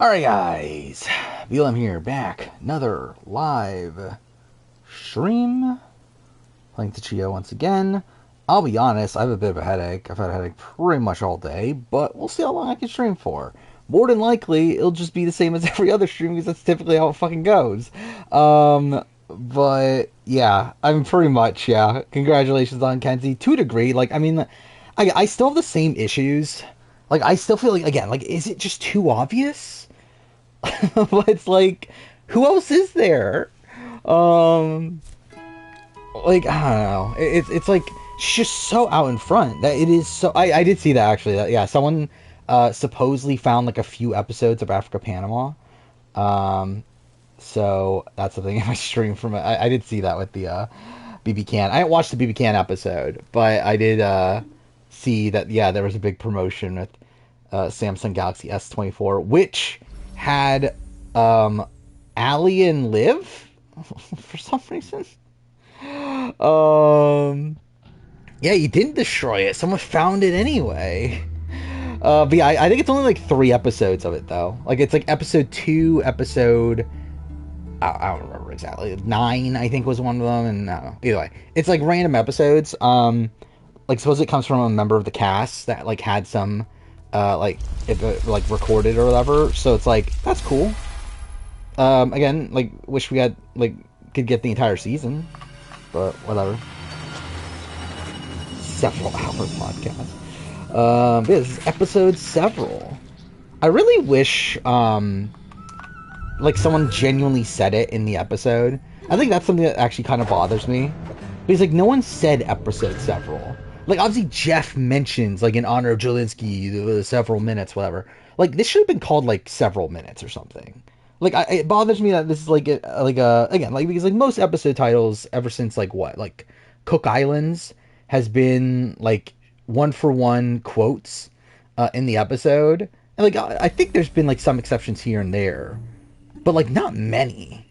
Alright guys, BLM here, back, another live stream, playing Tchia once again. I'll be honest, I have a bit of a headache. I've had a headache pretty much all day, but we'll see how long I can stream for. More than likely, it'll just be the same as every other stream, because that's typically how it fucking goes. But, yeah, I'm pretty much, yeah, congratulations on Kenzie, to a degree. Like, I mean, I still have the same issues. Like, I still feel like, again, like, is it just too obvious? But it's like, who else is there? Like, I don't know. It's like she's just so out in front that it is so. I did see that actually. That, yeah, someone supposedly found like a few episodes of Africa Panama. So that's the thing in my stream from it. I did see that with the BB Can. I didn't watch the BB Can episode, but I did see that. Yeah, there was a big promotion with Samsung Galaxy S24, which had Ali and Liv for some reason. Yeah, you didn't destroy it. Someone found it anyway. But yeah, I think it's only like 3 episodes of it though. Like it's like episode 2, episode I don't remember exactly. 9, I think was one of them, and I don't know. Either way, it's like random episodes. Like suppose it comes from a member of the cast that like had some like like recorded or whatever. So it's like that's cool. Again, like wish we had like could get the entire season, but whatever. Several hour podcast. Yeah, this is episode several. I really wish like someone genuinely said it in the episode. I think that's something that actually kind of bothers me, because like no one said episode several. Like obviously Jeff mentions like in honor of Jelinski several minutes, whatever. Like this should have been called like several minutes or something. Like it bothers me that this is like again like because like most episode titles ever since like what like Cook Islands has been like 1-for-1 quotes in the episode, and like I think there's been like some exceptions here and there, but like not many.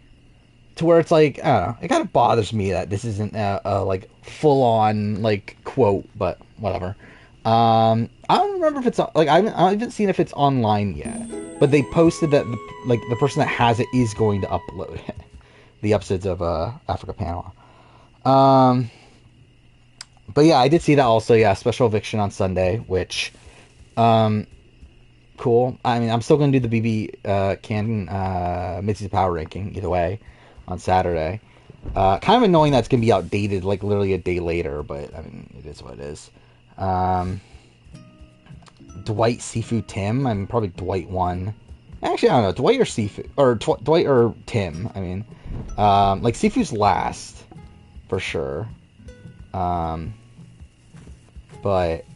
To where it's like, I don't know, it kind of bothers me that this isn't a like full on like quote, but whatever. I don't remember if it's like I haven't seen if it's online yet, but they posted that the person that has it is going to upload it, the episodes of Africa Panama. But yeah, I did see that also. Yeah, special eviction on Sunday, which cool. I mean, I'm still going to do the BB Can Mitzi's Power ranking either way on Saturday. Kind of annoying that it's going to be outdated like literally a day later, but I mean, it is what it is. Dwight, Sifu, Tim. I mean, probably Dwight won. Actually, I don't know. Dwight or Sifu, or Dwight or Tim. I mean, like Sifu's last for sure. But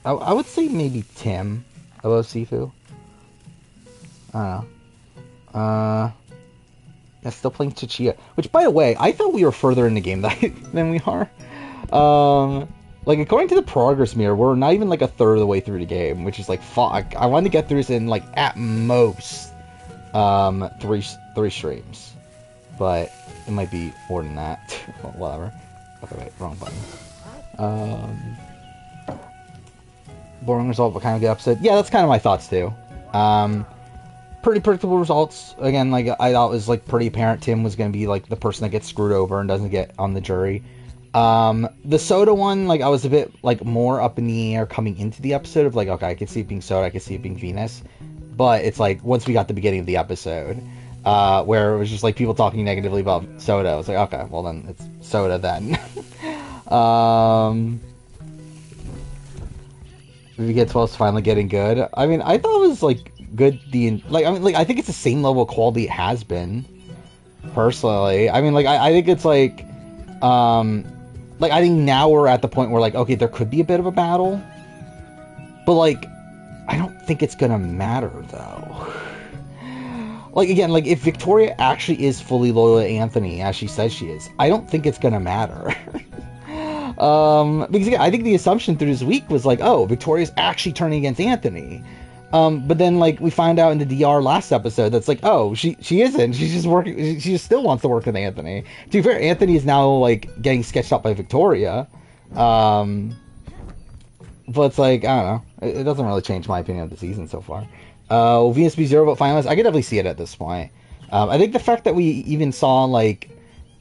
I would say maybe Tim above Sifu. I don't know. Yeah, still playing Tchia. Which, by the way, I thought we were further in the game than we are. Like, according to the progress mirror, we're not even, like, a third of the way through the game, which is, like, fuck. I wanted to get through this in, like, at most, three streams. But it might be more than that. Well, whatever. Okay, wait, wrong button. Boring result, but kind of good episode. Yeah, that's kind of my thoughts, too. Pretty predictable results. Again, like, I thought it was, like, pretty apparent Tim was going to be, like, the person that gets screwed over and doesn't get on the jury. The Soda one, like, I was a bit, like, more up in the air coming into the episode of, like, okay, I can see it being Soda, I can see it being Venus. But it's, like, once we got the beginning of the episode, where it was just, like, people talking negatively about Soda, I was like, okay, well, then it's Soda then. We get 12's finally getting good. I mean, I thought it was, like, good I think it's the same level of quality it has been personally. I mean, like I think it's like I think now we're at the point where like okay, there could be a bit of a battle, but like I don't think it's gonna matter though. Like again, like if Victoria actually is fully loyal to Anthony as she says she is, I don't think it's gonna matter. Because again, I think the assumption through this week was like, oh, Victoria's actually turning against Anthony. But then, like, we find out in the DR last episode that's like, oh, she isn't. She's just working. She just still wants to work with Anthony. To be fair, Anthony is now, like, getting sketched out by Victoria. But it's like, I don't know. It doesn't really change my opinion of the season so far. Will Venus be zero vote finalist? I could definitely see it at this point. I think the fact that we even saw like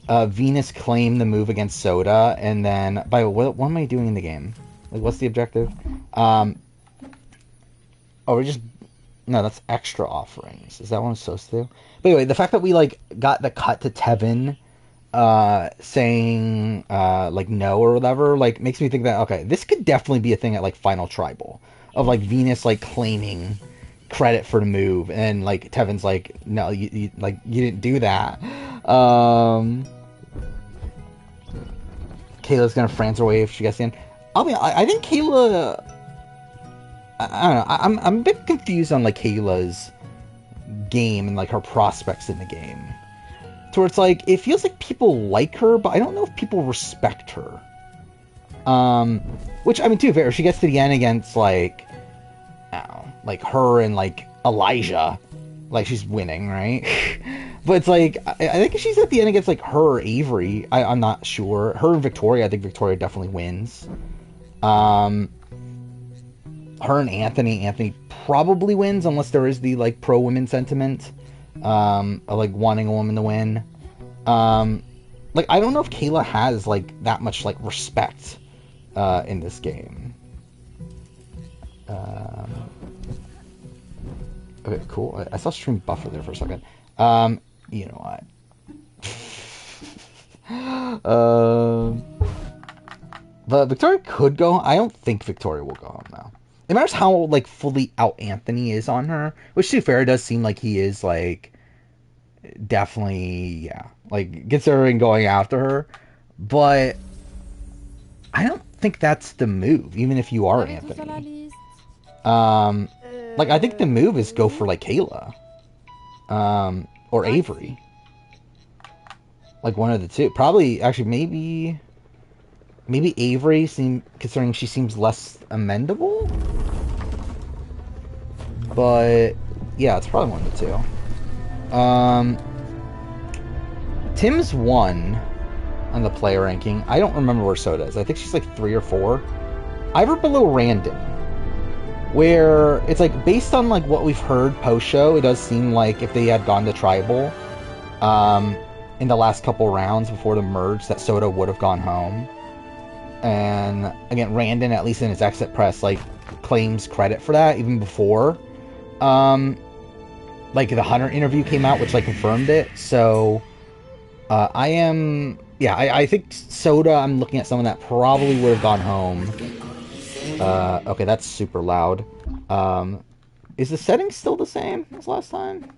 Venus claim the move against Soda, and then what am I doing in the game? Like, what's the objective? Oh, we're just no, that's extra offerings. Is that what I'm supposed to do? But anyway, the fact that we like got the cut to Tevin saying like no or whatever, like makes me think that okay, this could definitely be a thing at like Final Tribal of like Venus like claiming credit for the move, and like Tevin's like no, you didn't do that. Kayla's gonna France her way if she gets in. I think Kayla. I don't know. I'm a bit confused on like Kayla's game and like her prospects in the game. To where it's like it feels like people like her, but I don't know if people respect her. Which I mean, to be fair, if she gets to the end against like, I don't know, like her and like Elijah, like she's winning, right? But it's like I think if she's at the end against like her or Avery, I'm not sure. Her and Victoria, I think Victoria definitely wins. Her and Anthony probably wins unless there is the like pro women sentiment, of like wanting a woman to win. Like I don't know if Kayla has like that much like respect in this game. Okay, cool. I saw stream buffer there for a second. You know what? But Victoria could go. I don't think Victoria will go home though. It matters how like fully out Anthony is on her, which to be fair, it does seem like he is like definitely like considering going after her, but I don't think that's the move. Even if you are Anthony, like I think the move is go for like Kayla, or Avery, like one of the two. Probably actually maybe Avery, considering she seems less amendable. But yeah, it's probably one of the two. Tim's 1 on the player ranking. I don't remember where Soda is. I think she's like 3 or 4. I have her below Randon, where it's like based on like what we've heard post show, it does seem like if they had gone to tribal in the last couple rounds before the merge, that Soda would have gone home. And again, Randon, at least in his exit press, like claims credit for that even before like the Hunter interview came out, which like confirmed it. So I think Soda, I'm looking at someone that probably would have gone home. Okay, that's super loud. Is the setting still the same as last time?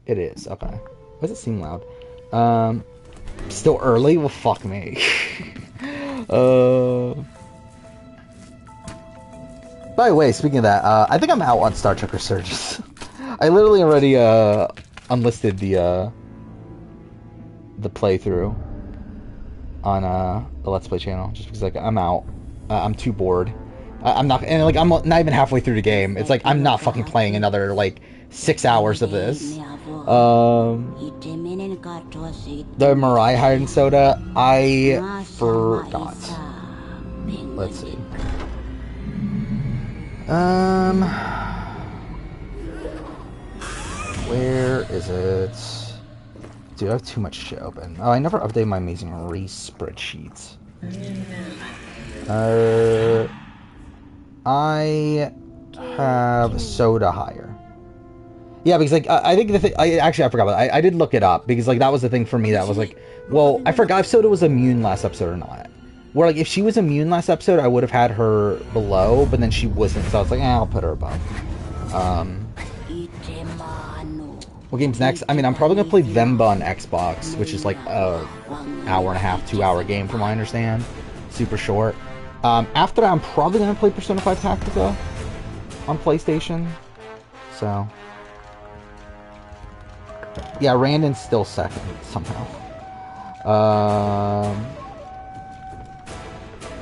It is. Okay. Why does it seem loud? Still early? Well, fuck me. By the way, speaking of that, I think I'm out on Star Trek Resurgence. I literally already unlisted the playthrough on the Let's Play channel, just because like I'm out. I'm too bored. I'm not, and like I'm not even halfway through the game. It's like I'm not fucking playing another like 6 hours of this. The Mirai Hide and Soda, I forgot. Let's see. Where is it? Dude, I have too much shit open. Oh, I never update my Amazing Race spreadsheets. I have Soda higher. Yeah, because like I think the thing, I forgot about it. I did look it up because like that was the thing for me that was like, well, I forgot if Soda was immune last episode or not. Where like if she was immune last episode, I would have had her below, but then she wasn't, so I was like, I'll put her above. What game's next? I mean, I'm probably gonna play Vemba on Xbox, which is like a hour and a half, 2 hour game from what I understand. Super short. After that, I'm probably gonna play Persona 5 Tactica on PlayStation. So yeah, Randon's still second somehow.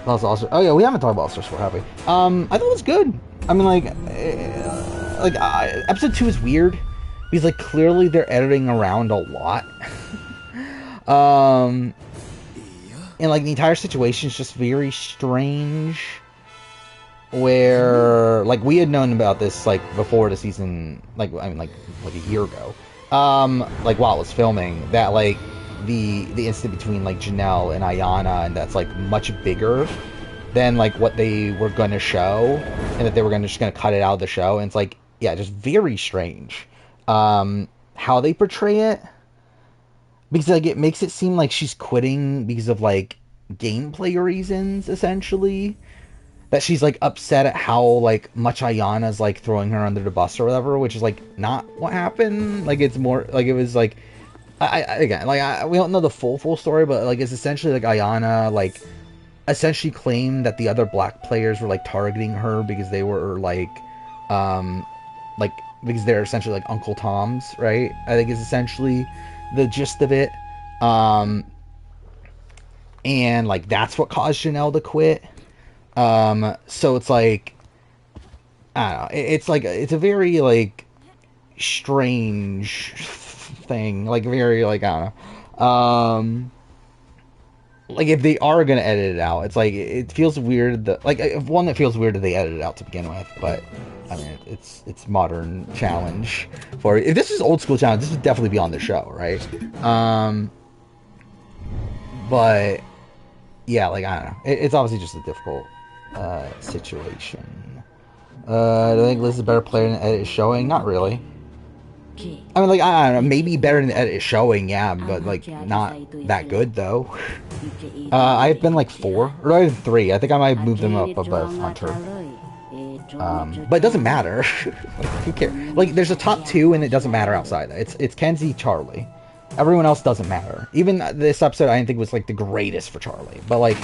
That was also. Oh yeah, we haven't talked about All-Star Sport, have we? I thought it was good. I mean, episode 2 is weird because like clearly they're editing around a lot. And like the entire situation is just very strange. where like we had known about this like before the season, like I mean like a year ago, like while it was filming, that like the incident between like Janelle and Ayana, and that's like much bigger than like what they were going to show, and that they were just going to cut it out of the show. And it's like, yeah, just very strange how they portray it, because like it makes it seem like she's quitting because of like gameplay reasons, essentially, that she's like upset at how like much Ayana's like throwing her under the bus or whatever, which is like not what happened. Like it's more like it was like again, like we don't know the full story, but like it's essentially like Ayana like essentially claimed that the other black players were like targeting her because they were like because they're essentially like Uncle Toms, right? I think is essentially the gist of it. And like that's what caused Janelle to quit. So it's like, I don't know, it's like it's a very like strange thing, like very like I don't know. Like if they are gonna edit it out, it's like it feels weird that like one that feels weird that they edited it out to begin with. But I mean, it's modern challenge for if this is old school challenge, this would definitely be on the show, right? But yeah, like I don't know, it's obviously just a difficult situation. Do I think Liz is a better player than the edit is showing? Not really. I mean, like, I don't know, maybe better than the edit is showing, yeah, but, like, not that good, though. I've been, like, 4, or I have 3. I think I might move them up above Hunter. But it doesn't matter. Like, who cares? Like, there's a top 2, and it doesn't matter outside that. It's Kenzie, Charlie. Everyone else doesn't matter. Even this episode, I didn't think was, like, the greatest for Charlie. But, like,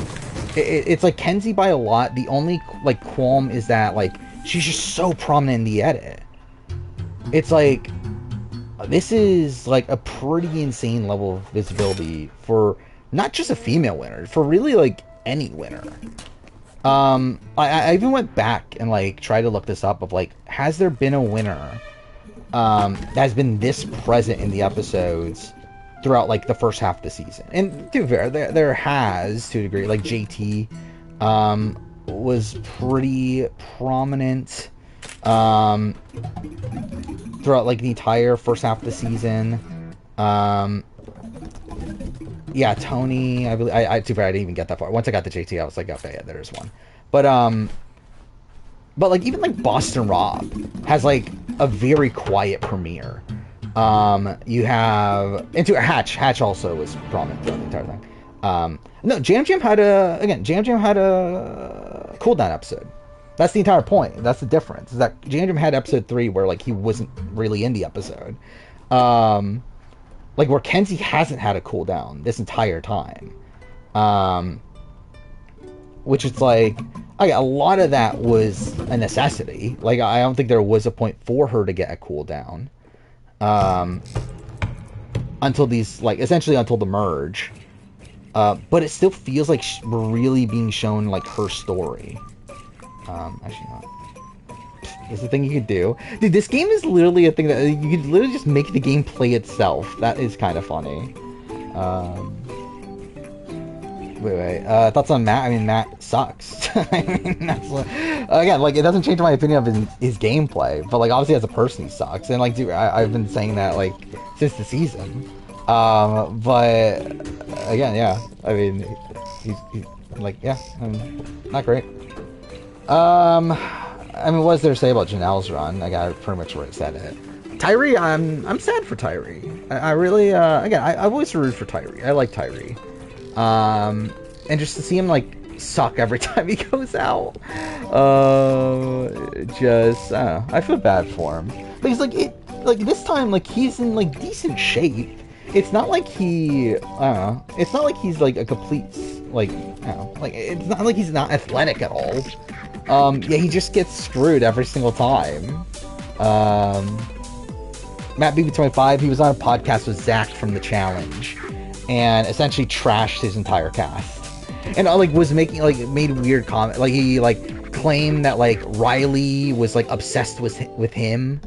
it's, like, Kenzie by a lot. The only, like, qualm is that, like, she's just so prominent in the edit. It's, like, this is, like, a pretty insane level of visibility for not just a female winner, for really, like, any winner. I even went back and, like, tried to look this up of, like, has there been a winner that has been this present in the episodes throughout, like, the first half of the season? And, to be fair, there has, to a degree. Like, JT was pretty prominent throughout like the entire first half of the season. Yeah, Tony, I believe, too bad I didn't even get that far. Once I got to JT, I was like, okay, yeah, there's one. But like even like Boston Rob has like a very quiet premiere. You have into Hatch also was prominent throughout the entire thing. No, Jam Jam had a cooldown episode. That's the entire point. That's the difference. Is that Jam Jam had episode 3 where like he wasn't really in the episode. Like where Kenzie hasn't had a cooldown this entire time. Which is like a lot of that was a necessity. Like I don't think there was a point for her to get a cooldown. Until these like essentially until the merge. But it still feels like we're really being shown like her story. Actually not. It's the thing you could do. Dude, this game is literally a thing that you could literally just make the game play itself. That is kind of funny. Wait. Thoughts on Matt? I mean, Matt sucks. I mean, that's again, like, it doesn't change my opinion of his gameplay, but like, obviously as a person, he sucks. And like, dude, I've been saying that like since the season. But again, yeah. I mean, he's like, yeah, I mean, not great. I mean, what is there to say about Janelle's run? Like, I pretty much already said it. Tyree, I'm sad for Tyree. I really, again, I've always rooted for Tyree. I like Tyree. And just to see him, like, suck every time he goes out. Just, I don't know. I feel bad for him. Because, like, this time, like, he's in, like, decent shape. It's not like he, I don't know. It's not like he's, like, a complete, like, I don't know. Like, it's not like he's not athletic at all. Yeah, he just gets screwed every single time. Matt BB25, he was on a podcast with Zach from The Challenge, and essentially trashed his entire cast. And, like, was making, like, made weird comments. Like, he, like, claimed that, like, Riley was, like, obsessed with him.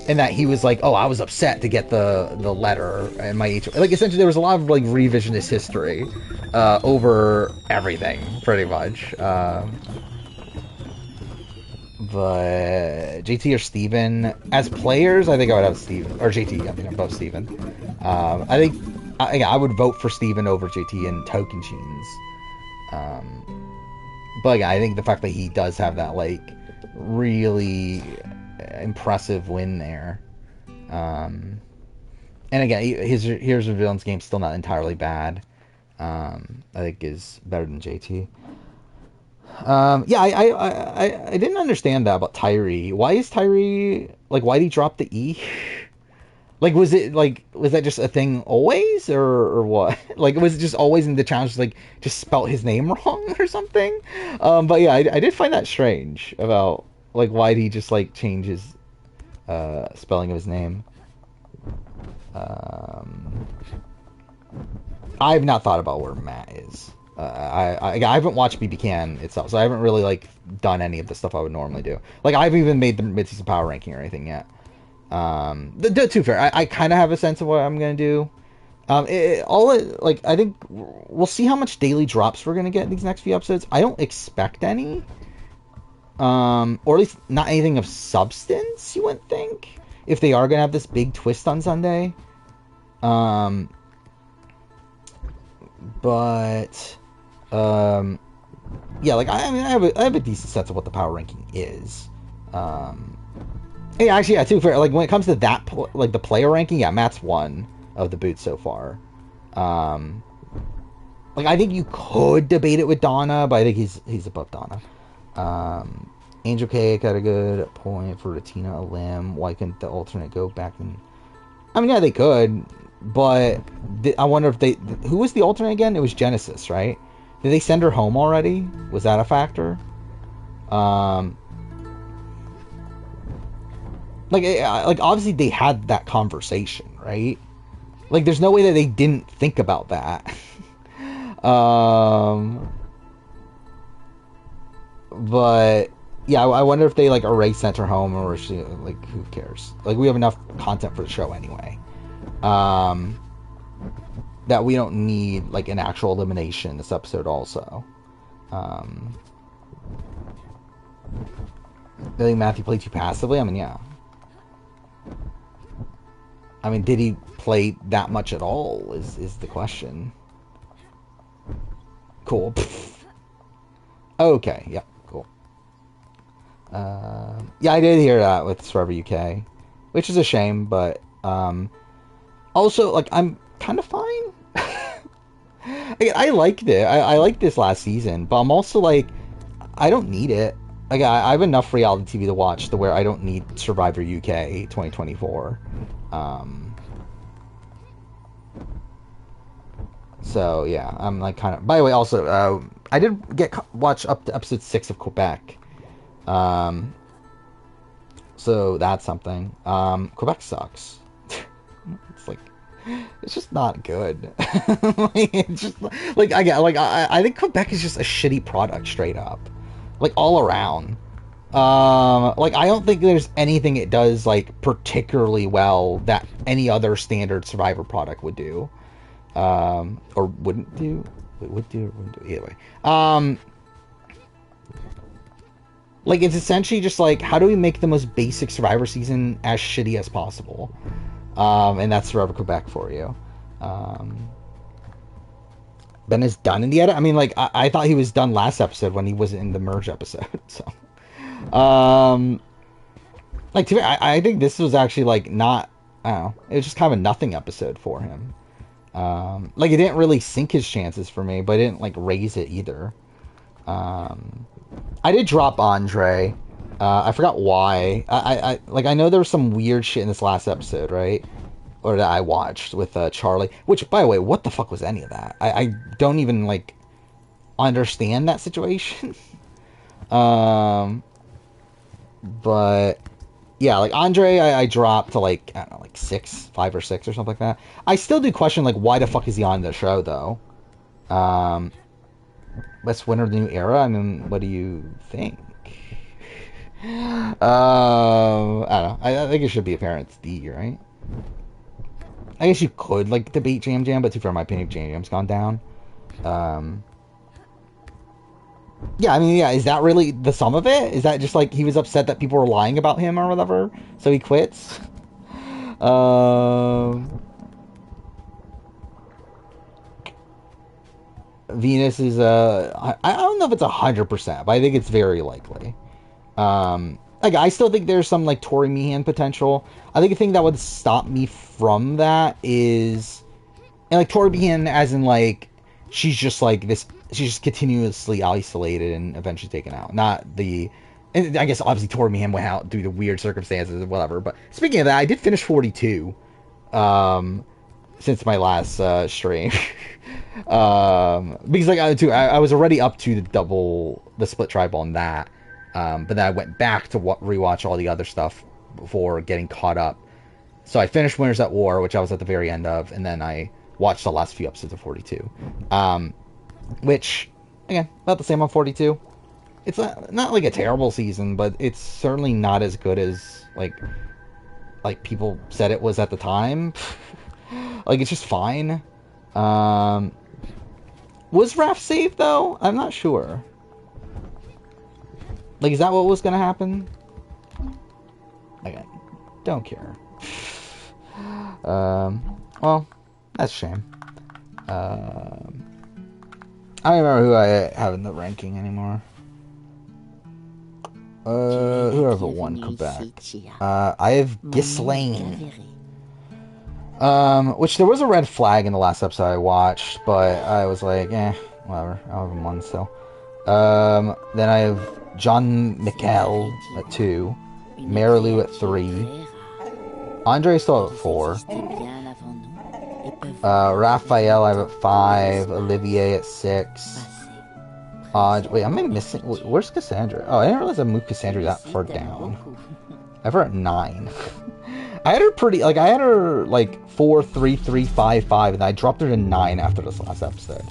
And that he was like, oh, I was upset to get the letter in my age. Like, essentially, there was a lot of, like, revisionist history over everything, pretty much. But JT or Steven, as players, I think I would have Steven or JT. I think I'm both Steven. I think I would vote for Steven over JT in Token Chains. But yeah, I think the fact that he does have that like really impressive win there. And again, his Heroes of Villains game still not entirely bad. I think is better than JT. Yeah, I didn't understand that about Tyree. Why is Tyree like? Why did he drop the E? Like, was that just a thing always, or what? Like, was it just always in the challenge, like, just spelt his name wrong or something? But yeah, I did find that strange about, like, why did he just, like, change his, spelling of his name? I've not thought about where Matt is. I haven't watched BB Can itself, so I haven't really, like, done any of the stuff I would normally do. Like, I haven't even made the mid-season power ranking or anything yet. To fair, I kind of have a sense of what I'm gonna do. I think we'll see how much daily drops we're gonna get in these next few episodes. I don't expect any, or at least not anything of substance. You wouldn't think if they are gonna have this big twist on Sunday. But yeah, like I mean, I have a decent sense of what the power ranking is. Yeah, actually, yeah, too fair. Like when it comes to that, like the player ranking, yeah, Matt's one of the boots so far. Like I think you could debate it with Donna, but I think he's above Donna. Angel K got a good point for Retina a limb. Why couldn't the alternate go back and? I mean, yeah, they could, but I wonder if they. Who was the alternate again? It was Genesis, right? Did they send her home already? Was that a factor? Like obviously they had that conversation, right? Like, there's no way that they didn't think about that. But yeah, I wonder if they like Array sent her home, or she like who cares? Like we have enough content for the show anyway. That we don't need like an actual elimination this episode also. I think Matthew played too passively. I mean, yeah. I mean, did he play that much at all is the question. Cool. Okay, yeah, cool. Yeah, I did hear that with Survivor UK, which is a shame, but also, like, I'm kind of fine. I liked it. I liked this last season, but I'm also like, I don't need it. Like, I have enough reality TV to watch to where I don't need Survivor UK 2024. So yeah, I'm like kind of. By the way, also, I did watch up to episode 6 of Quebec. So that's something. Quebec sucks. It's like, it's just not good. Like, it's just like I think Quebec is just a shitty product straight up, like all around. Like I don't think there's anything it does like particularly well that any other standard Survivor product would do, or wouldn't do. Would do or wouldn't do either way. Like it's essentially just like how do we make the most basic Survivor season as shitty as possible, and that's Survivor Quebec for you. Ben is done in the edit. I mean, like I thought he was done last episode when he wasn't in the merge episode. So. Like to me, I think this was actually like not. I don't know. It was just kind of a nothing episode for him. Like it didn't really sink his chances for me, but it didn't like raise it either. I did drop Andre. I forgot why. I know there was some weird shit in this last episode, right? Or that I watched with Charlie. Which, by the way, what the fuck was any of that? I don't even like understand that situation. But yeah, like Andre, I dropped to like I don't know, like 5 or 6 or something like that. I still do question like why the fuck is he on the show though? Best winner of the new era. I mean, what do you think? I don't know. I think it should be apparent it's D, right? I guess you could like debate Jam Jam, but too far, in my opinion, Jam Jam's gone down. Yeah, I mean, yeah, is that really the sum of it? Is that just like he was upset that people were lying about him or whatever, so he quits? Um, Venus is I don't know if it's 100%, but I think it's very likely. Like I still think there's some like Tori Meehan potential. I think the thing that would stop me from that is, and like Tori Meehan, as in like she's just like this, she's just continuously isolated and eventually taken out. Not the, and I guess obviously Tori Meehan went out due to weird circumstances and whatever. But speaking of that, I did finish 42. Um, since my last stream. Because like I was already up to the split tribe on that, but then I went back to rewatch all the other stuff before getting caught up. So I finished Winners at War, which I was at the very end of, and then I watched the last few episodes of 42, which again about the same on 42. It's not like a terrible season, but it's certainly not as good as like people said it was at the time. Like it's just fine. Was Raph saved though? I'm not sure. Like, is that what was gonna happen? Again, don't care. Well, that's a shame. I don't remember who I have in the ranking anymore. Whoever won Quebec. I have Ghislaine. Which there was a red flag in the last episode I watched, but I was like, whatever. I'll have him one still. Then I have John Mikel at 2, Marilu at 3, Andre still at 4, Raphael I have at 5, Olivier at 6. Wait, am I missing? Where's Cassandra? Oh, I didn't realize I moved Cassandra that far down. I have her at 9. I had her like 4, 3, 3, 5, 5, and I dropped her to 9 after this last episode.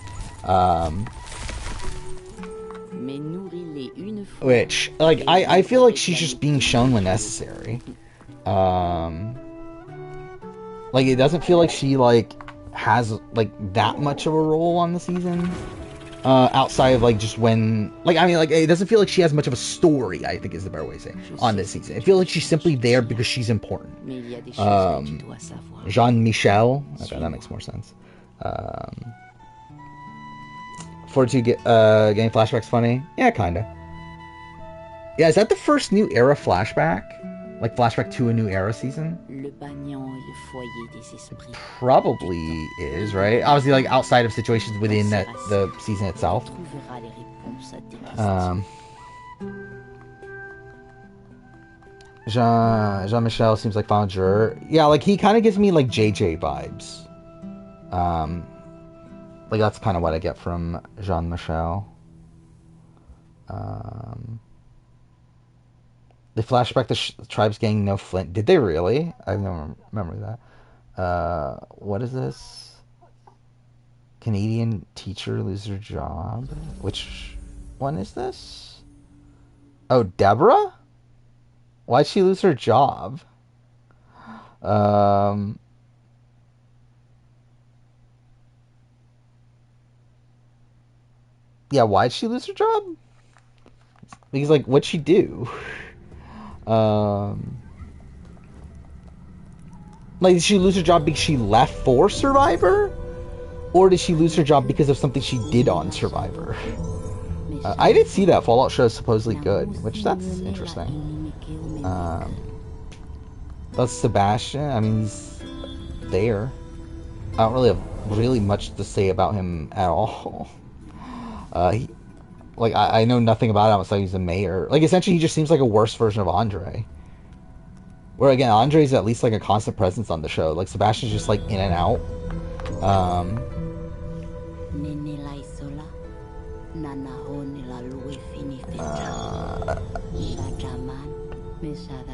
Which, like, I feel like she's just being shown when necessary. Like, it doesn't feel like she, like, has, like, that much of a role on the season. Outside of, like, just when... Like, I mean, like, it doesn't feel like she has much of a story, I think is the better way to say, on this season. It feels like she's simply there because she's important. Jean-Michel. Okay, that makes more sense. 42 getting flashbacks funny? Yeah, kinda. Yeah, is that the first New Era flashback? Like, flashback to a New Era season? Probably is, right? Obviously, like, outside of situations within the season itself. Jean-Michel seems like final juror. Yeah, like, he kind of gives me, like, JJ vibes. Like, that's kind of what I get from Jean-Michel. They flashback the tribes gang no Flint. Did they really? I don't remember that. What is this? Canadian teacher loses her job. Which one is this? Oh, Deborah? Why'd she lose her job? Yeah, why'd she lose her job? Because, like, what'd she do? Like, did she lose her job because she left for Survivor? Or did she lose her job because of something she did on Survivor? I did see that Fallout show is supposedly good, which that's interesting. That's Sebastian. I mean, he's there. I don't really have really much to say about him at all. I know nothing about him outside he's the mayor. Like, essentially, he just seems like a worse version of Andre. Where, again, Andre's at least, like, a constant presence on the show. Like, Sebastian's just, like, in and out.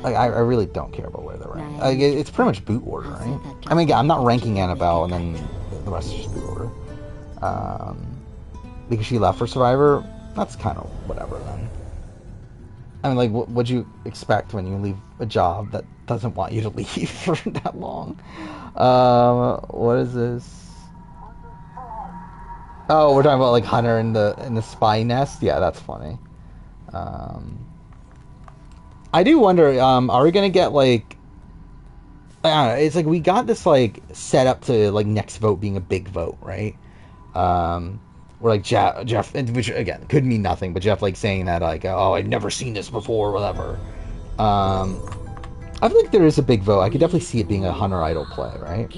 Like, I really don't care about where they're ranked. Like, it's pretty much boot order, right? I mean, again, I'm not ranking Annabelle, and then the rest is just boot order. Because she left for Survivor, that's kind of whatever, then. I mean, like, what'd you expect when you leave a job that doesn't want you to leave for that long? What is this? Oh, we're talking about like Hunter in the spy nest. Yeah, that's funny. Um, I do wonder. Are we gonna get like? I don't know, it's like we got this like set up to like next vote being a big vote, right? Where like Jeff, which again could mean nothing, but Jeff like saying that like, oh, I've never seen this before, whatever. Um, I feel like there is a big vote. I could definitely see it being a Hunter Idol play, right?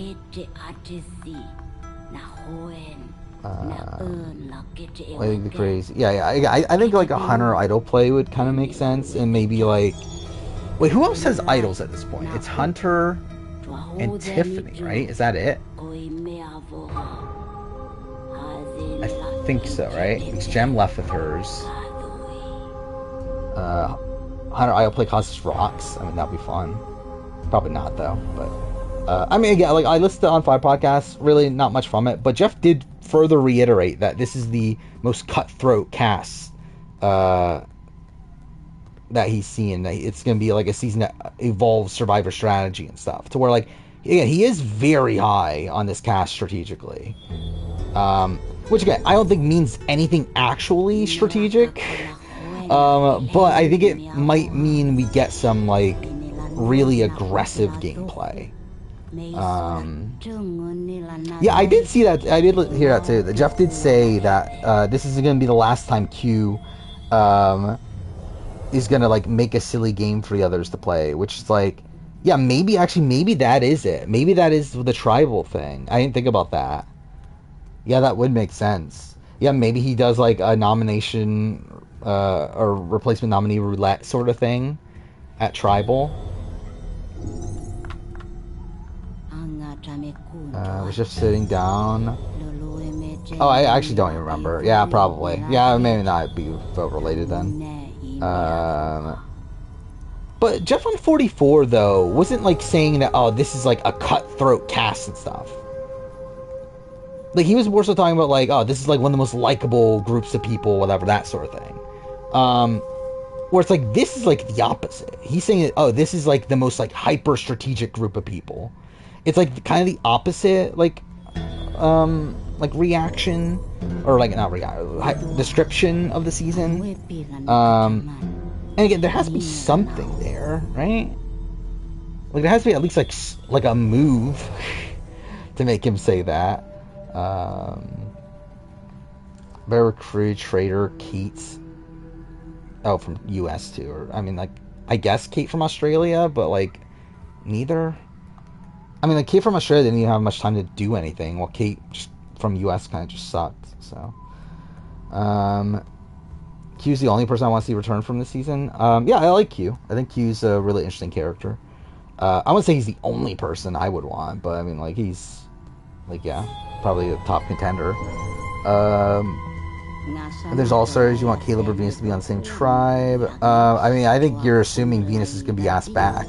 Like the crazy, yeah. I think like a Hunter Idol play would kind of make sense, and maybe like, wait, who else has idols at this point? It's Hunter and Tiffany, right? Is that it? I think so, right? Because Jem left with hers. Hunter Idol play causes rocks. I mean, that'd be fun. Probably not though, but I mean, again, like I listened to On Fire podcast, really not much from it, but Jeff did further reiterate that this is the most cutthroat cast that he's seen. That it's going to be like a season that evolves Survivor strategy and stuff, to where like again he is very high on this cast strategically, which again I don't think means anything actually strategic, but I think it might mean we get some like really aggressive gameplay. Yeah, I did see that. I did hear that too. That Jeff did say that this is going to be the last time Q is going to like make a silly game for the others to play, which is like, yeah, maybe that is it. Maybe that is the tribal thing. I didn't think about that. Yeah, that would make sense. Yeah, maybe he does like a nomination or replacement nominee roulette sort of thing at tribal. Was just sitting down. Oh, I actually don't even remember. Yeah, probably. Yeah, maybe not be vote related then. But Jeff on 44 though wasn't like saying that, oh, this is like a cutthroat cast and stuff. Like he was more so talking about like, oh, this is like one of the most likable groups of people, whatever, that sort of thing. Where it's like this is like the opposite. He's saying that, oh, this is like the most like hyper strategic group of people. It's like kind of the opposite, like reaction, or like not reaction, description of the season. And again, there has to be something there, right? Like there has to be at least like a move to make him say that. Better Crew Trader Keats. Oh, from U.S. too, or I mean, like I guess Kate from Australia, but like neither. I mean, like, Kate from Australia didn't even have much time to do anything, while Kate just from US kind of just sucked, so. Q's the only person I want to see return from this season. Yeah, I like Q. I think Q's a really interesting character. I wouldn't say he's the only person I would want, but I mean, like, he's, like, yeah, probably a top contender. And there's also, you want Caleb or Venus to be on the same tribe. I mean, I think you're assuming Venus is going to be asked back.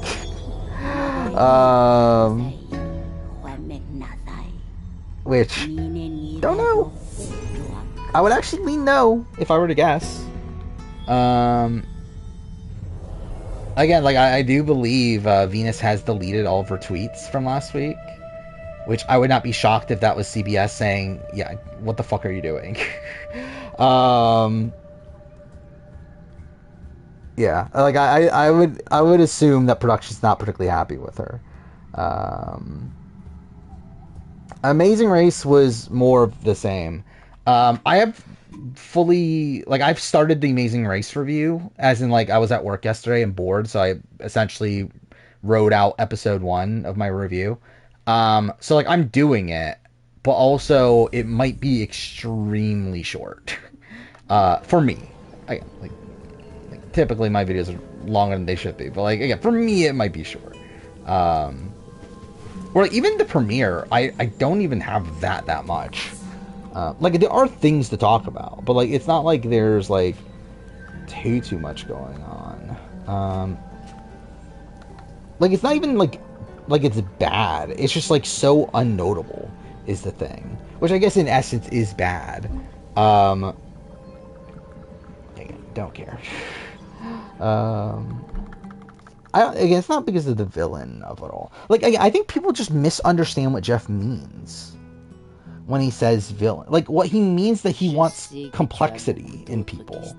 Which, don't know. I would actually lean no if I were to guess. Again, like I do believe Venus has deleted all of her tweets from last week, which I would not be shocked if that was CBS saying, "Yeah, what the fuck are you doing?" Yeah, like I would assume that production's not particularly happy with her. Amazing Race was more of the same. I have fully, like, I've started the Amazing Race review, as in, like, I was at work yesterday and bored, so I essentially wrote out episode 1 of my review. So, like, I'm doing it, but also it might be extremely short. For me. Like, typically my videos are longer than they should be, but, like, again, for me it might be short. Or even the premiere, I don't even have that much. Like, there are things to talk about, but, like, it's not like there's, like, too much going on. Like, it's not even, like it's bad. It's just, like, so unnotable is the thing. Which I guess, in essence, is bad. Don't care. Again, it's not because of the villain of it all. Like, I think people just misunderstand what Jeff means. when he says villain. Like, what he means that he wants complexity in people.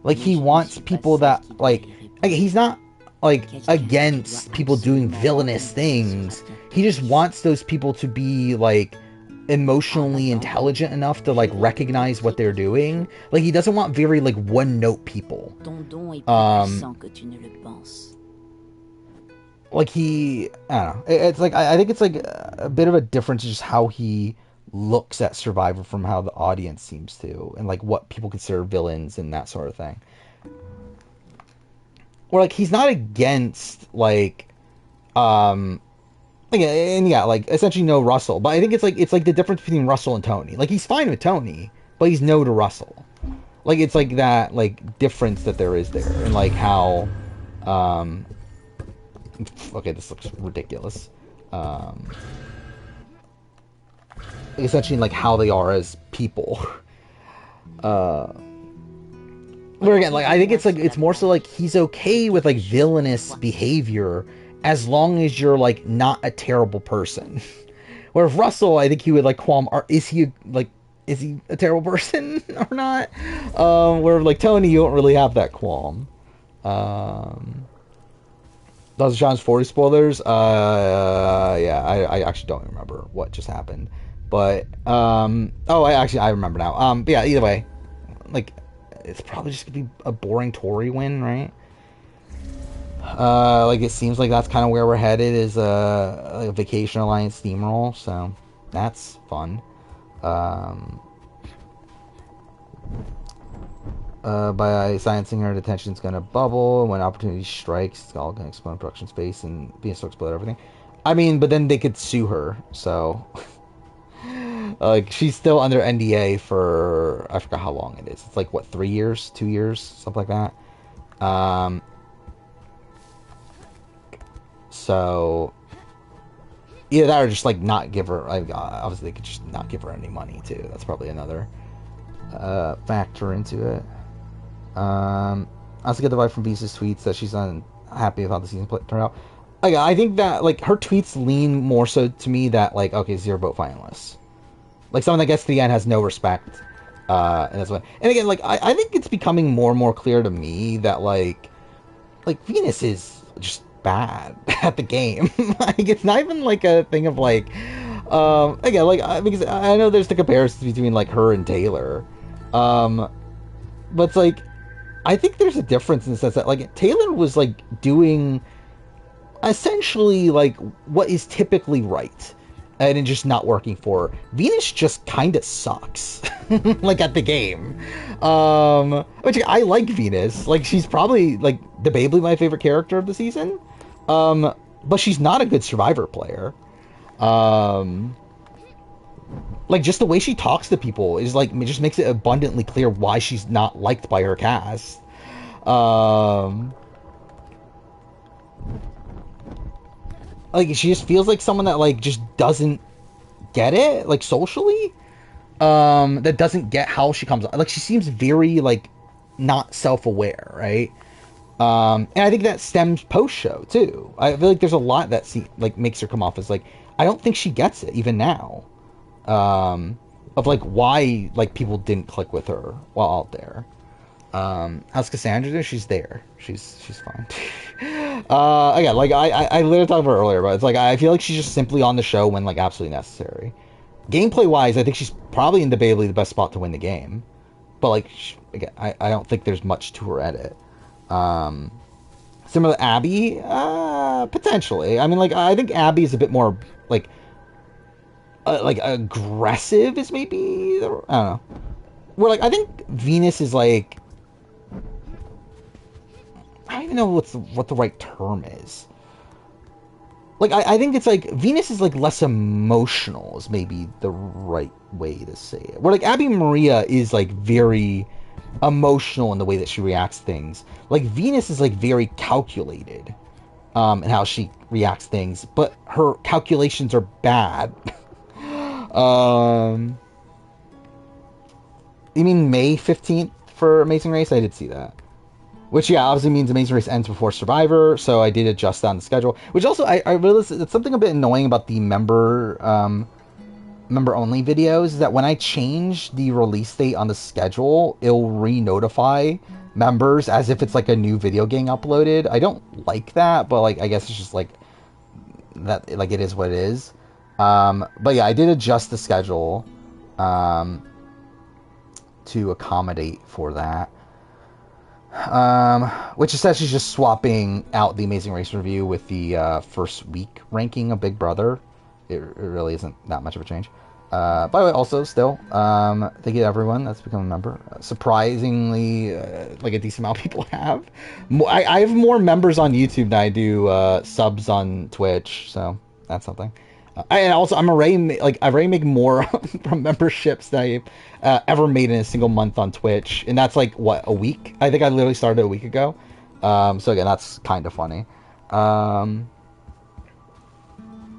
Like, he wants people that, like he's not, like, against people doing villainous things. He just wants those people to be, like, emotionally intelligent enough to, like, recognize what they're doing. Like, he doesn't want very, like, one-note people. Like, he, I don't know. It's like, I think it's, like, a bit of a difference in just how he looks at Survivor from how the audience seems to, and, like, what people consider villains and that sort of thing. Or, like, he's not against, like, and yeah, like, essentially no Russell. But I think it's like the difference between Russell and Tony. Like, he's fine with Tony, but he's no to Russell. Like, it's like that, like, difference that there is there. And, like, how, okay, this looks ridiculous. Essentially, like, how they are as people. Where again, like, I think it's like, it's more so like he's okay with, like, villainous behavior as long as you're, like, not a terrible person. Where if Russell, I think he would, like, qualm, is he a terrible person or not? Where, like, Tony, you don't really have that qualm. Those John's 40 spoilers? Yeah, I actually don't remember what just happened. But, I remember now. But yeah, either way, like, it's probably just gonna be a boring Tory win, right? Like, it seems like that's kind of where we're headed, is a Vacation Alliance steamroll, so that's fun. By silencing her, detention's gonna bubble. When opportunity strikes, it's all gonna explode in production space, and Venus will explode everything. I mean, but then they could sue her, so... like, she's still under NDA for, I forgot how long it is. It's like, what, 3 years? 2 years? Something like that. So, either that or just, like, not give her, like, obviously they could just not give her any money, too. That's probably another factor into it. I also get the vibe from Visa's tweets that she's unhappy with how the season turned out. Like, I think that, like, her tweets lean more so to me that, like, okay, 0 vote finalists. Like, someone that gets to the end has no respect. And that's what. And again, like, I think it's becoming more and more clear to me that, like Venus is just bad at the game. Like, it's not even like a thing of, like, again, like, because I know there's the comparisons between, like, her and Taylor. But it's like, I think there's a difference in the sense that, like, Taylor was, like, doing essentially, like, what is typically right. And just not working for her. Venus just kind of sucks. Like, at the game. Which, I like Venus. Like, she's probably, like, debatably my favorite character of the season. But she's not a good Survivor player. Like, just the way she talks to people is, like, it just makes it abundantly clear why she's not liked by her cast. Like, she just feels like someone that, like, just doesn't get it, like, socially. That doesn't get how she comes on. Like, she seems very, like, not self-aware, right? And I think that stems post-show, too. I feel like there's a lot that, like, makes her come off as, like, I don't think she gets it, even now. Of, like, why, like, people didn't click with her while out there. How's Cassandra there? She's there. She's fine. Again, like, I literally talked about her earlier, but it's like, I feel like she's just simply on the show when, like, absolutely necessary. Gameplay wise, I think she's probably indebatably the best spot to win the game. But, like, again, I don't think there's much to her edit. Similar to Abby, potentially. I mean, like, I think Abby is a bit more, like aggressive is maybe, I don't know. Where, like, I think Venus is, like, I don't even know what the right term is. Like, I think it's, like, Venus is, like, less emotional is maybe the right way to say it. Where, like, Abby Maria is, like, very emotional in the way that she reacts to things. Like, Venus is, like, very calculated in how she reacts to things, but her calculations are bad. You mean May 15th for Amazing Race? I did see that. Which, yeah, obviously means Amazing Race ends before Survivor, so I did adjust on the schedule. Which also, I realized it's something a bit annoying about the member member only videos is that when I change the release date on the schedule, it'll re-notify members as if it's like a new video getting uploaded. I don't like that, but like I guess it's just like that, like it is what it is. But yeah, I did adjust the schedule to accommodate for that. Which essentially is just swapping out the Amazing Race review with the first week ranking of Big Brother. It really isn't that much of a change. By the way, also, still, thank you to everyone that's become a member. Surprisingly, like a decent amount of people have. I have more members on YouTube than I do subs on Twitch, so that's something. And also, I've already made more from memberships than I ever made in a single month on Twitch, and that's like what, a week? I think I literally started a week ago. So again, that's kind of funny.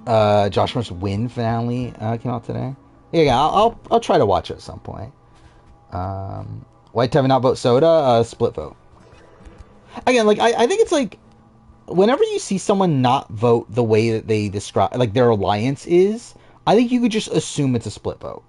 Josh Moore's Win finale came out today. Yeah, I'll try to watch it at some point. White Tevin not vote Soda, split vote. Again, like I think it's like whenever you see someone not vote the way that they describe, like their alliance is, I think you could just assume it's a split vote.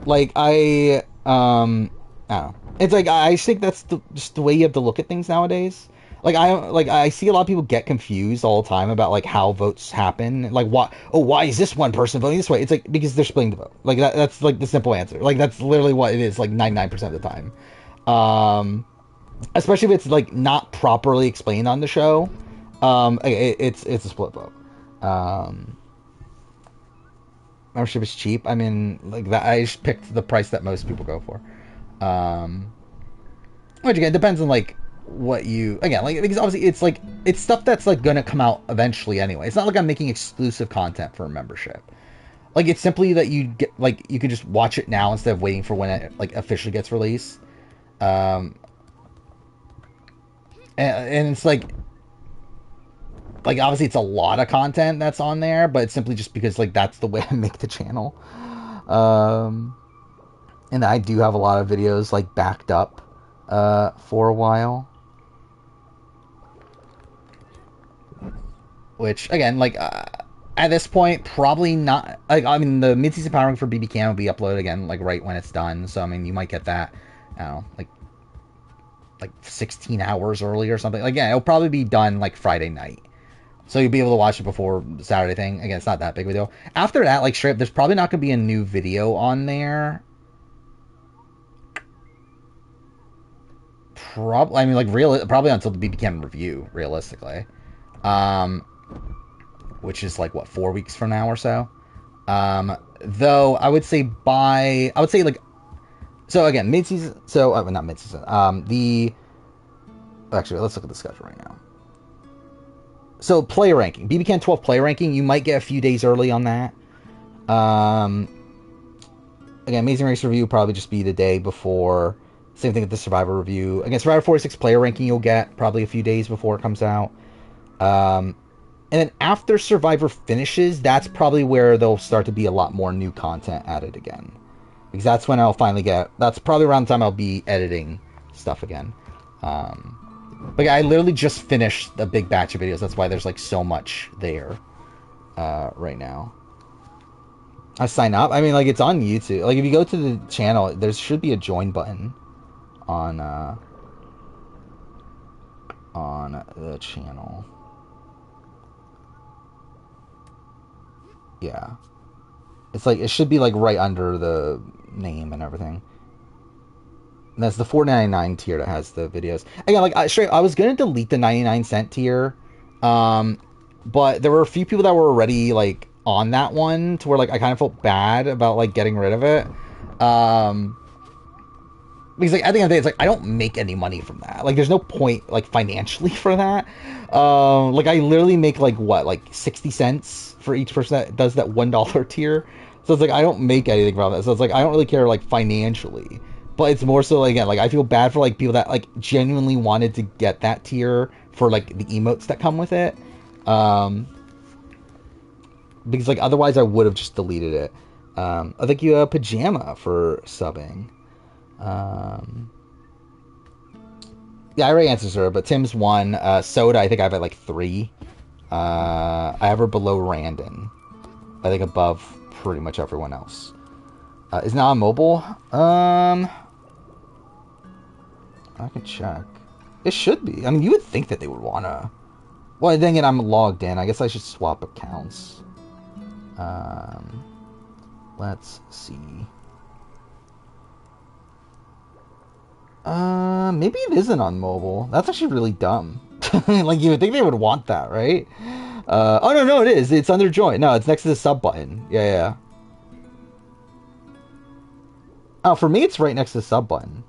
Like I don't know. It's like I think that's just the way you have to look at things nowadays. Like I see a lot of people get confused all the time about like how votes happen. Like why is this one person voting this way? It's like because they're splitting the vote. Like that's like the simple answer. Like that's literally what it is. Like 99% of the time. Especially if it's like not properly explained on the show. It's a split vote. Membership is cheap. I mean, like that. I just picked the price that most people go for. Which again depends on like what you like, because obviously it's stuff that's like gonna come out eventually anyway. It's not like I'm making exclusive content for a membership. Like it's simply that you get like you can just watch it now instead of waiting for when it like officially gets released. And it's like obviously it's a lot of content that's on there, but it's simply just because like that's the way I make the channel. And I do have a lot of videos like backed up for a while. Which, again, like, at this point, probably not... Like, I mean, the mid-season powering for BB Cam will be uploaded again, like, right when it's done. So, I mean, you might get that, I don't know, like 16 hours early or something. Like, yeah, it'll probably be done, like, Friday night. So you'll be able to watch it before the Saturday thing. Again, it's not that big of a deal. After that, like, straight up, there's probably not going to be a new video on there. Probably, I mean, like, probably until the BB Cam review, realistically. Which is like what, 4 weeks from now or so. Though I would say like, so again, mid-season. So not mid-season. Actually, let's look at the schedule right now. So player ranking, BB Can 12 player ranking. You might get a few days early on that. Again, Amazing Race review will probably just be the day before. Same thing with the Survivor review. Again, Survivor 46 player ranking you'll get probably a few days before it comes out. And then after Survivor finishes, that's probably where there'll start to be a lot more new content added again. Because that's when I'll finally that's probably around the time I'll be editing stuff again. But yeah, I literally just finished a big batch of videos. That's why there's like so much there right now. I sign up. I mean, like it's on YouTube. Like if you go to the channel, there should be a join button on the channel. Yeah. It's like, it should be like right under the name and everything. And that's the $4.99 tier that has the videos. Again, like I was gonna delete the 99-cent tier, but there were a few people that were already like on that one to where like I kind of felt bad about like getting rid of it. Because like at the end of the day, it's like I don't make any money from that. Like there's no point like financially for that. Like I literally make like what, like 60 cents for each person that does that $1 tier. So it's like I don't make anything from that. So it's like I don't really care like financially. But it's more so like, again, like I feel bad for like people that like genuinely wanted to get that tier for like the emotes that come with it. Because like otherwise I would have just deleted it. I thank you Pajama for subbing. Yeah, I already answered her, but Tim's 1. Soda, I think I have at like 3. I have her below Randon. I think above pretty much everyone else. Is now on mobile? I can check. It should be. I mean, you would think that they would wanna. Well, then again, I'm logged in. I guess I should swap accounts. Let's see. Maybe it isn't on mobile. That's actually really dumb. Like, you would think they would want that, right? Oh, no, it is. It's under join. No, it's next to the sub button. Yeah. Oh, for me, it's right next to the sub button.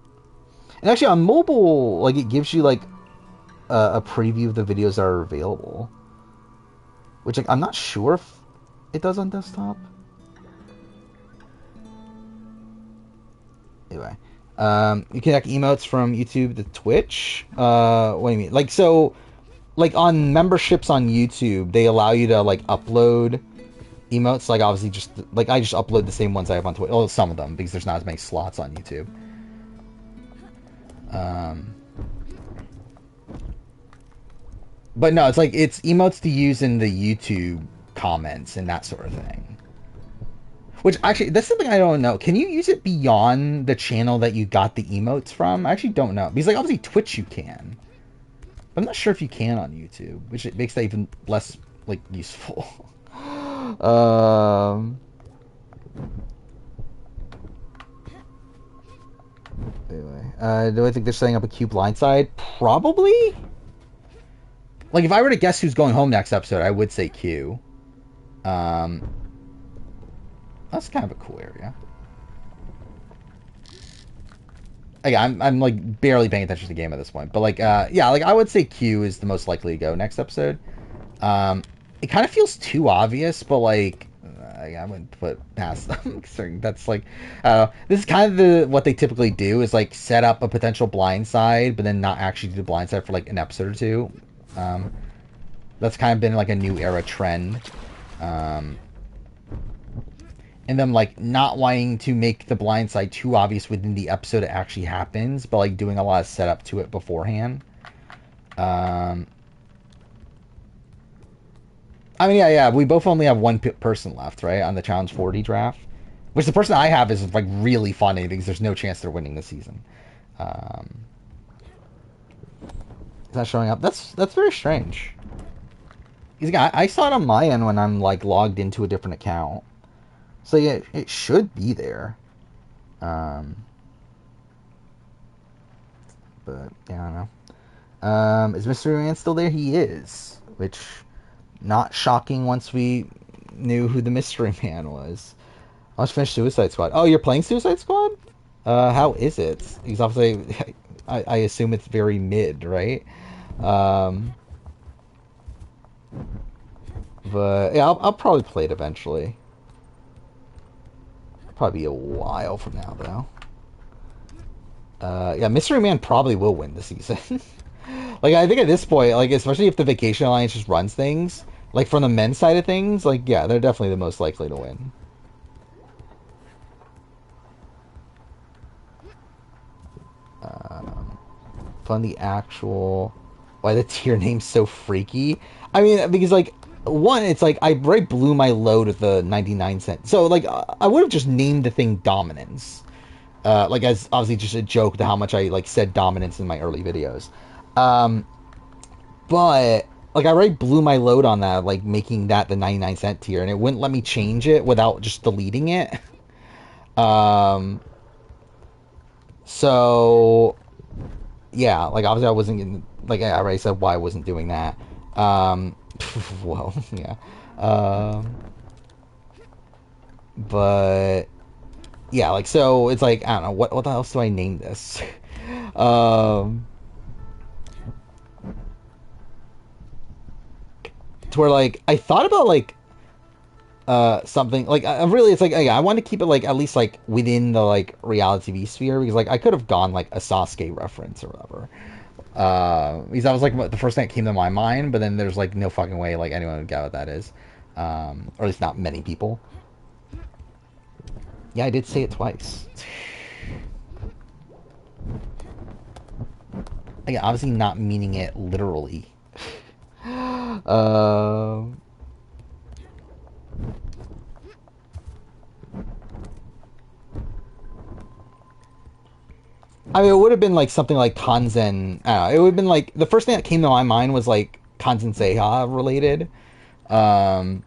And actually, on mobile, like, it gives you, like, a preview of the videos that are available. Which, like, I'm not sure if it does on desktop. Anyway. You connect emotes from YouTube to Twitch. What do you mean? Like, so, like, on memberships on YouTube, they allow you to, like, upload emotes. Like, obviously, just, like, I just upload the same ones I have on Twitch. Well, some of them, because there's not as many slots on YouTube. But no, it's like, it's emotes to use in the YouTube comments and that sort of thing. Which, actually, that's something I don't know. Can you use it beyond the channel that you got the emotes from? I actually don't know. Because, like, obviously Twitch you can. But I'm not sure if you can on YouTube, which it makes that even less, like, useful. Anyway, do I think they're setting up a Q blindside? Probably. Like, if I were to guess who's going home next episode, I would say Q. That's kind of a cool area. Again, I'm like barely paying attention to the game at this point, but like, yeah, like I would say Q is the most likely to go next episode. It kind of feels too obvious, but like, I wouldn't put past them. That's like, this is kind of what they typically do is like set up a potential blindside, but then not actually do the blindside for like an episode or two. That's kind of been like a new era trend. And them like not wanting to make the blindside too obvious within the episode it actually happens, but like doing a lot of setup to it beforehand. I mean, yeah, we both only have one person left, right, on the Challenge 40 draft. Which the person I have is like really funny because there's no chance they're winning this season. Is that showing up? That's very strange. I saw it on my end when I'm like logged into a different account. So yeah, it should be there. But yeah, I don't know. Is Mystery Man still there? He is. Which, not shocking once we knew who the Mystery Man was. I was finished Suicide Squad. Oh, you're playing Suicide Squad? How is it? Because obviously, I assume it's very mid, right? But yeah, I'll probably play it eventually. Probably a while from now, though. Yeah, Mystery Man probably will win the season. Like, I think at this point, like, especially if the Vacation Alliance just runs things, like, from the men's side of things, like, yeah, they're definitely the most likely to win. Fun the actual... Why the tier name's so freaky? I mean, because, like, one, it's like, I right blew my load with the 99¢. So, like, I would have just named the thing Dominance. Like, as obviously just a joke to how much I, like, said dominance in my early videos. But, like, I already blew my load on that, like, making that the 99¢ tier, and it wouldn't let me change it without just deleting it. So, yeah, like, obviously I wasn't getting, like, I already said why I wasn't doing that. Well, yeah. But, yeah, like, so, it's like, I don't know, what else do I name this? To where, like, I thought about, like, something, like, I really, it's like, I want to keep it, like, at least, like, within the, like, reality TV sphere, because, like, I could have gone, like, a Sasuke reference or whatever. Because that was, like, the first thing that came to my mind, but then there's, like, no fucking way, like, anyone would get what that is. Or at least not many people. Yeah, I did say it twice. Again, obviously not meaning it literally. I mean, it would have been like something like Kanzen. I don't know, it would have been like the first thing that came to my mind was like Kanzen Seiha related, um,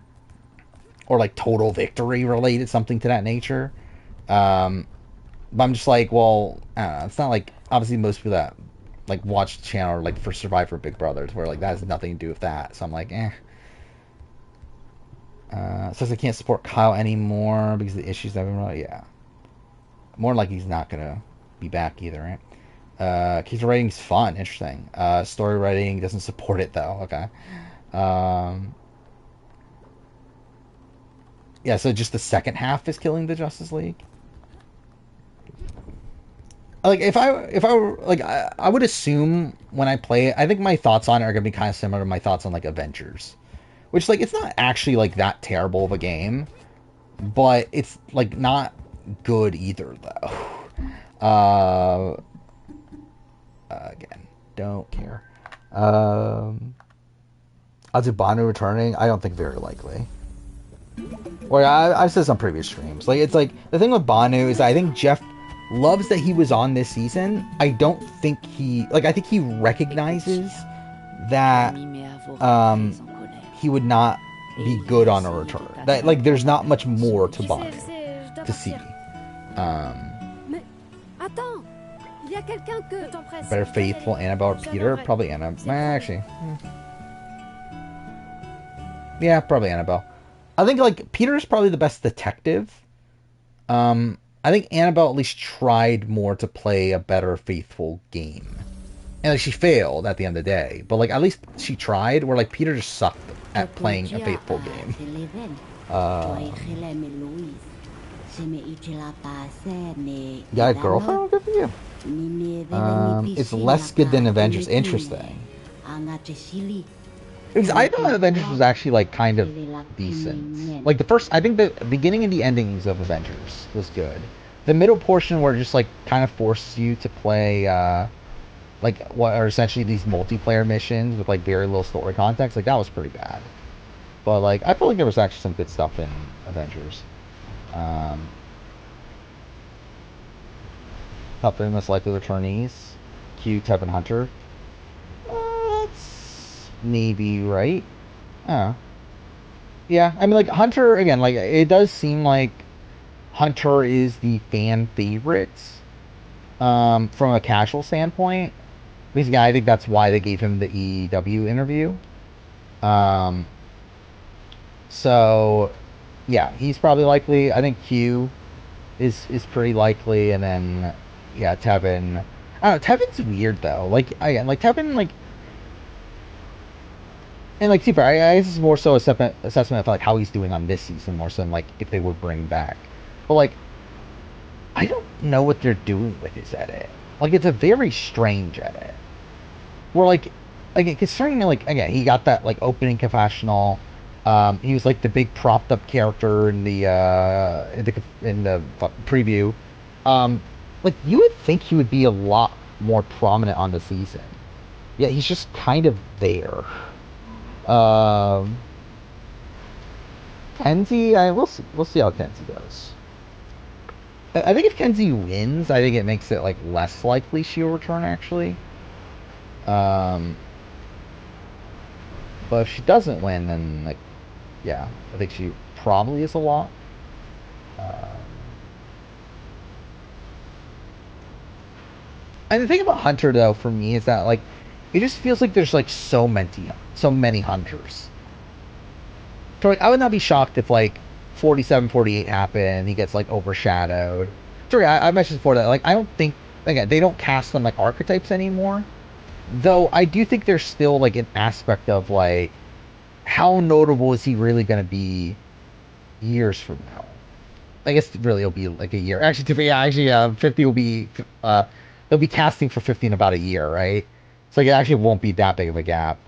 or like Total Victory related, something to that nature. Um, but I'm just like, well, I don't know, it's not like obviously most people that like watch the channel are like for Survivor Big Brothers, where like that has nothing to do with that. So I'm like, eh. Says I can't support Kyle anymore because of the issues that have been. Yeah, more like he's not gonna be back either, right? Character writing's fun, interesting. Story writing doesn't support it though. Okay. Um, yeah, so just the second half is killing the Justice League. Like if I were like I would assume when I play it, I think my thoughts on it are gonna be kind of similar to my thoughts on like Avengers, which like it's not actually like that terrible of a game, but it's like not good either though. Again, don't care. Azubanu returning, I don't think very likely. Or I've said this on previous streams. Like it's like the thing with Banu is that I think Jeff loves that he was on this season. I don't think he like. I think he recognizes that he would not be good on a return. That like there's not much more to Banu to see. Better faithful Annabelle or Peter? Probably Annabelle. Actually, yeah, probably Annabelle. I think like Peter's probably the best detective. I think Annabelle at least tried more to play a better faithful game, and like she failed at the end of the day. But like at least she tried. Where like Peter just sucked at playing a faithful game. You got a girlfriend? Good for you. It's less good than Avengers. Interesting. Because I thought Avengers was actually like kind of decent. Like the first, I think the beginning and the endings of Avengers was good. The middle portion where it just like kind of forces you to play like what are essentially these multiplayer missions with like very little story context, like that was pretty bad. But like I feel like there was actually some good stuff in Avengers. Top three most likely returnees: Q, Tevin, Hunter. That's maybe right. Oh. Yeah, I mean, like Hunter again. Like it does seem like Hunter is the fan favorite from a casual standpoint. Because yeah, I think that's why they gave him the EW interview. Um, so yeah, he's probably likely. I think Q is pretty likely, and then yeah, Tevin. I don't know. Tevin's weird though. Like again, like Tevin, like and like super. I guess it's more so assessment of like how he's doing on this season more so than like if they would bring back. But like I don't know what they're doing with his edit. Like it's a very strange edit. Where like considering like again he got that like opening confessional. He was like the big propped up character in the preview. Um, like you would think he would be a lot more prominent on the season. Yeah, he's just kind of there. Um, Kenzie, we'll see how Kenzie goes. I think if Kenzie wins, I think it makes it like less likely she'll return actually. Um, but if she doesn't win, then like, yeah, I think she probably is a lot. And the thing about Hunter though, for me, is that like, it just feels like there's like so many Hunters. So like, I would not be shocked if like 47, 48 happen, he gets like overshadowed. Sorry, I mentioned before that like I don't think again they don't cast them like archetypes anymore. Though I do think there's still like an aspect of like how notable is he really going to be years from now? I guess really it'll be like a year. Actually, yeah, 50 will be they'll be casting for 50 in about a year, right? So like, it actually won't be that big of a gap.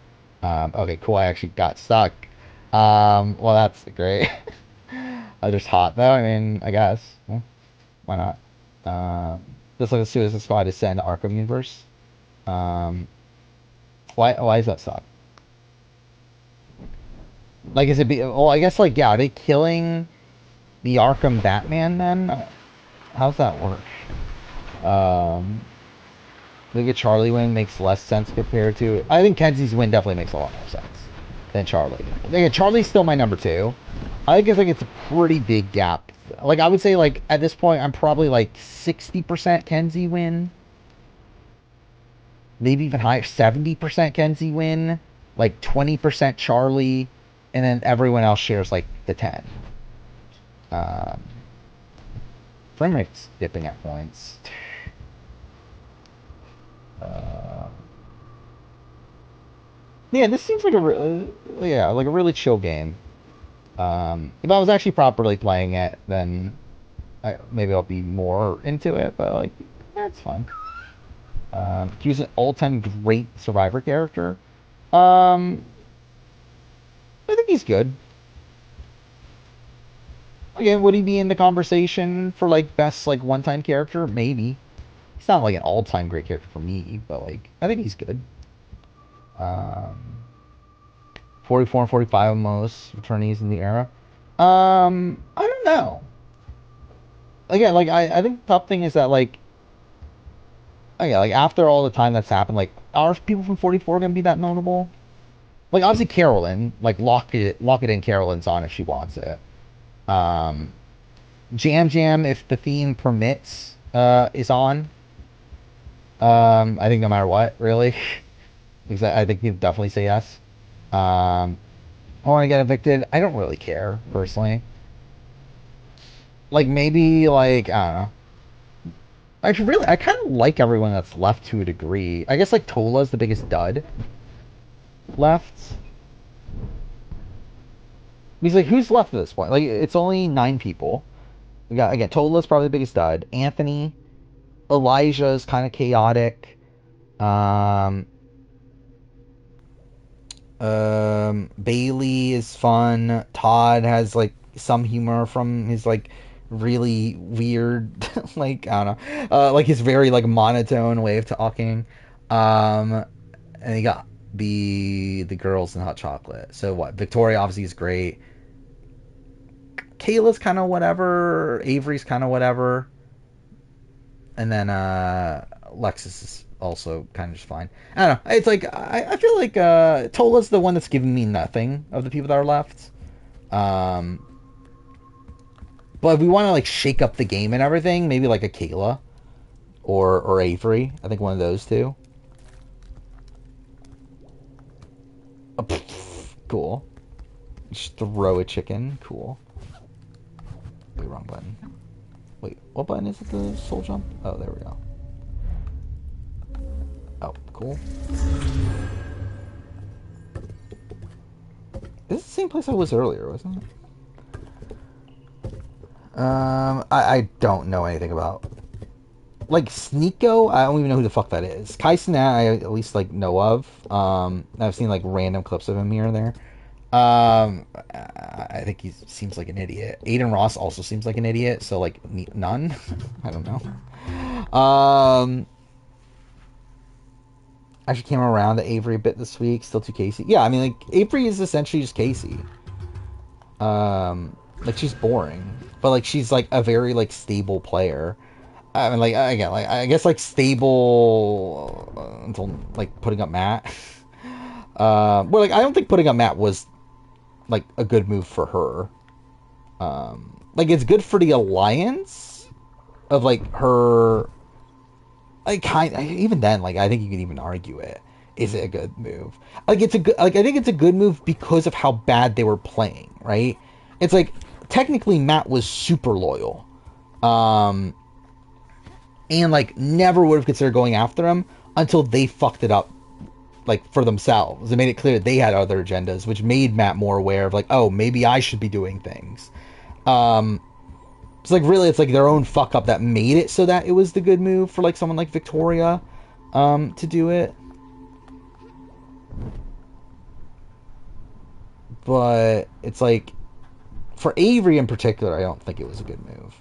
Okay, cool. I actually got stuck. Well, that's great. Just hot though. I mean, I guess. Well, why not? Just like the Suicide Squad is set in the Arkham universe. Um, why is that suck? Like, is it be? Well, I guess like yeah. Are they killing the Arkham Batman then? How's that work? Um, Like a Charlie win makes less sense compared to. I think Kenzie's win definitely makes a lot more sense than Charlie. Again, Charlie's still my number two. I think it's a pretty big gap. Like I would say, like at this point, I'm probably like 60% Kenzie win, maybe even higher, 70% Kenzie win, like 20% Charlie, and then everyone else shares like the 10. Um, Frame rate's dipping at points. Uh, yeah, this seems like like a really chill game. If I was actually properly playing it, then maybe I'll be more into it. But like, that's fun. He's an all-time great Survivor character. Um, I think he's good. Again, would he be in the conversation for like best like one-time character? Maybe. He's not like an all-time great character for me, but like I think he's good. Um, 44 and 45 most returnees in the era. I don't know. Again, like I think the tough thing is that like yeah, like after all the time that's happened, like are people from 44 gonna be that notable? Like obviously Carolyn, like lock it in. Carolyn's on if she wants it. Um, Jam Jam, if the theme permits, is on. I think no matter what, really, because I think he'd definitely say yes. Um, I want to get evicted. I don't really care personally. Like maybe like I don't know. Actually, really, I kind of like everyone that's left to a degree. I guess like Tola's the biggest dud left. He's like, who's left at this point? Like, it's only 9 people. We got again, Tola's probably the biggest dud. Anthony, Elijah's kind of chaotic. Um, Bailey is fun. Todd has like some humor from his like really weird, like I don't know, like his very like monotone way of talking. Um, and you got the girls in hot chocolate. So what? Victoria obviously is great. Kayla's kind of whatever. Avery's kind of whatever. And then Lexus is also kind of just fine. I don't know. It's like I feel like Tola's the one that's giving me nothing of the people that are left. Um, but if we want to like shake up the game and everything, maybe like a Kayla or Avery. I think one of those two. Cool. Just throw a chicken. Cool. Wait, wrong button. Wait, what button is it? The soul jump? Oh, there we go. Oh, cool. This is the same place I was earlier, wasn't it? I don't know anything about. Like, Sneeko, I don't even know who the fuck that is. Kai Cenat, I at least, like, know of. I've seen, like, random clips of him here and there. I think he seems like an idiot. Aiden Ross also seems like an idiot, so, like, none? I don't know. Actually came around to Avery a bit this week. Still too Casey. Yeah, I mean, like, Avery is essentially just Casey. Like, she's boring. But, like, she's, like, a very, like, stable player. I mean, like, again, like, I guess, like, stable until, like, putting up Matt. Well, like, I don't think putting up Matt was, like, a good move for her. Like, it's good for the alliance of, like, her... Like, even then, like, I think you could even argue it. Is it a good move? Like, it's a good... Like, I think it's a good move because of how bad they were playing, right? It's like, technically, Matt was super loyal. And, like, never would have considered going after him until they fucked it up, like, for themselves. It made it clear they had other agendas, which made Matt more aware of, like, oh, maybe I should be doing things. It's like, really, it's like their own fuck up that made it so that it was the good move for, like, someone like Victoria to do it. But it's like, for Avery in particular, I don't think it was a good move.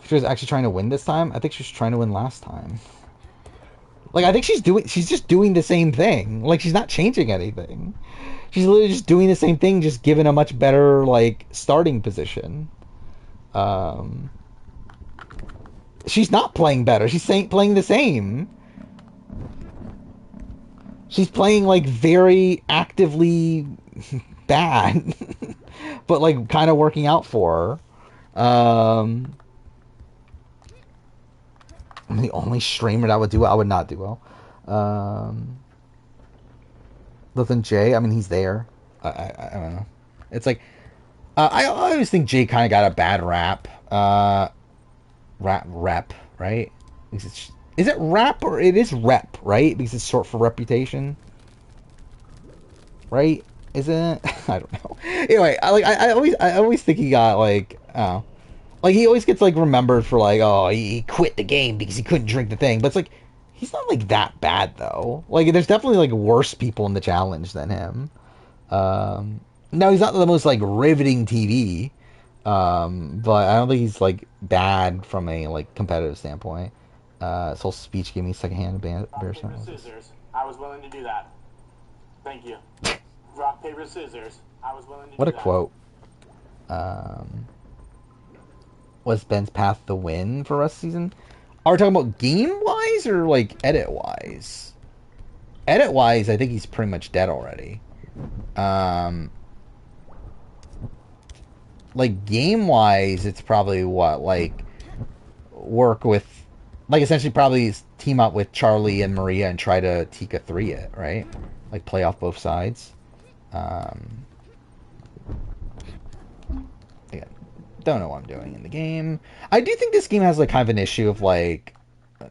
If she was actually trying to win this time, I think she was trying to win last time. Like, I think she's just doing the same thing. Like, she's not changing anything. She's literally just doing the same thing, just given a much better, like, starting position. She's not playing better. She's playing the same. She's playing like very actively bad, but like kind of working out for her. I'm the only streamer that would do well. I would not do well. Other than Jay, I mean, he's there. I don't know. It's like I always think Jay kind of got a bad rap. Rep, right? Is it rap or it is rep, right? Because it's short for reputation, right? Isn't it? I don't know. Anyway, I always think he got like, oh, like he always gets like remembered for like, oh, he quit the game because he couldn't drink the thing. But it's like he's not like that bad though. Like there's definitely like worse people in the challenge than him. No, he's not the most like riveting TV. But I don't think he's like bad from a like competitive standpoint. His whole speech gave me secondhand embarrassment. Rock, paper, scissors. I was willing to do that. Thank you. Rock, paper, scissors. I was willing to what do a that. Quote. Was Ben's path the win for us season? Are we talking about game wise or like edit wise? Edit wise, I think he's pretty much dead already. Like game wise, it's probably what, like work with, like essentially probably team up with Charlie and Maria and try to Tika 3 it, right? Like play off both sides. Again, don't know what I'm doing in the game. I do think this game has like kind of an issue of like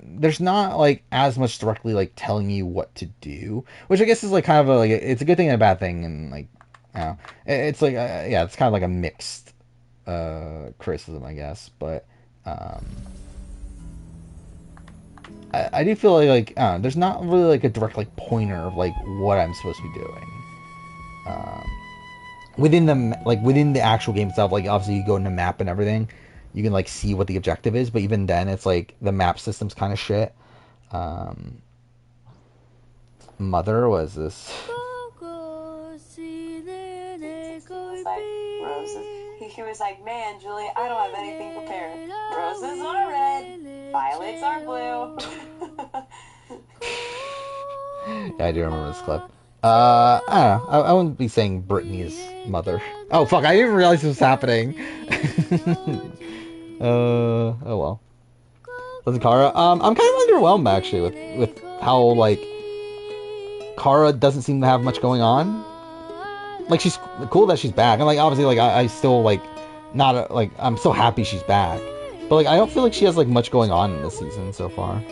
there's not like as much directly like telling you what to do, which I guess is like kind of a, like it's a good thing and a bad thing, and like it's like yeah, it's kind of like a mixed criticism, I guess, but I do feel like there's not really like a direct like pointer of like what I'm supposed to be doing within the actual game itself. Like obviously you go in the map and everything, you can like see what the objective is, but even then it's like the map system's kind of shit. Mother was this roses. He was like, man, Julie, I don't have anything prepared. Roses are red, violets are blue. Yeah, I do remember this clip. I don't know. I wouldn't be saying Brittany's mother. Oh fuck! I didn't realize this was happening. Oh well. Listen, Kara. I'm kind of underwhelmed actually with how like Kara doesn't seem to have much going on. Like she's cool that she's back, and like obviously like I still like not like I'm so happy she's back, but like I don't feel like she has like much going on in this season so far.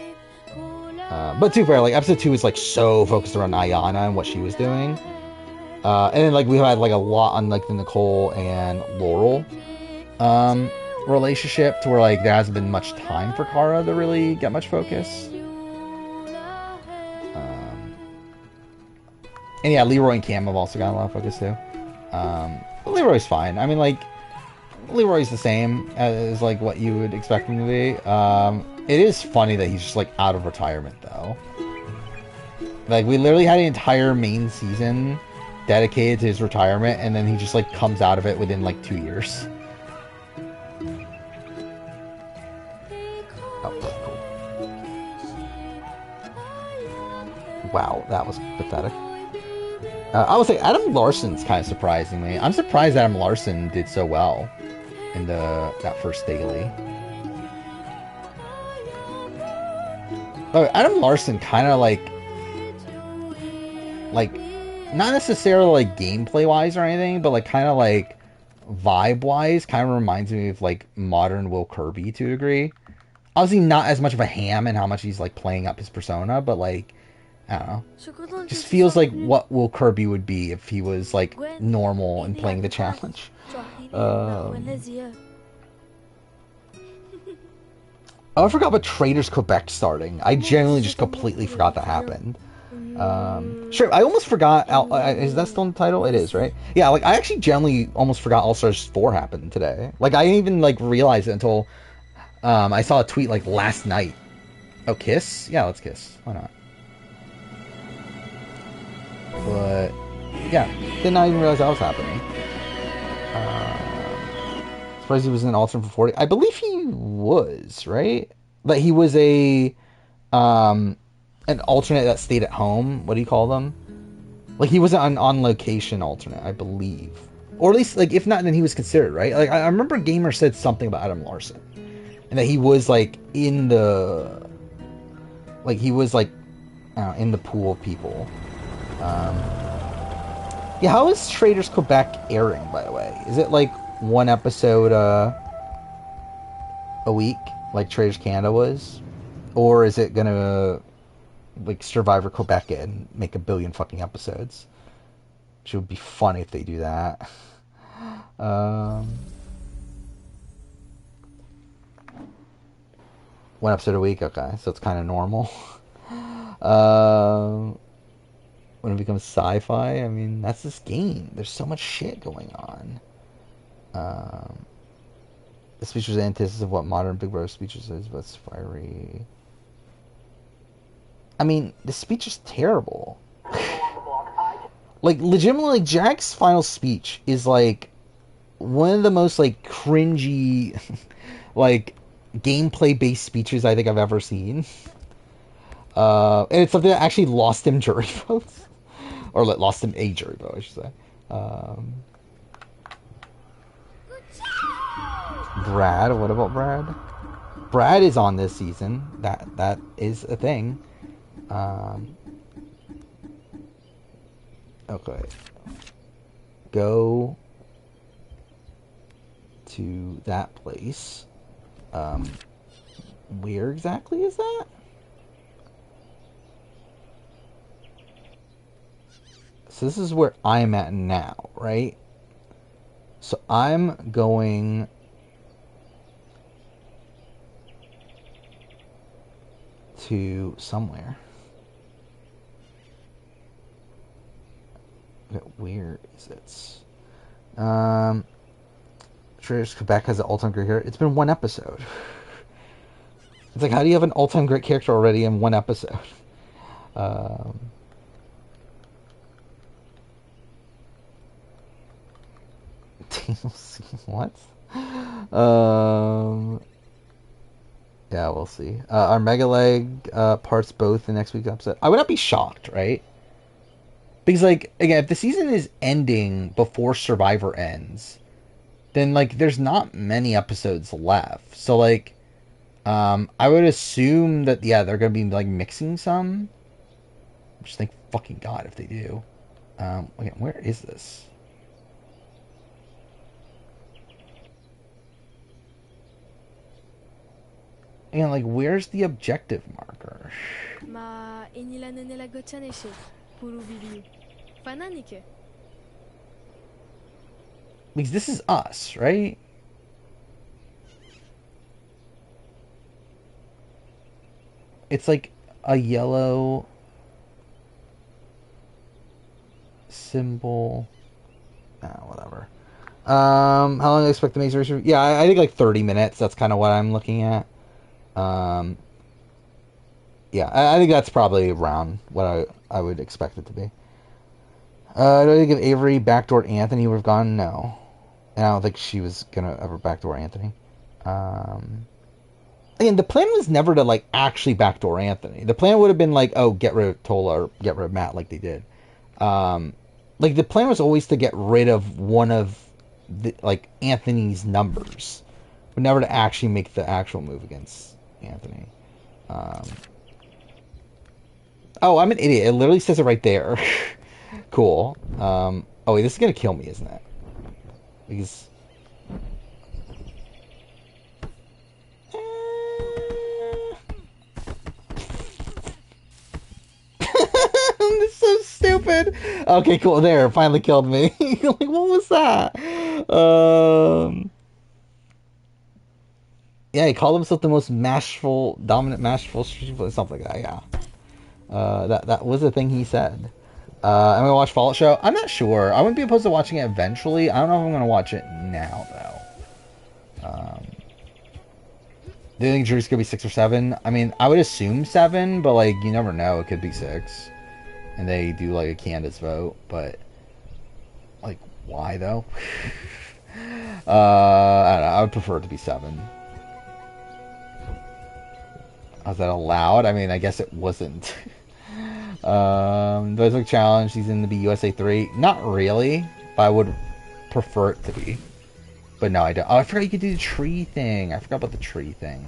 But to be fair, like episode 2 is like so focused around Ayana and what she was doing, and then like we had like a lot on like the Nicole and Laurel relationship, to where like there hasn't been much time for Kara to really get much focus. And yeah, Leroy and Cam have also got a lot of focus too. Leroy's fine. I mean, like Leroy's the same as like what you would expect him to be. It is funny that he's just like out of retirement though. Like we literally had an entire main season dedicated to his retirement, and then he just like comes out of it within like 2 years. Oh, cool. Wow, that was pathetic. I would say Adam Larson's kind of surprising me. I'm surprised Adam Larson did so well in that first daily. Adam Larson kind of like not necessarily like gameplay wise or anything, but like kind of like vibe wise, kind of reminds me of like modern Will Kirby to a degree. Obviously not as much of a ham in how much he's like playing up his persona, but like I don't know. Just feels like what Will Kirby would be if he was like normal and playing the challenge. Oh, I forgot about Traders Quebec starting. I genuinely just completely forgot that happened. Sure, I almost forgot. Is that still in the title? It is, right? Yeah, like I actually genuinely almost forgot All Stars 4 happened today. Like I didn't even like realize it until I saw a tweet like last night. Oh, kiss? Yeah, let's kiss. Why not? But yeah, did not even realize that was happening. Surprised he was in Ultimate for 40. I believe he was, right? That he was an alternate that stayed at home. What do you call them? Like he was an on location alternate, I believe, or at least like if not, then he was considered, right? Like I remember Gamer said something about Adam Larson, and that he was like in the he was like in the pool of people. Um, yeah, how is Traders Quebec airing, by the way? Is it like one episode a week, like Traders Canada was, or is it gonna like Survivor Quebec and make a billion fucking episodes? Which would be funny if they do that. One episode a week, okay, so it's kind of normal. When it becomes sci-fi, I mean, that's this game. There's so much shit going on. The speech was the antithesis of what modern Big Brother speeches is, but it's fiery. I mean, the speech is terrible. Like, legitimately, like, Jack's final speech is, like, one of the most, like, cringy, like, gameplay-based speeches I think I've ever seen. And it's something that actually lost him jury votes. Or lost him a jury vote, I should say. Brad, what about Brad? Brad is on this season. That is a thing. Okay. Go to that place. Where exactly is that? So this is where I'm at now, right? So I'm going to somewhere. Where is it? Traders Quebec has an all-time great character. It's been one episode. It's like, how do you have an all-time great character already in one episode? What? Yeah, we'll see. Are Mega Leg parts both in next week's episode? I would not be shocked, right? Because, like, again, if the season is ending before Survivor ends, then, like, there's not many episodes left. So, like, I would assume that, yeah, they're going to be, like, mixing some. Just think, fucking God, if they do. Again, where is this? And, like, where's the objective marker? Ma inilan na nila gotchane siya. Puro bibi. Fanani ke? Because this is us, right? It's like a yellow symbol. Whatever. How long do I expect the maze race? Yeah, I think like 30 minutes. That's kind of what I'm looking at. Yeah, I think that's probably around what I would expect it to be. Do I think if Avery backdoored Anthony would have gone? No. And I don't think she was going to ever backdoor Anthony. Again, the plan was never to, like, actually backdoor Anthony. The plan would have been, like, oh, get rid of Tola or get rid of Matt like they did. Like, the plan was always to get rid of one of, the, like, Anthony's numbers. But never to actually make the actual move against Anthony. Oh, I'm an idiot. It literally says it right there. Cool. Oh, wait, this is going to kill me, isn't it? Because... This is so stupid. Okay, cool. There, finally killed me. Like, what was that? Yeah, he called himself the most dominant masterful, something like that. Yeah. That was the thing he said. I'm gonna watch Fallout Show. I'm not sure. I wouldn't be opposed to watching it eventually. I don't know if I'm gonna watch it now though. Do you think jury's gonna be 6 or 7? I mean, I would assume 7, but like you never know. It could be 6, and they do like a Candace vote. But like, why though? I don't know. I would prefer it to be 7. Was that allowed? I mean, I guess it wasn't. Those look challenge. He's in to be USA 3. Not really, but I would prefer it to be. But no, I don't. Oh, I forgot you could do the tree thing. I forgot about the tree thing.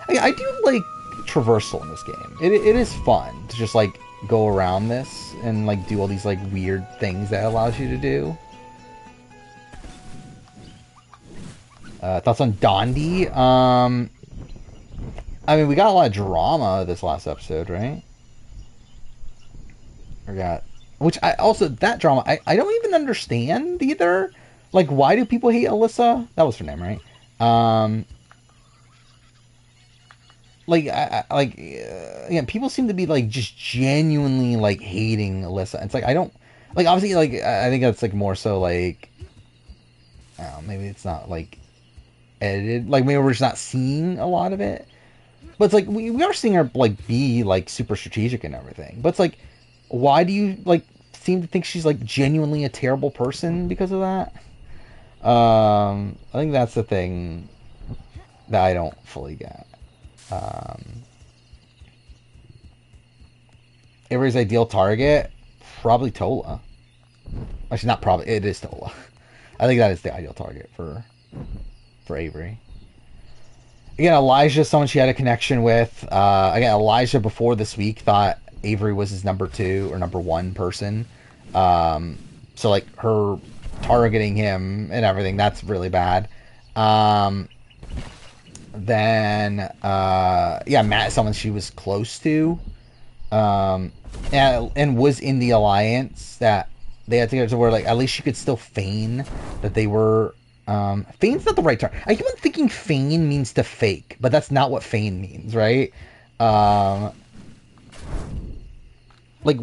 I do like traversal in this game. It is fun to just like go around this and like do all these like weird things that it allows you to do. Thoughts on Dondi? I mean, we got a lot of drama this last episode, right? Which I also, that drama, I don't even understand either. Like, why do people hate Alyssa? That was her name, right? Again, people seem to be like just genuinely like hating Alyssa. It's like, I don't, like, obviously, like, I think that's like more so like, I don't know, maybe it's not like edited, like maybe we're just not seeing a lot of it. But it's like, we are seeing her like be like super strategic and everything. But it's like, why do you like seem to think she's like genuinely a terrible person because of that? I think that's the thing that I don't fully get. Avery's ideal target, probably Tola. Actually, not probably. It is Tola. I think that is the ideal target for Avery. Again, Elijah, someone she had a connection with. Again, Elijah before this week thought Avery was his number 2 or number 1 person. So like her targeting him and everything, that's really bad. Then Matt, someone she was close to, and was in the alliance that they had to get to where like at least she could still feign that they were. Feign's not the right term. I keep on thinking feign means to fake, but that's not what feign means, right? Like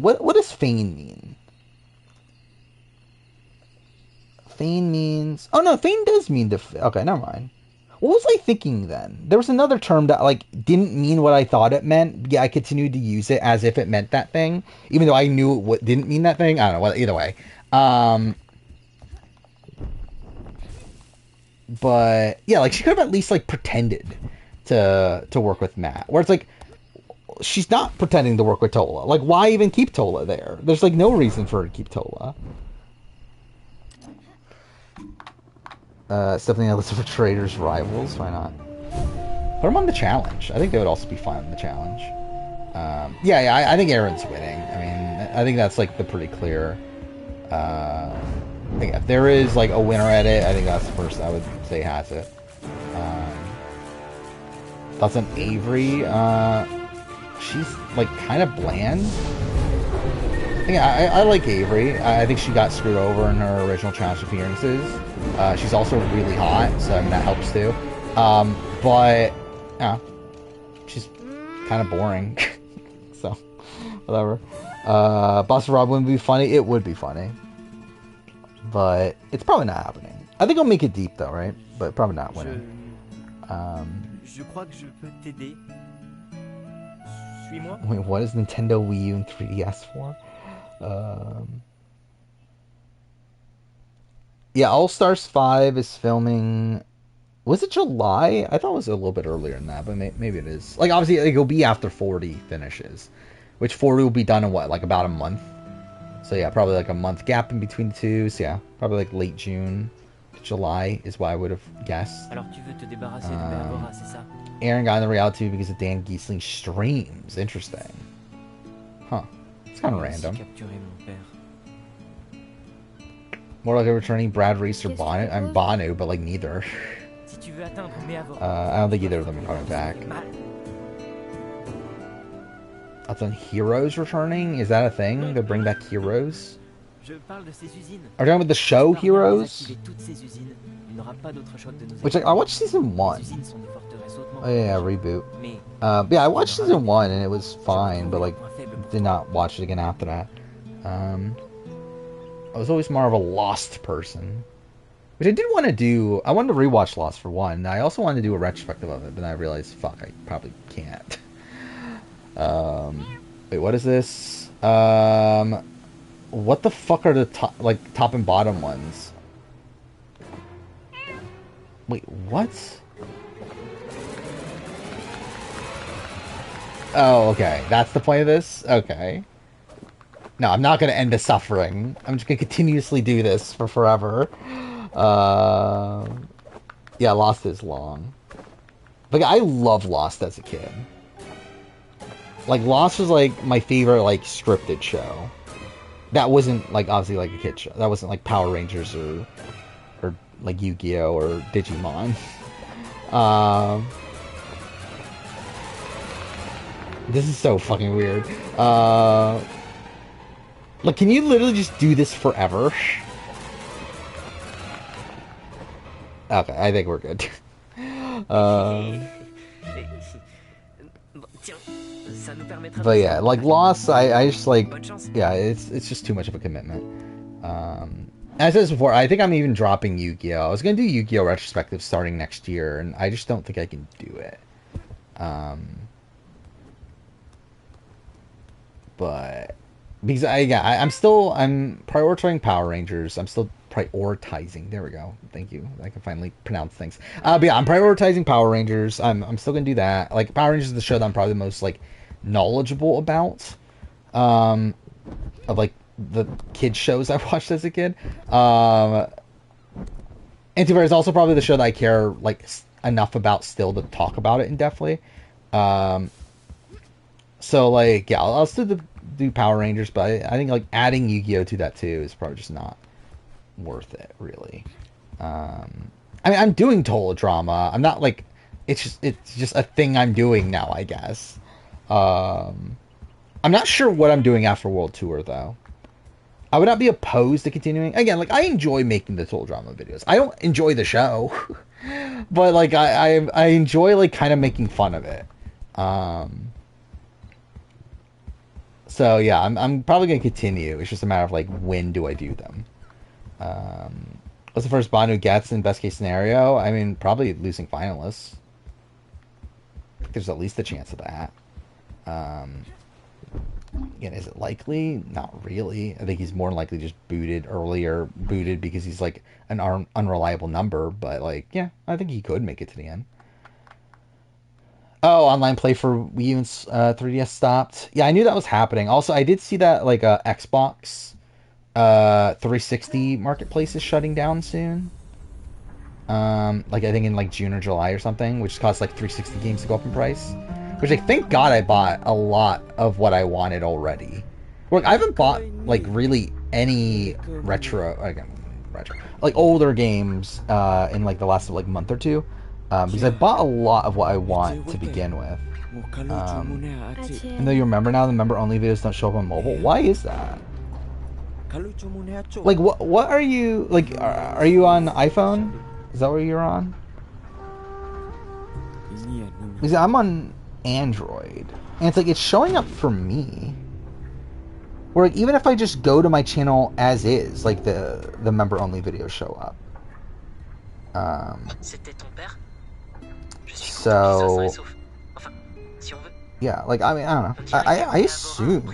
what does feign mean? Feign means, oh no, feign does mean to. Okay, never mind. What was I thinking then? There was another term that like didn't mean what I thought it meant. Yeah, I continued to use it as if it meant that thing, even though I knew it didn't mean that thing. I don't know. Well, either way. But yeah, like she could have at least like pretended to work with Matt. Where it's like she's not pretending to work with Tola. Like why even keep Tola there? There's like no reason for her to keep Tola. Stephanie and Elizabeth Traders rivals. Why not? Put them on the challenge. I think they would also be fine on the challenge. I think Aaron's winning. I mean, I think that's like the pretty clear. If there is like a winner at it, I think that's the first I would say has it. Thoughts on Avery? She's like kind of bland. I like Avery. I think she got screwed over in her original challenge appearances. She's also really hot, so I mean that helps too. But yeah, she's kind of boring. So whatever. Boss Rob wouldn't be funny. It would be funny, but it's probably not happening. I think I'll make it deep though, right? But probably not winning. Je crois que je peux t'aider. Suis-moi. Wait, what is Nintendo Wii U and 3DS for? All Stars 5 is filming. Was it July? I thought it was a little bit earlier than that, but maybe it is. Like, obviously, it'll be after 40 finishes, which 40 will be done in what, like about a month? So yeah, probably like a month gap in between the two. So yeah, probably like late June, July is what I would have guessed. Alors tu veux te débarrasser de Barbara, c'est ça? Aaron got in the reality because of Dan Giesling streams. Interesting. Huh. It's kind of random. More like a returning Brad Reese or Bonu. I'm Bonu, but like neither. I don't think either of them are coming back. That's on Heroes returning? Is that a thing? They bring back Heroes? Are you talking about the show Heroes? Which, like, I watched season 1. Oh yeah, reboot. I watched season 1 and it was fine, but like, did not watch it again after that. I was always more of a Lost person. Which I did want to do. I wanted to rewatch Lost for one. I also wanted to do a retrospective of it, but then I realized, fuck, I probably can't. Wait, what is this? What the fuck are the top and bottom ones? Wait, what? Oh, okay. That's the point of this? Okay. No, I'm not going to end the suffering. I'm just going to continuously do this for forever. Yeah, Lost is long. But I love Lost as a kid. Like, Lost was, like, my favorite, like, scripted show. That wasn't, like, obviously, like, a kid show. That wasn't, like, Power Rangers or like, Yu-Gi-Oh! Or Digimon. This is so fucking weird. Like, can you literally just do this forever? Okay, I think we're good. But yeah, like Lost, I just like, yeah, it's just too much of a commitment. As I said this before, I think I'm even dropping Yu-Gi-Oh! I was gonna do Yu-Gi-Oh! Retrospective starting next year, and I just don't think I can do it. But because I'm prioritizing Power Rangers. I'm still prioritizing. There we go. Thank you. I can finally pronounce things. But yeah, I'm prioritizing Power Rangers. I'm still gonna do that. Like Power Rangers is the show that I'm probably the most like knowledgeable about. Of like the kid shows I watched as a kid. Antivirus is also probably the show that I care like enough about still to talk about it indefinitely. So like yeah, I'll still do Power Rangers, but I think like adding Yu-Gi-Oh to that too is probably just not worth it really. I mean I'm doing Total Drama. I'm not like it's just a thing I'm doing now, I guess. I'm not sure what I'm doing after World Tour though. I would not be opposed to continuing. Again, like I enjoy making the Total Drama videos. I don't enjoy the show, but like I enjoy like kind of making fun of it. So yeah, I'm probably gonna continue. It's just a matter of like when do I do them. What's the first Bond who gets in best case scenario? I mean, probably losing finalists. There's at least a chance of that. Again, is it likely? Not really. I think he's more likely just booted because he's like an unreliable number. But like, yeah, I think he could make it to the end. Oh, online play for Wii U and 3DS stopped. Yeah, I knew that was happening. Also, I did see that like Xbox 360 marketplace is shutting down soon. Like I think in like June or July or something, which costs like 360 games to go up in price. Which like thank God I bought a lot of what I wanted already. Look, I haven't bought like really any retro like older games in like the last like month or two. Because I bought a lot of what I want to begin with. And though you remember now, the member only videos don't show up on mobile. Why is that? Like what are you like? Are you on iPhone? Is that what you're on? Because I'm on Android, and it's like it's showing up for me. Or like even if I just go to my channel as is, like the member only videos show up. So yeah, like I mean I don't know. I assume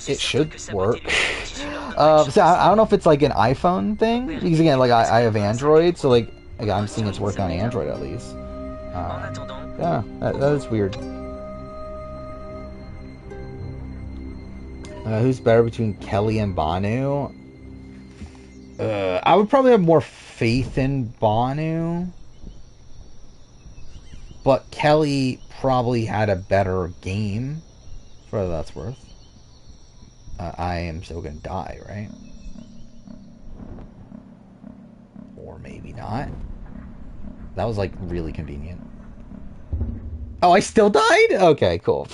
it should work. So I don't know if it's like an iPhone thing because again like I have Android, so like again, I'm seeing it's working on Android at least. Yeah, that is weird. Who's better between Kelly and Banu? I would probably have more faith in Banu. But Kelly probably had a better game, for what that's worth. I am still gonna die, right? Or maybe not. That was like really convenient. Oh, I still died? Okay, cool.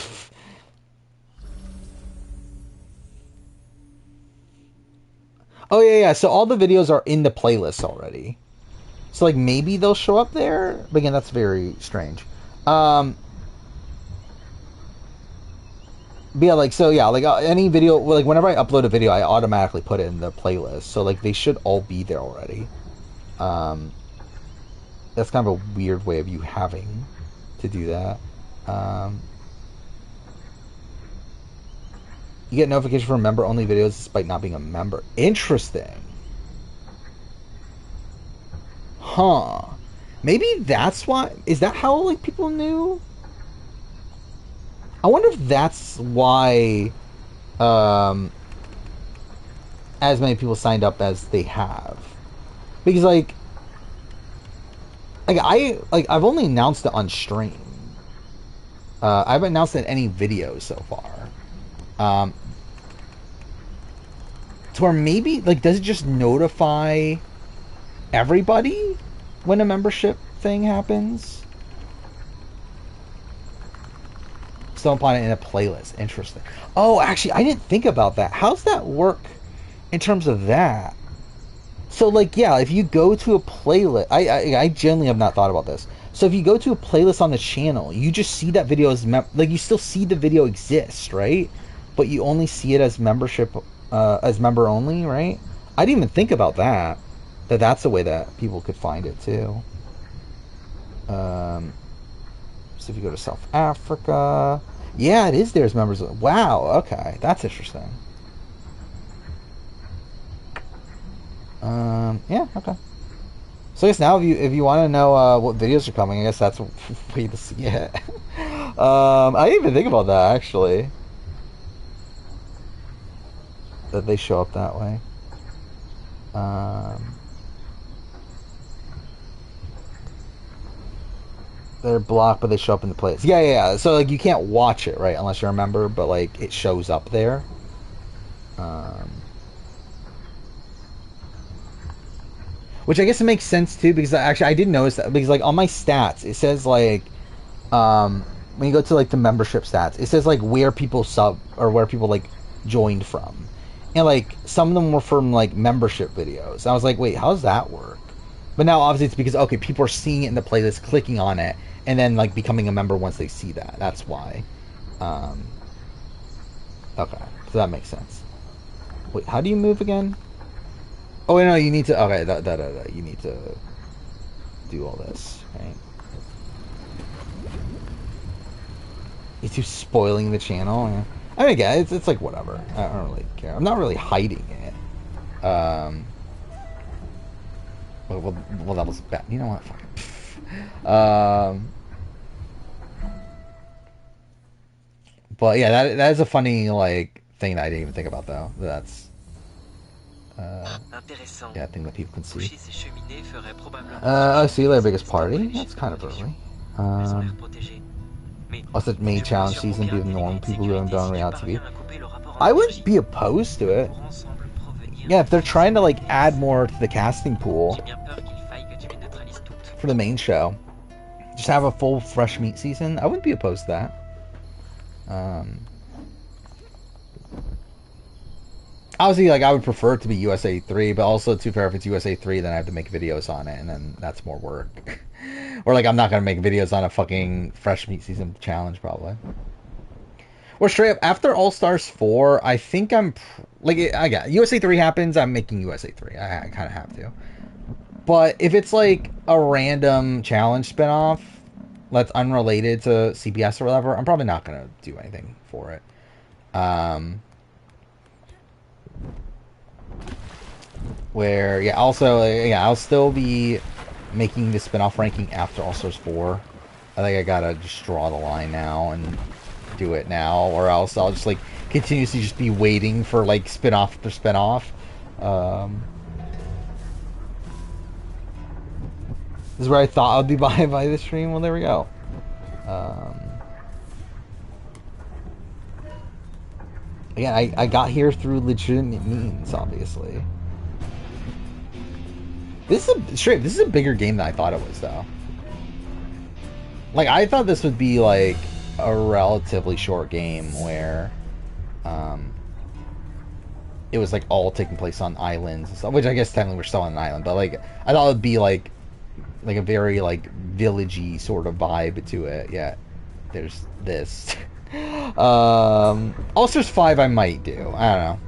Oh yeah, so all the videos are in the playlist already. So like maybe they'll show up there, but again that's very strange. But yeah, like so yeah, like any video, like whenever I upload a video, I automatically put it in the playlist. So like they should all be there already. That's kind of a weird way of you having to do that. You get notification for member only videos despite not being a member. Interesting. Huh. Maybe that's why. Is that how like people knew? I wonder if that's why as many people signed up as they have. Because I've only announced it on stream. I haven't announced it in any videos so far. To where maybe, like, does it just notify everybody when a membership thing happens? Still upon it in a playlist. Interesting. Oh, actually, I didn't think about that. How's that work in terms of that? So, like, yeah, if you go to a playlist... I genuinely have not thought about this. So if you go to a playlist on the channel, you just see that video as... like, you still see the video exist, right? But you only see it as membership... as member only, right? I didn't even think about that. That's the way that people could find it, too. So if you go to South Africa... Yeah, it is there as members... Wow, okay. That's interesting. Yeah, okay. So I guess now if you want to know what videos are coming, I guess that's a way to see it. I didn't even think about that, actually. That they show up that way. They're blocked, but they show up in the place. Yeah. So, like, you can't watch it, right, unless you're a member, but, like, it shows up there. Which I guess it makes sense too, because actually I did notice that, because like on my stats it says like when you go to like the membership stats, it says like where people sub or where people like joined from, and like some of them were from like membership videos. I was like, wait, how does that work? But now obviously it's because okay, people are seeing it in the playlist, clicking on it, and then like becoming a member once they see that. That's why. Okay, so that makes sense. Wait, how do you move again? Oh, wait, no, you need to... Okay, you need to do all this, right? You two spoiling the channel? Yeah. I mean, again, it's like, whatever. I don't really care. I'm not really hiding it. Well, that was bad. You know what? Fuck. But, yeah, that is a funny, like, thing that I didn't even think about, though. That's... yeah, thing that people can see. I see their biggest party. That's kind of early. Also, main challenge season be the normal people who haven't done reality TV. I wouldn't be opposed to it. Yeah, if they're trying to like add more to the casting pool for the main show, just have a full fresh meat season. I wouldn't be opposed to that. Obviously, like, I would prefer it to be USA 3, but also, to be fair, if it's USA 3, then I have to make videos on it, and then that's more work. Or, like, I'm not going to make videos on a fucking Fresh Meat Season challenge, probably. Or straight up, after All-Stars 4, I think I'm... I got USA 3 happens, I'm making USA 3. I kind of have to. But if it's, like, a random challenge spinoff that's unrelated to CBS or whatever, I'm probably not going to do anything for it. Where, yeah, also, yeah, I'll still be making the spin-off ranking after All-Stars 4. I think I gotta just draw the line now and do it now, or else I'll just, like, continuously just be waiting for, like, spin-off after spin-off. This is where I thought I'd be by the stream. Well, there we go. Again, I got here through legitimate means, obviously. This is a bigger game than I thought it was, though. Like, I thought this would be, like, a relatively short game where, it was, like, all taking place on islands and stuff, which I guess technically we're still on an island, but, like, I thought it would be, like a very, like, villagey sort of vibe to it, yet there's this. All-Stars 5 I might do, I don't know.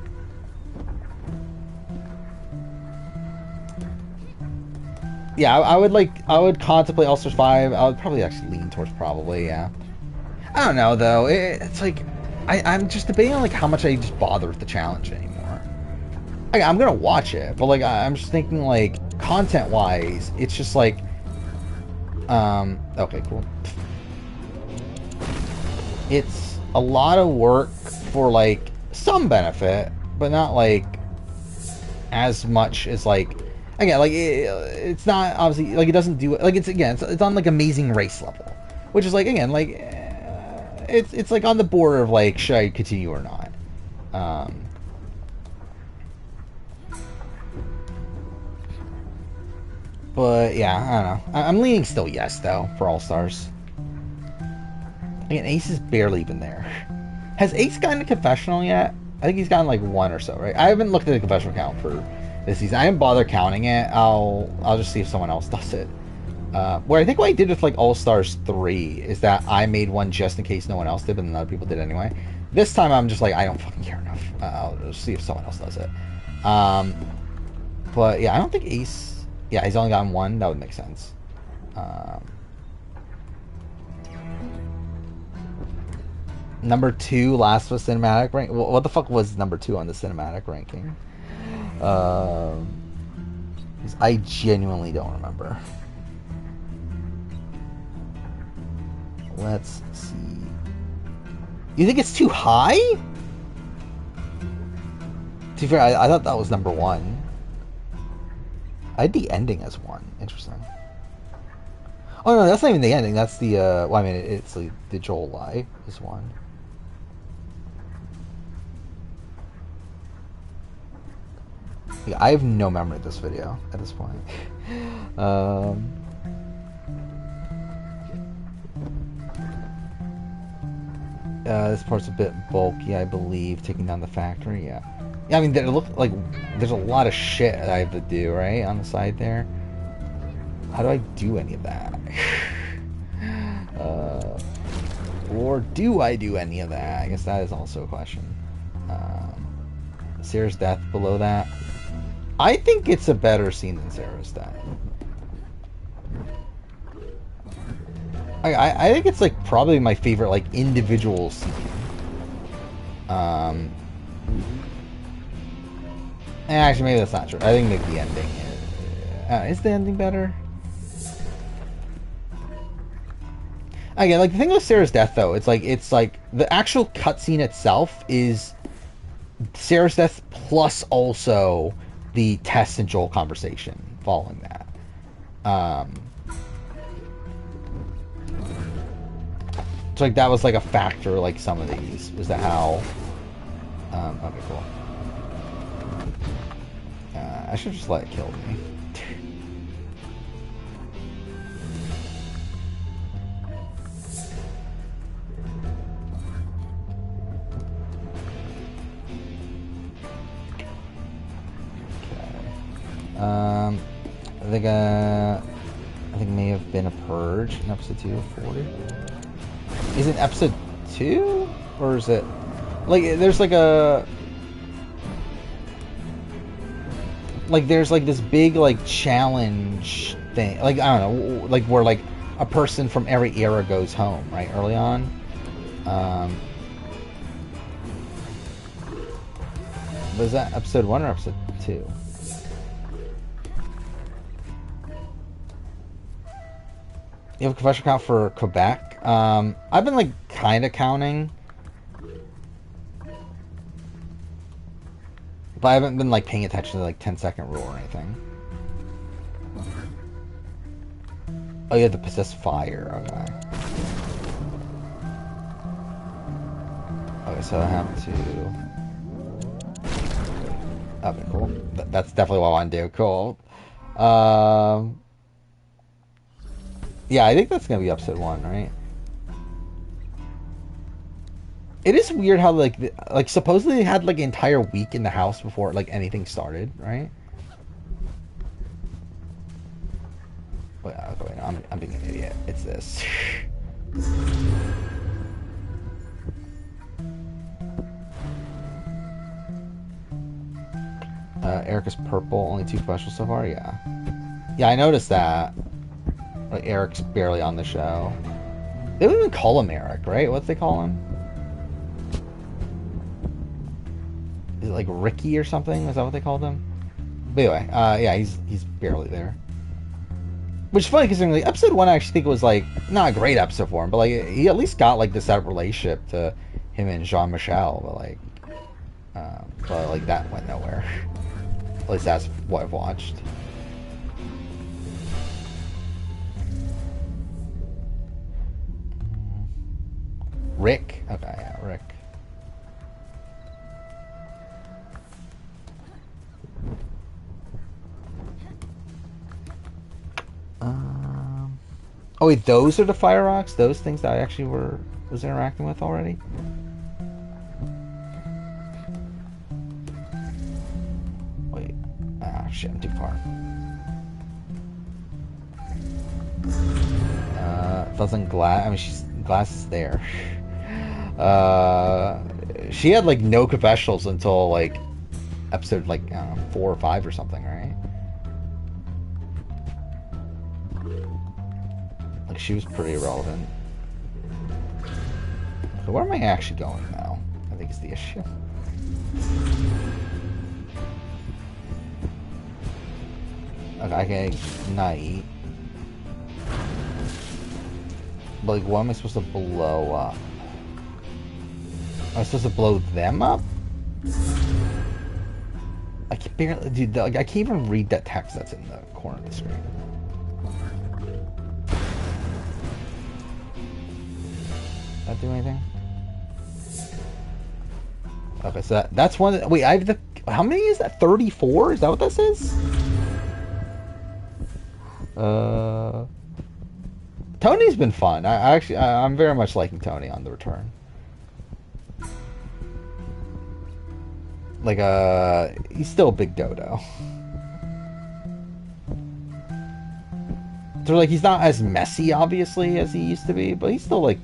Yeah, I would contemplate All-Stars 5. I would probably actually lean towards probably, yeah. I don't know, though. It's like, I'm just debating on, like, how much I just bother with the challenge anymore. Like, I'm gonna watch it, but, like, I'm just thinking, like, content-wise, it's just, like, okay, cool. It's, a lot of work for like some benefit, but not like as much as like again like it's not obviously like it doesn't do like it's on like Amazing Race level, which is like again like it's like on the border of like should I continue or not. But yeah, I don't know. I'm leaning still yes though for All Stars. Again, Ace is barely even there. Has Ace gotten a confessional yet? I think he's gotten like one or so, right? I haven't looked at the confessional count for this season. I didn't bother counting it. I'll just see if someone else does it. Where I think what I did with like All Stars 3 is that I made one just in case no one else did, but then other people did anyway. This time I'm just like I don't fucking care enough. I'll just see if someone else does it. But yeah, I don't think Ace. Yeah, he's only gotten one. That would make sense. Number 2, Last of Us cinematic rank. What the fuck was number 2 on the cinematic ranking? I genuinely don't remember. Let's see. You think it's too high? To be fair, I thought that was number 1. I had the ending as 1. Interesting. Oh no, that's not even the ending. That's the well, I mean, it's the Joel lie is 1. Yeah, I have no memory of this video at this point. This part's a bit bulky, I believe. Taking down the factory, yeah. Yeah, I mean, it look like there's a lot of shit that I have to do, right, on the side there. How do I do any of that? Or do I do any of that? I guess that is also a question. Sarah's death below that. I think it's a better scene than Sarah's death. I think it's like probably my favorite like individual scene. Actually, maybe that's not true. I think maybe the ending is the ending better? Again, like the thing with Sarah's death though, it's like the actual cutscene itself is Sarah's death plus also the Tess and Joel conversation following that. So like that was like a factor, like some of these was that how. Okay, cool. I should just let it kill me. I think it may have been a purge in episode 2 of 40. Is it episode 2? Or is it like there's like a there's like this big like challenge thing, like I don't know, like where like a person from every era goes home, right, early on. Was that episode 1 or episode 2? You have a confession count for Quebec? I've been like kind of counting, but I haven't been like paying attention to like 10-second rule or anything. Oh, you have to possess fire. Okay. Okay, so I have to. Okay, cool. That's definitely what I want to do. Cool. Yeah, I think that's gonna be episode 1, right? It is weird how like supposedly they had like an entire week in the house before like anything started, right? Wait, okay, no, I'm being an idiot. It's this. Eric is purple. Only 2 specials so far. Yeah. Yeah, I noticed that. Like Eric's barely on the show. They don't even call him Eric, right? What do they call him? Is it like Ricky or something? Is that what they called him? But anyway, yeah, he's barely there. Which is funny considering like episode 1 I actually think was like not a great episode for him, but like he at least got like this relationship to him and Jean-Michel, but like that went nowhere. At least that's what I've watched. Rick? Okay, yeah, Rick. Oh wait, those are the fire rocks? Those things that I actually was interacting with already? Wait. Ah, shit, I'm too far. Doesn't Glass... I mean, Glass is there. She had, like, no confessionals until, like, episode, like, I don't know, 4 or 5 or something, right? Like, she was pretty irrelevant. So where am I actually going now? I think is the issue. Okay, I can ignite. But, like, what am I supposed to blow up? Am I supposed to blow them up? I can barely... Dude, like, I can't even read that text that's in the corner of the screen. That do anything? Okay, so that's one... Wait, I have the... How many is that? 34? Is that what this is? Tony's been fun. I'm very much liking Tony on the return. Like, he's still a big dodo. So, like, he's not as messy, obviously, as he used to be, but he's still, like,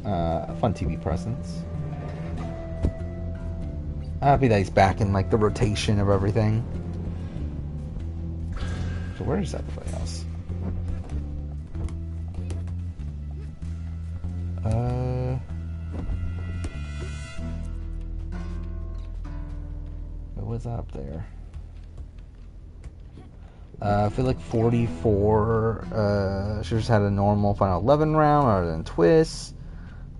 a fun TV presence. I'm happy that he's back in, like, the rotation of everything. So where is everybody else? What's up there? I feel like 44 should just had a normal final 11 round rather than twists.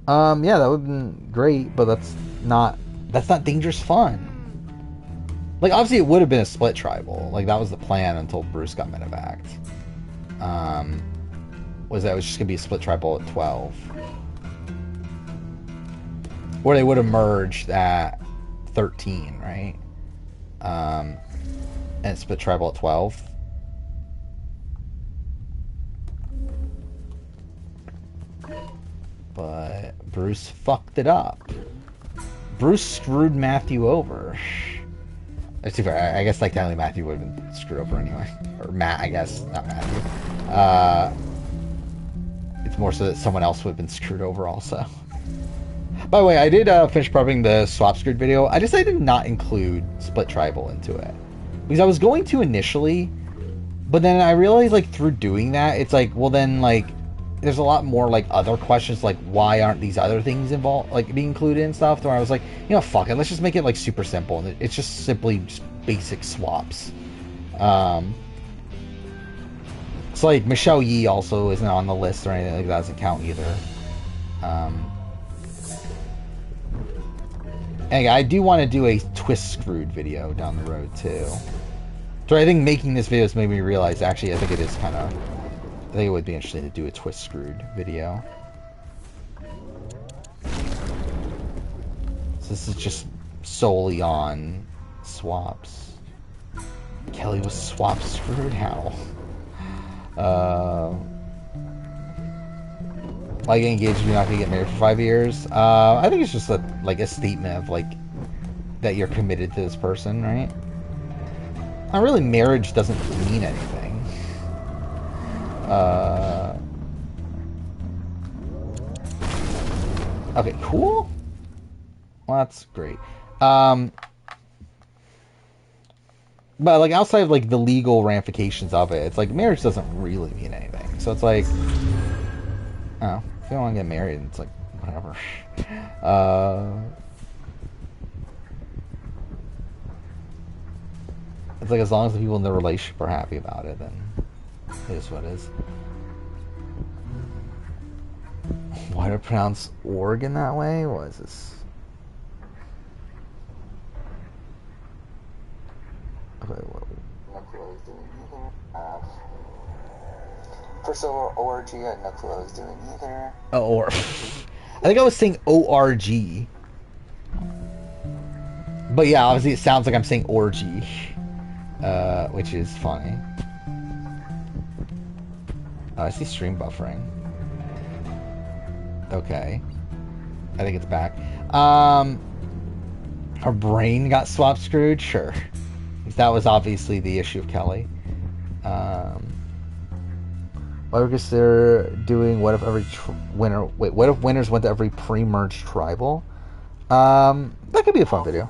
Yeah, that would have been great, but that's not dangerous fun. Like, obviously it would have been a split tribal. Like, that was the plan until Bruce got medevaced. Was that it was just gonna be a split tribal at 12. Or they would have merged at 13, right? And split tribal at 12. But Bruce fucked it up. Bruce screwed Matthew over. That's too fair. I guess, like, technically Matthew would have been screwed over anyway. Or Matt, I guess. Not Matthew. It's more so that someone else would have been screwed over also. By the way, I did finish prepping the swap screwed video. I decided to not include split tribal into it. Because I was going to initially, but then I realized, like, through doing that, it's like, well then, like, there's a lot more, like, other questions, like, why aren't these other things involved, like, being included and stuff, where I was like, you know, fuck it, let's just make it, like, super simple, and it's just simply just basic swaps. So, like, Michelle Yee also isn't on the list or anything, like, that doesn't count either. And I do want to do a twist screwed video down the road too. So I think making this video has made me realize, actually, I think it is kind of... I think it would be interesting to do a twist screwed video. So this is just solely on swaps. Kelly was swap screwed? How? Why get engaged if you're not going to get married for 5 years? I think it's just a statement of, like, that you're committed to this person, right? Not really, marriage doesn't mean anything. Okay, cool. Well, that's great. But, like, outside of, like, the legal ramifications of it, it's like, marriage doesn't really mean anything. So it's like, oh, if you don't want to get married, it's like, whatever. It's like, as long as the people in the relationship are happy about it, then it is what it is. Why do I pronounce Oregon that way? What is this? Okay, what? First ORG, I had no clue what I was doing either. Oh, or I think I was saying ORG. But yeah, obviously it sounds like I'm saying orgy, which is funny. Oh, I see stream buffering. Okay. I think it's back. Her brain got swap screwed? Sure. That was obviously the issue of Kelly. Why because they're doing what if every winner... Wait, what if winners went to every pre-merged tribal? That could be a fun video.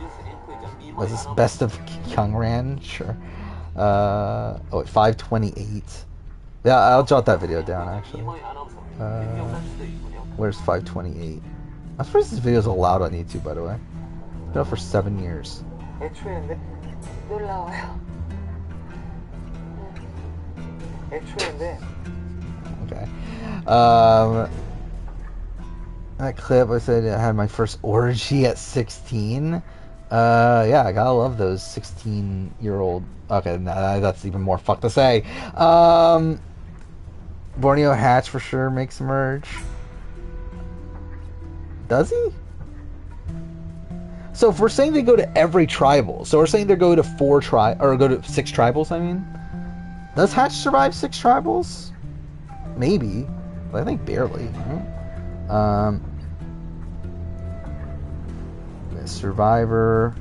Was this best of Kyungran? Sure. Oh, wait, 528. Yeah, I'll jot that video down, actually. Where's 528? I'm surprised this video is allowed on YouTube, by the way. Been out for 7 years. Okay. That clip, I said I had my first orgy at 16. Yeah, I gotta love those 16-year-old... Okay, nah, that's even more fucked to say. Borneo Hatch for sure makes a merge. Does he? So if we're saying they go to every tribal, so we're saying they go to go to 6 tribals, I mean? Does Hatch survive 6 tribals? Maybe. But I think barely, right? Survivor.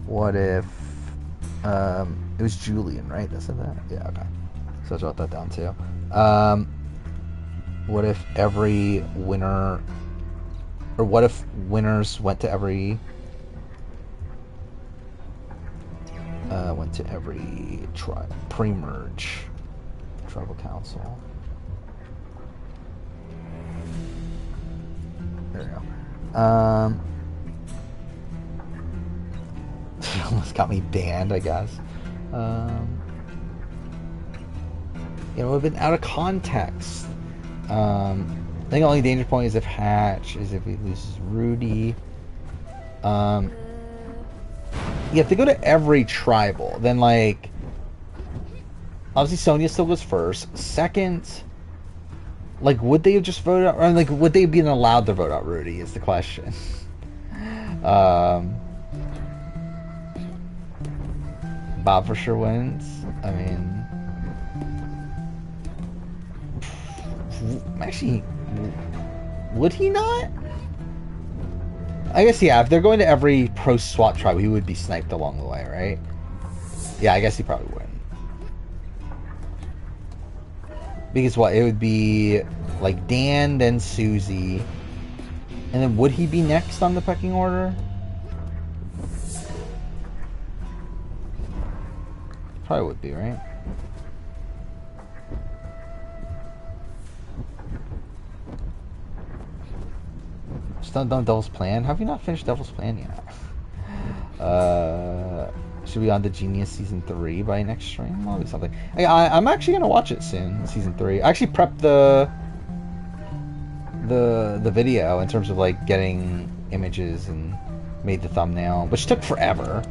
What if it was Julian, right? That said that? Yeah, okay. So I'll jot that down too. What if every winner, or what if winners went to every pre-merge tribal council? There we go. Almost got me banned, I guess. It would have been out of context. I think the only danger point is if Hatch, is if he loses Rudy. Yeah, if they go to every tribal, then like obviously Sonya still goes first. Second, like would they have just voted out, or like would they have been allowed to vote out Rudy is the question. Bob for sure wins. I mean, actually, would he not? I guess, yeah, if they're going to every pro-swap tribe, he would be sniped along the way, right? Yeah, I guess he probably wouldn't. Because what? It would be like Dan, then Susie. And then would he be next on the pecking order? Probably would be, right? Still done Devil's Plan? Have you not finished Devil's Plan yet? Should be on the Genius Season 3 by next stream? That'll be something. I'm actually gonna watch it soon, Season 3. I actually prepped the video in terms of like getting images and made the thumbnail, which took forever.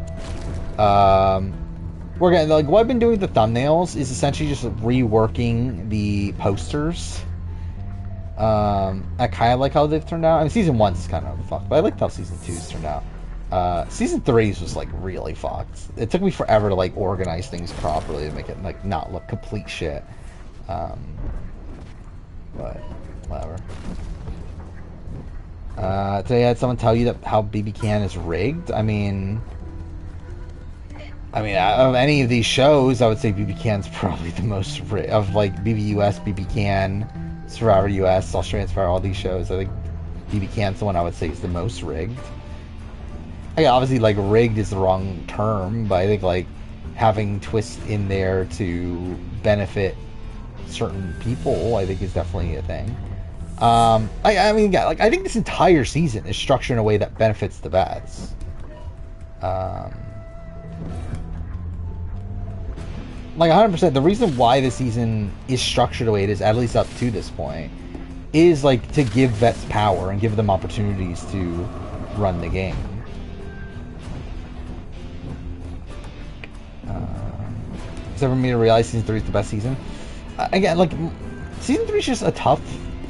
We're gonna, like, what I've been doing with the thumbnails is essentially just reworking the posters. I kind of like how they've turned out. I mean, season 1's is kind of fucked, but I liked how season 2's turned out. Season 3's was like really fucked. It took me forever to like organize things properly to make it like not look complete shit. But whatever. Today I had someone tell you that how BB Can is rigged. I mean, of any of these shows, I would say BB Can's probably the most rigged. Of like BB US, BB Can, Survivor US, Australian Survivor, all these shows, I think BB Can's the one I would say is the most rigged. I mean, obviously, like, rigged is the wrong term, but I think, like, having twists in there to benefit certain people, I think is definitely a thing. I mean, yeah, like, I think this entire season is structured in a way that benefits the bets. Like 100%, the reason why the season is structured the way it is, at least up to this point, is like to give vets power and give them opportunities to run the game. except for me to realize season 3 is the best season. Again, like, season 3 is just a tough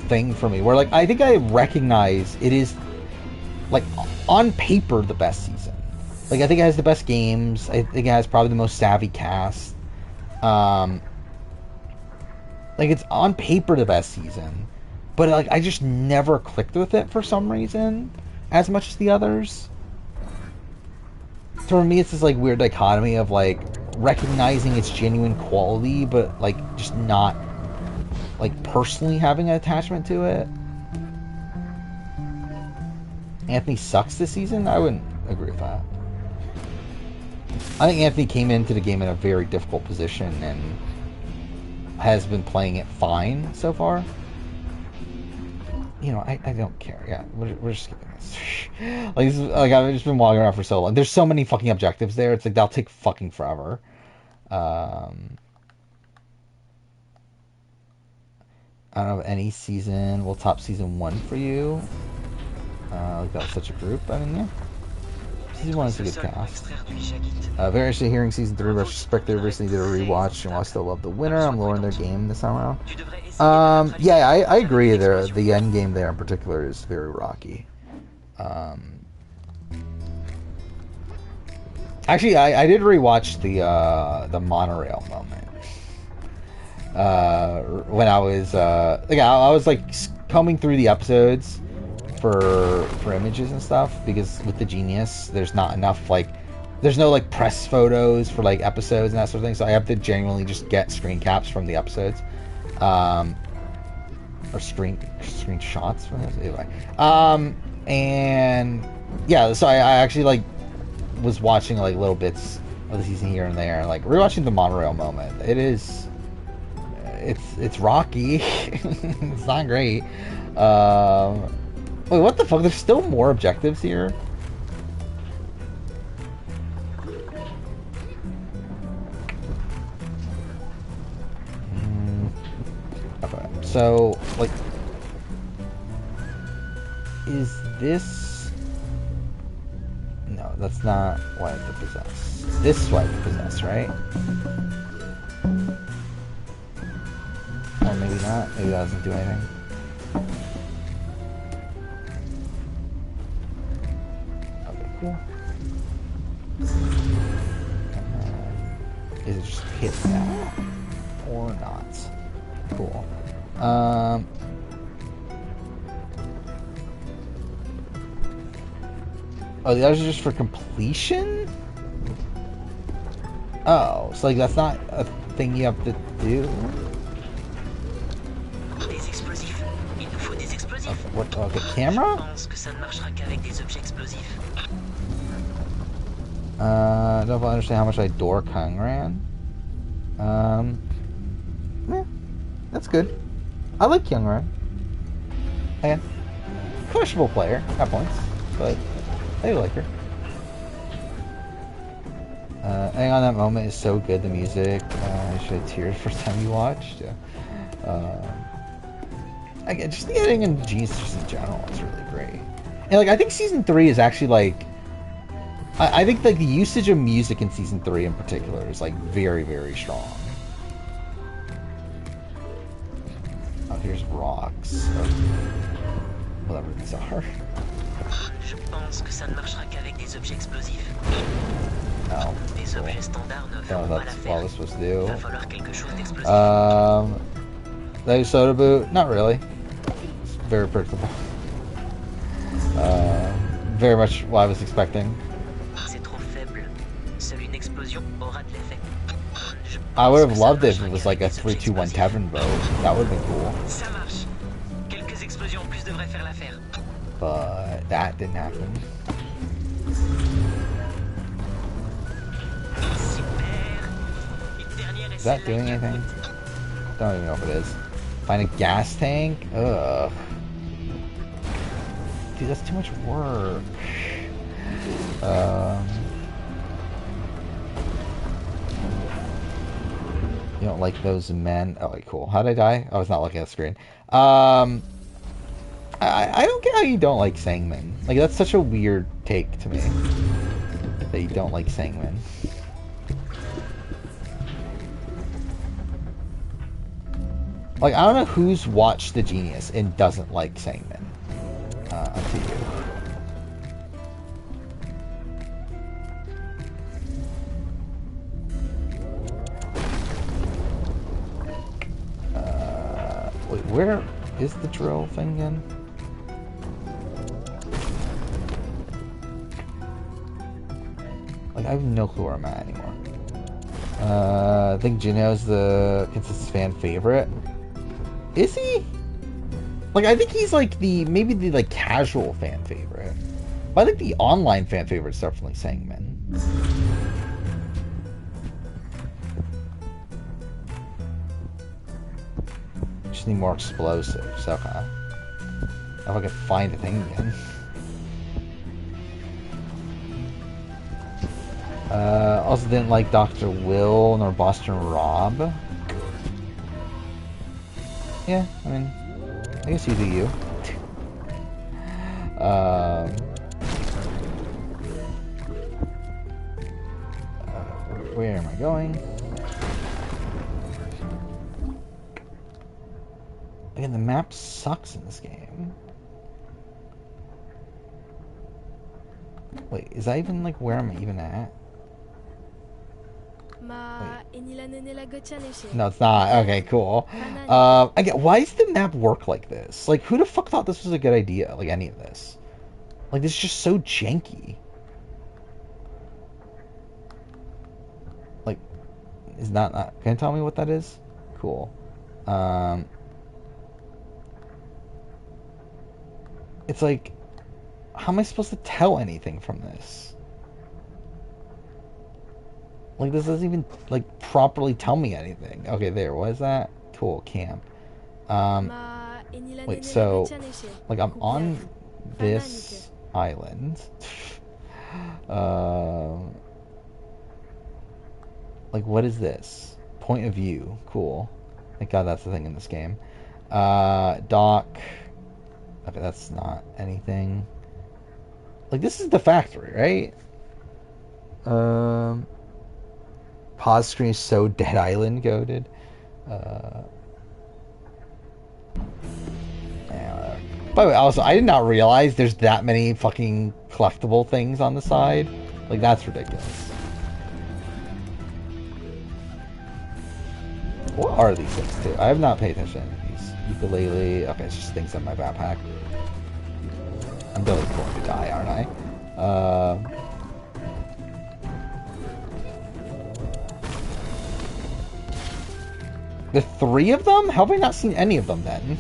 thing for me, where, like, I think I recognize it is, like, on paper, the best season. Like, I think it has the best games. I think it has probably the most savvy cast. Like, it's on paper the best season. But, like, I just never clicked with it for some reason as much as the others. So for me, it's this, like, weird dichotomy of, like, recognizing its genuine quality, but, like, just not, like, personally having an attachment to it. Anthony sucks this season? I wouldn't agree with that. I think Anthony came into the game in a very difficult position and has been playing it fine so far. You know, I don't care. Yeah, we're just skipping this. like I've just been walking around for so long. There's so many fucking objectives there. It's like that'll take fucking forever. I don't know if any season will top season 1 for you. Like that was such a group. I mean, yeah. Season 1 is a good cast. Very interested in hearing season 3. Retrospective recently did a rewatch, and while I still love the winner, I'm lowering their game this time around. Yeah, I agree. The end game there in particular is very rocky. Actually, I did rewatch the monorail moment. When I was I was like combing through the episodes for images and stuff, because with the Genius there's not enough, like, there's no like press photos for like episodes and that sort of thing, so I have to genuinely just get screen caps from the episodes, or screenshots from this anyway. And yeah, so I actually like was watching like little bits of the season here and there, like rewatching the monorail moment. It's rocky. It's not great. Wait, what the fuck? There's still more objectives here? Okay, so, like, is this... No, that's not what I have to possess. This is what I have to possess, right? Or maybe not. Maybe that doesn't do anything. Cool. Is it just hit that or not? Cool. Oh, the others are just for completion? Oh, so like that's not a thing you have to do? Des explosifs. Il nous faut des explosifs. Okay, what? Okay, camera? Je pense que ça ne marchera qu'avec des objets explosifs. I don't understand how much I adore Kangran. Yeah, that's good. I like Kangran. Again, questionable player at points, but I do like her. Hang on, that moment is so good. The music, I should have tears first time you watched. Yeah. Again, just the editing and G's just in general is really great. And like, I think season 3 is actually like. I think like the usage of music in season 3 in particular is like very, very strong. Oh, here's rocks. Oh, whatever these are. Je pense que ça ne marchera qu'avek des objets explosifs. Oh, Des cool. objets standards ne Oh, feront pas that's l'affaire. what we're supposed to do. Il va falloir quelque chose d'explosif. That soda boot? Not really. It's very predictable. Very much what I was expecting. C'est trop faible. Seule une explosion aura de l'effet. I would have loved it if it was like a 3-2-1 Tevin boat. That would have been cool. Ça marche. Quelques explosions en plus devraient faire l'affaire. But that didn't happen. Is that doing anything? Don't even know if it is. Find a gas tank? Ugh. Dude, that's too much work. You don't like those men? Oh, wait, cool. How did I die? I was not looking at the screen. I don't get how you don't like Sangman. Like, that's such a weird take to me. That you don't like Sangman. Like, I don't know who's watched The Genius and doesn't like Sangman. Up to you. Wait, where is the drill thing again? Like, I have no clue where I'm at anymore. I think Jinho's the consensus fan favorite. Is he? Like, I think he's like maybe the like casual fan favorite. But I think the online fan favorite is definitely Sangman. Just need more explosives. Okay. If I can find the thing again. Also didn't like Dr. Will nor Boston Rob. Yeah, I mean, I guess you do you. Where am I going? Again, the map sucks in this game. Wait, is that even like where am I even at? No, it's not. Okay, cool. Again, why does the map work like this? Like, who the fuck thought this was a good idea? Like, any of this? Like, this is just so janky. Like, is not. Can you tell me what that is? Cool. It's like, how am I supposed to tell anything from this? Like, this doesn't even, like, properly tell me anything. Okay, there. What is that? Cool, camp. Wait, so, like, I'm on this island. Like, what is this? Point of view. Cool. Thank God that's the thing in this game. Dock. Okay, that's not anything. Like, this is the factory, right? Pause screen is so Dead Island goated. Yeah, by the way, also, I did not realize there's that many fucking collectible things on the side. Like, that's ridiculous. What are these things, too? I have not paid attention to these. Ukulele. Okay, it's just things in my backpack. I'm really going to die, aren't I? The three of them? How have I not seen any of them then?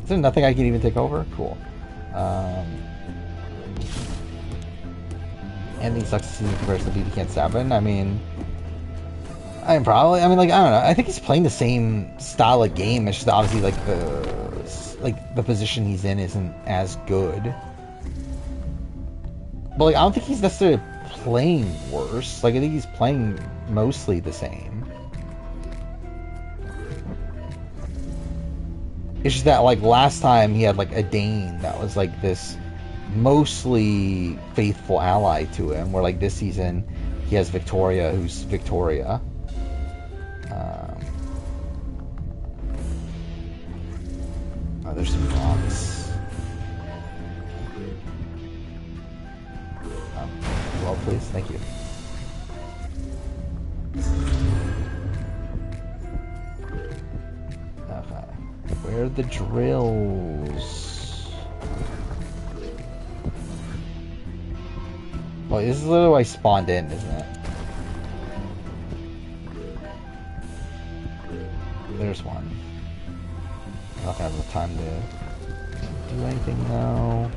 Is there nothing I can even take over? Cool. Anything sucks to see in comparison to BB 7. I mean, like, I don't know. I think he's playing the same style of game. It's just obviously like the position he's in isn't as good. But like, I don't think he's necessarily playing worse. Like, I think he's playing mostly the same. It's just that, like, last time he had, like, a Dane that was, like, this mostly faithful ally to him, where, like, this season he has Victoria, who's Victoria. Oh, there's some rocks. Well, please, thank you. Okay. Where are the drills? Well, this is literally where I spawned in, isn't it? There's one. I'm not gonna have enough time to do anything now.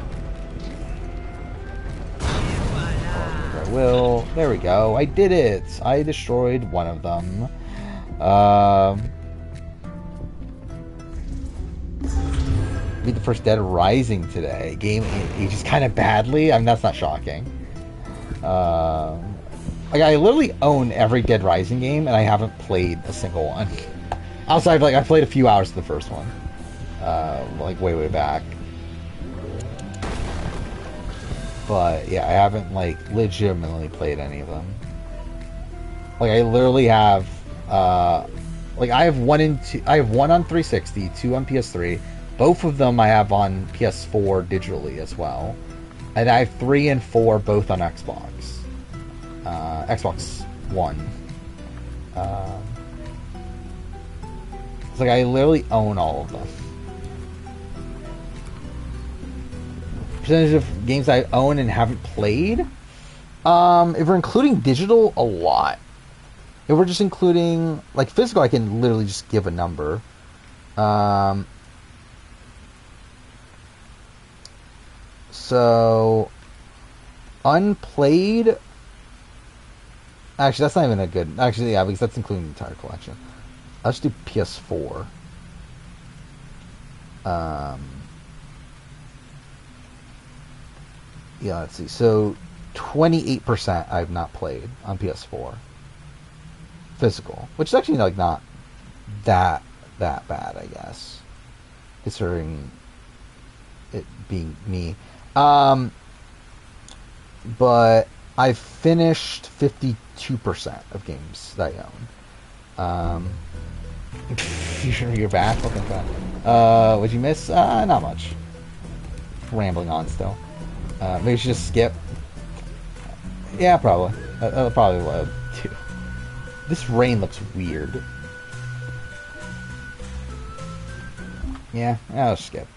I will. There we go. I did it. I destroyed one of them. Beat the first Dead Rising today. Game ages kind of badly. I mean, that's not shocking. Like, I literally own every Dead Rising game, and I haven't played a single one. Outside, like, I played a few hours of the first one. Like, way back. But, yeah, I haven't, like, legitimately played any of them. Like I literally have like I have one and two. I have one on 360, two on PS3. Both of them I have on PS4 digitally as well, and I have 3 and 4 both on Xbox. Xbox One. It's like I literally own all of them. Percentage of games I own and haven't played. If we're including digital, a lot. If we're just including like physical, I can literally just give a number. So unplayed. Actually, that's not even a good. Actually, yeah, because that's including the entire collection. Let's do PS4. Yeah, let's see. So 28% I've not played on PS4. Physical, which is actually like not that bad, I guess, considering it being me. But I've finished 52% of games that I own. You're back? Okay, fine. What'd you miss? Not much. Rambling on still. Maybe we should just skip. Yeah, probably. That'll probably load too. This rain looks weird. Yeah, I'll skip.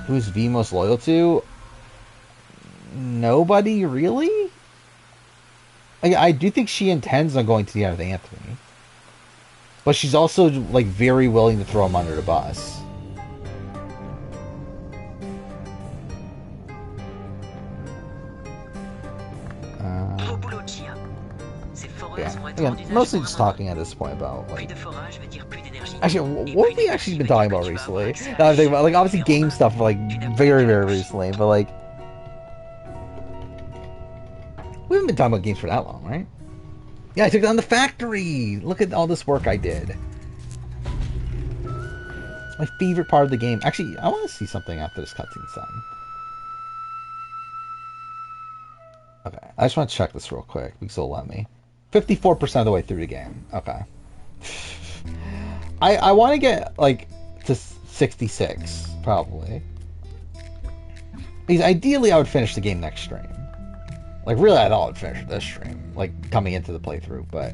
Who's V most loyal to? Nobody, really? I do think she intends on going to the end with Anthony. But she's also, like, very willing to throw him under the bus. Yeah, again, mostly just talking at this point about, like... Actually, what have we actually been talking about recently? Now I'm thinking about, like, obviously game stuff, like, very, very recently, but, like... We haven't been talking about games for that long, right? Yeah, I took down the factory! Look at all this work I did. It's my favorite part of the game. Actually, I want to see something after this cutscene's done. Okay, I just want to check this real quick, because it'll let me. 54% of the way through the game. Okay. I want to get, like, to 66, probably. Because ideally I would finish the game next stream. Like, really, I thought I would finish this stream, like, coming into the playthrough, but,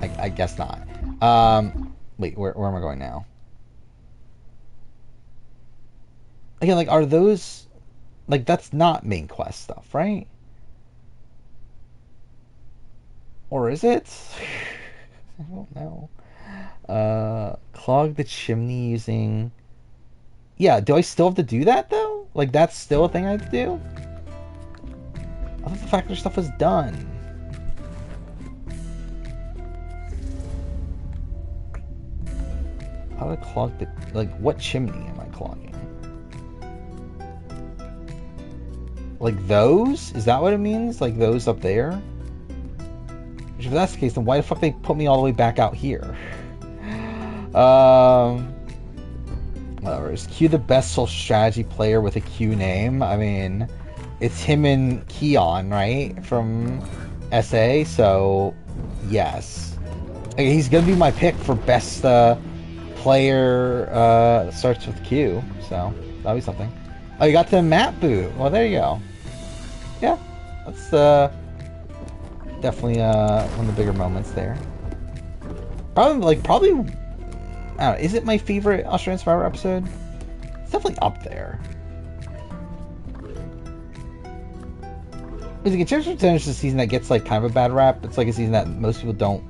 I guess not. Wait, where am I going now? Again, like, are those, like, that's not main quest stuff, right? Or is it? I don't know. Clog the chimney using... Yeah, do I still have to do that, though? Like, that's still a thing I have to do? I thought the factory stuff was done. How do I clog the... Like, what chimney am I clogging? Like, those? Is that what it means? Like, those up there? Which, if that's the case, then why the fuck they put me all the way back out here? Whatever. Is Q the best social strategy player with a Q name? I mean... It's him and Keon, right? From SA, so yes. Like, he's gonna be my pick for best player that starts with Q, so that'll be something. Oh, you got the map boot. Well, there you go. Yeah, that's definitely one of the bigger moments there. Probably, I don't know, is it my favorite Australian Survivor episode? It's definitely up there. Because in terms of percentage of the season that gets like kind of a bad rap, it's like a season that most people don't,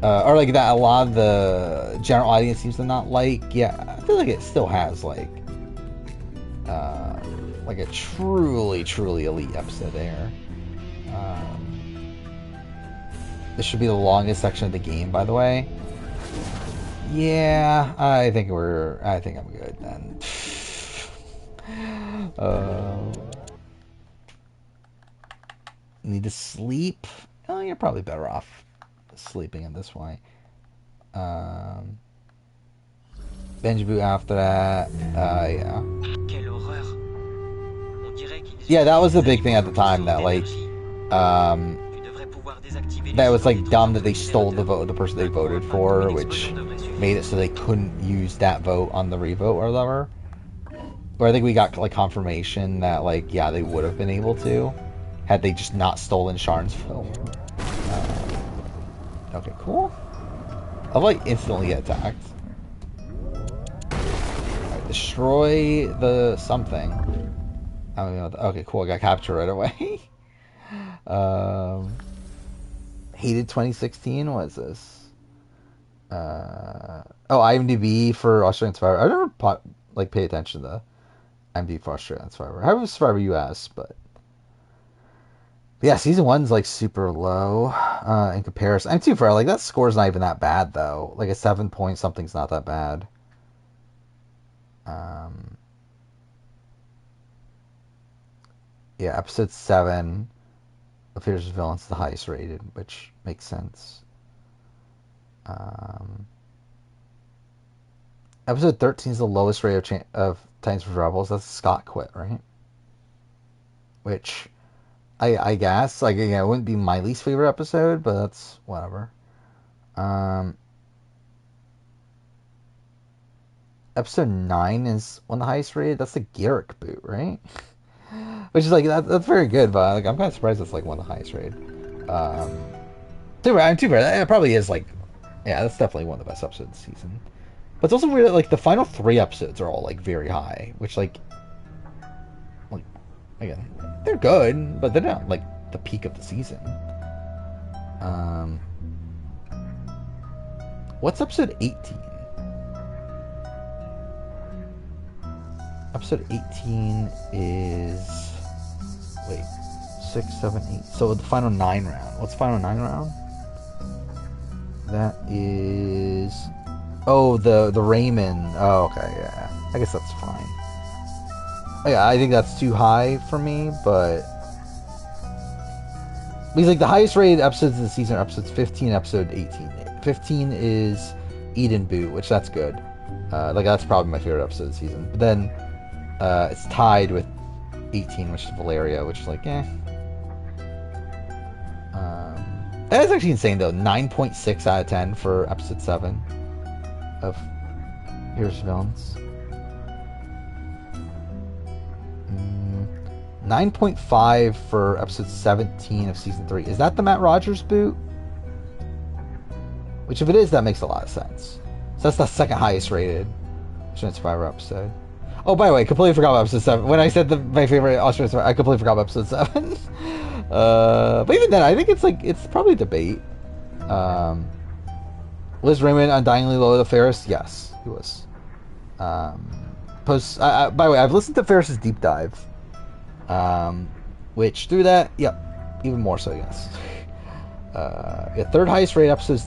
or like that a lot of the general audience seems to not like. Yeah, I feel like it still has like a truly elite episode there. This should be the longest section of the game, by the way. Yeah, I think I'm good then. Need to sleep? Oh, you're probably better off sleeping in this way. Benji boot after that. Yeah. Quelle horreur. On dirait qu'il Yeah, that was the big thing at the time, that like that was like dumb that they stole the vote of the person they voted for, which made it so they couldn't use that vote on the revote or whatever. Or I think we got like confirmation that like yeah, they would have been able to had they just not stolen Sharn's vote. Okay, cool. I'll like instantly get attacked. Right, destroy the something. I don't know. Okay, cool. I got captured right away. Hated 2016. What is this? Oh, IMDb for Australian Survivor. I never pay attention to the IMDb for Australian Survivor. I have a Survivor US, but yeah, season 1's like super low in comparison. I'm too far. Like that score's not even that bad though. Like a 7 point something's not that bad. Yeah, episode 7. The Fierce Villain's the highest rated, which makes sense. Episode 13 is the lowest rate of Titans vs. Rebels. That's Scott quit, right? Which, I guess, like, yeah, it wouldn't be my least favorite episode, but that's whatever. Episode 9 is one of the highest rated. That's the Garrick boot, right? Which is like that's very good, but like I'm kind of surprised it's like one of the highest rated. I'm too bad. It probably is like, yeah, that's definitely one of the best episodes of the season. But it's also weird that like the final 3 episodes are all like very high, which like again, they're good, but they're not like the peak of the season. What's episode 18? Episode 18 is... Wait. 6, 7, 8. So the final 9 round. What's the final 9 round? That is... Oh, the Raymond. Oh, okay, yeah. I guess that's fine. Yeah, I think that's too high for me, but... Because, like, the highest rated episodes of the season are episodes 15, episode 18. 15 is Eden Boot, which that's good. Like, that's probably my favorite episode of the season. But then... it's tied with 18, which is Valeria, which is like, eh. That is actually insane, though. 9.6 out of 10 for episode 7 of Here's Villains. 9.5 for episode 17 of season 3. Is that the Matt Rogers boot? Which, if it is, that makes a lot of sense. So that's the second highest rated Australian Survivor episode. Oh, by the way, completely forgot about episode 7. When I said my favorite Australian Survivor, I completely forgot about episode 7. But even then, I think it's probably a debate. Was Raymond undyingly low the Ferris? Yes, he was. By the way, I've listened to Ferris's deep dive. Which through that, yep, even more so, yes. Yeah, third highest rated episode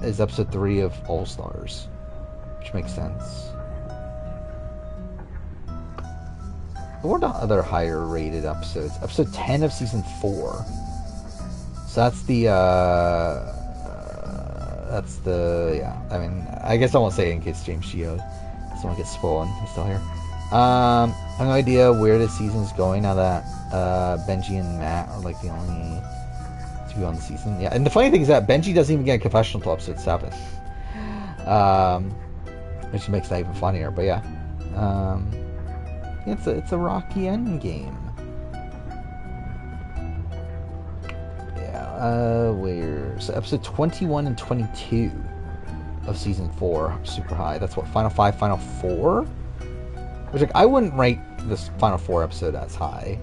is episode 3 of All Stars, which makes sense. What are the other higher rated episodes? Episode 10 of season 4. So that's the yeah. I mean, I guess I won't say it in case James Geo someone gets spoiled. He's still here. I have no idea where this season's going now that Benji and Matt are like the only two on the season. Yeah, and the funny thing is that Benji doesn't even get a confessional until episode 7. Which makes that even funnier. But yeah. It's a rocky end game. Yeah, where's episode 21 and 22 of season 4 super high. That's what, final 5, final 4? Which, like, I wouldn't rank this final 4 episode as high,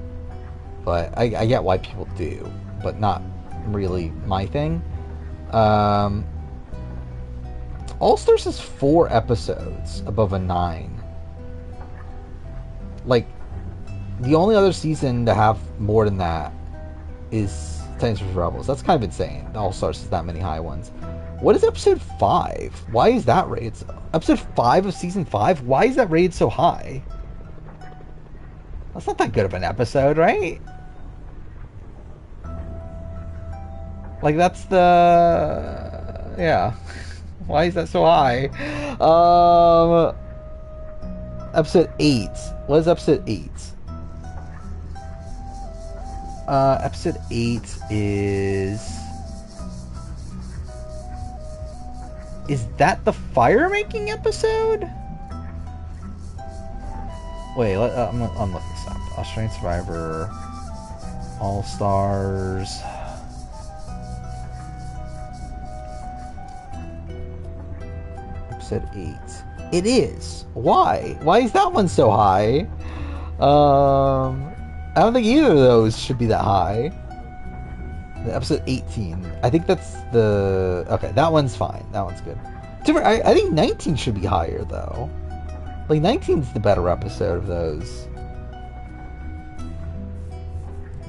but I get why people do, but not really my thing. All Stars is 4 episodes above a 9. Like, the only other season to have more than that is Titans vs. Rebels. That's kind of insane. All Stars is that many high ones. What is episode 5? Why is that rated so... Episode 5 of season 5? Why is that rated so high? That's not that good of an episode, right? Like, that's the... Yeah. Why is that so high? Episode 8. What is episode 8? Episode 8 is... Is that the fire-making episode? Wait, I'm looking this up. Australian Survivor... All-Stars... Episode 8. It is! Why? Why is that one so high? I don't think either of those should be that high. The episode 18. I think that's the... Okay, that one's fine. That one's good. I think 19 should be higher, though. Like, 19's the better episode of those.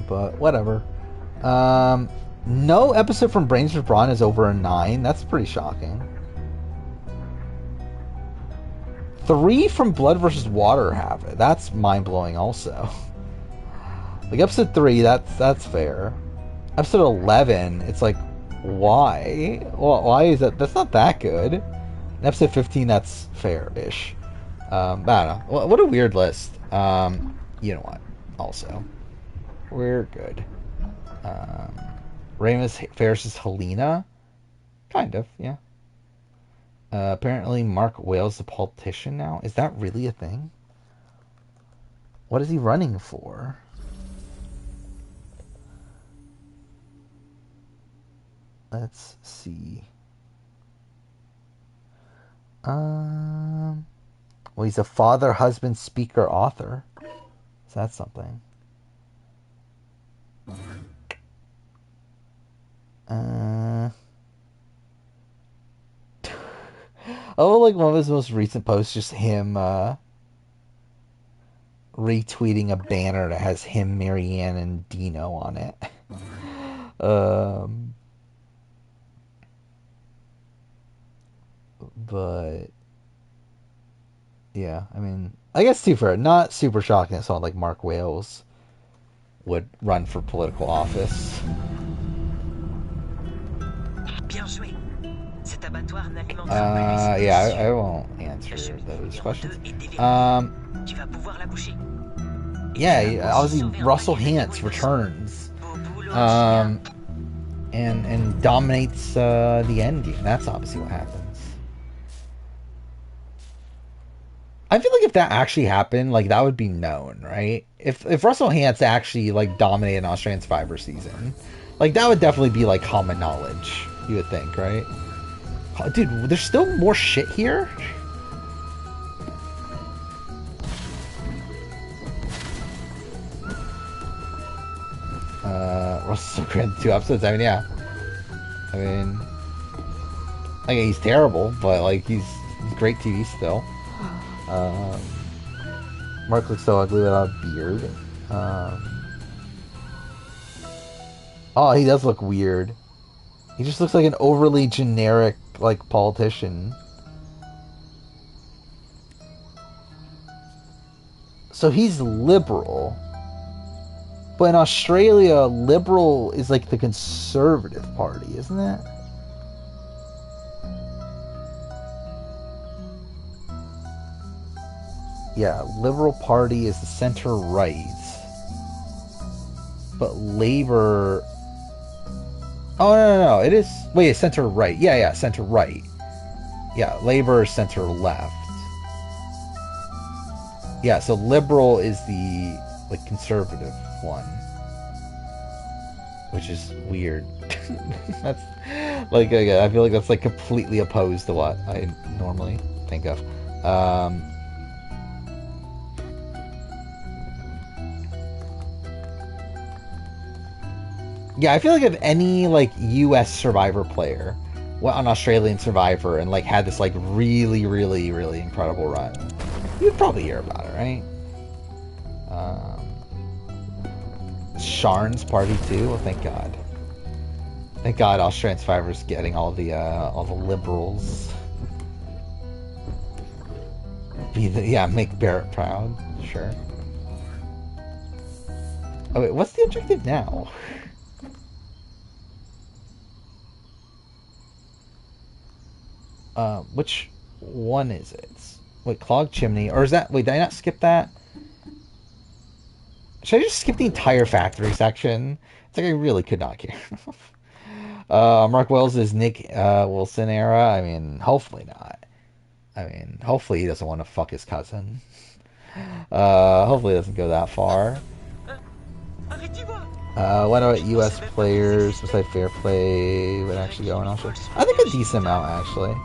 But, whatever. No episode from Brains for Brawn is over a 9. That's pretty shocking. 3 from Blood vs. Water have it. That's mind-blowing also. Like, episode 3, that's fair. Episode 11, it's like, why? Well, why is that? That's not that good. And episode 15, that's fair-ish. I don't know. What a weird list. You know what? Also, we're good. Ramus Ferris's Helena? Kind of, yeah. Apparently Mark Wales the politician now. Is that really a thing? What is he running for? Let's see. Well, he's a father, husband, speaker, author. So that's something. Oh, like one of his most recent posts, just him retweeting a banner that has him, Marianne, and Dino on it. But yeah, I mean, I guess too fair. Not super shocking that someone like Mark Wales would run for political office. Yeah, I won't answer those questions. Yeah, obviously Russell Hantz returns, and dominates the ending. That's obviously what happens. I feel like if that actually happened, like that would be known, right? If Russell Hantz actually like dominated an Australian Survivor season, like that would definitely be like common knowledge. You would think, right? Oh, dude, there's still more shit here. Russell Grant 2 episodes. I mean, yeah. I mean, like he's terrible, but like he's great TV still. Mark looks so ugly without a beard. Oh, he does look weird. He just looks like an overly generic, like, politician. So he's liberal. But in Australia, liberal is like the Conservative Party, isn't it? Yeah, Liberal Party is the center-right. But Labour... Oh, no. It is... Wait, it's center-right. Yeah, center-right. Yeah, Labour is center-left. Yeah, so Liberal is the, like, conservative one. Which is weird. That's... Like, I feel like that's, like, completely opposed to what I normally think of. Yeah, I feel like if any, like, U.S. Survivor player went on Australian Survivor and, like, had this, like, really, really, really incredible run, you'd probably hear about it, right? Sharn's party, too? Well, thank God. Thank God Australian Survivor's getting all the liberals. Make Barrett proud. Sure. Oh, wait, what's the objective now? Which one is it? Wait, Clogged Chimney, or is that... Wait, did I not skip that? Should I just skip the entire factory section? It's like I really could not care. Mark Wells is Nick Wilson era. I mean, hopefully not. I mean, hopefully he doesn't want to fuck his cousin. Hopefully it doesn't go that far. What about U.S. players besides fair play would actually go in Australia? I think a decent amount, actually.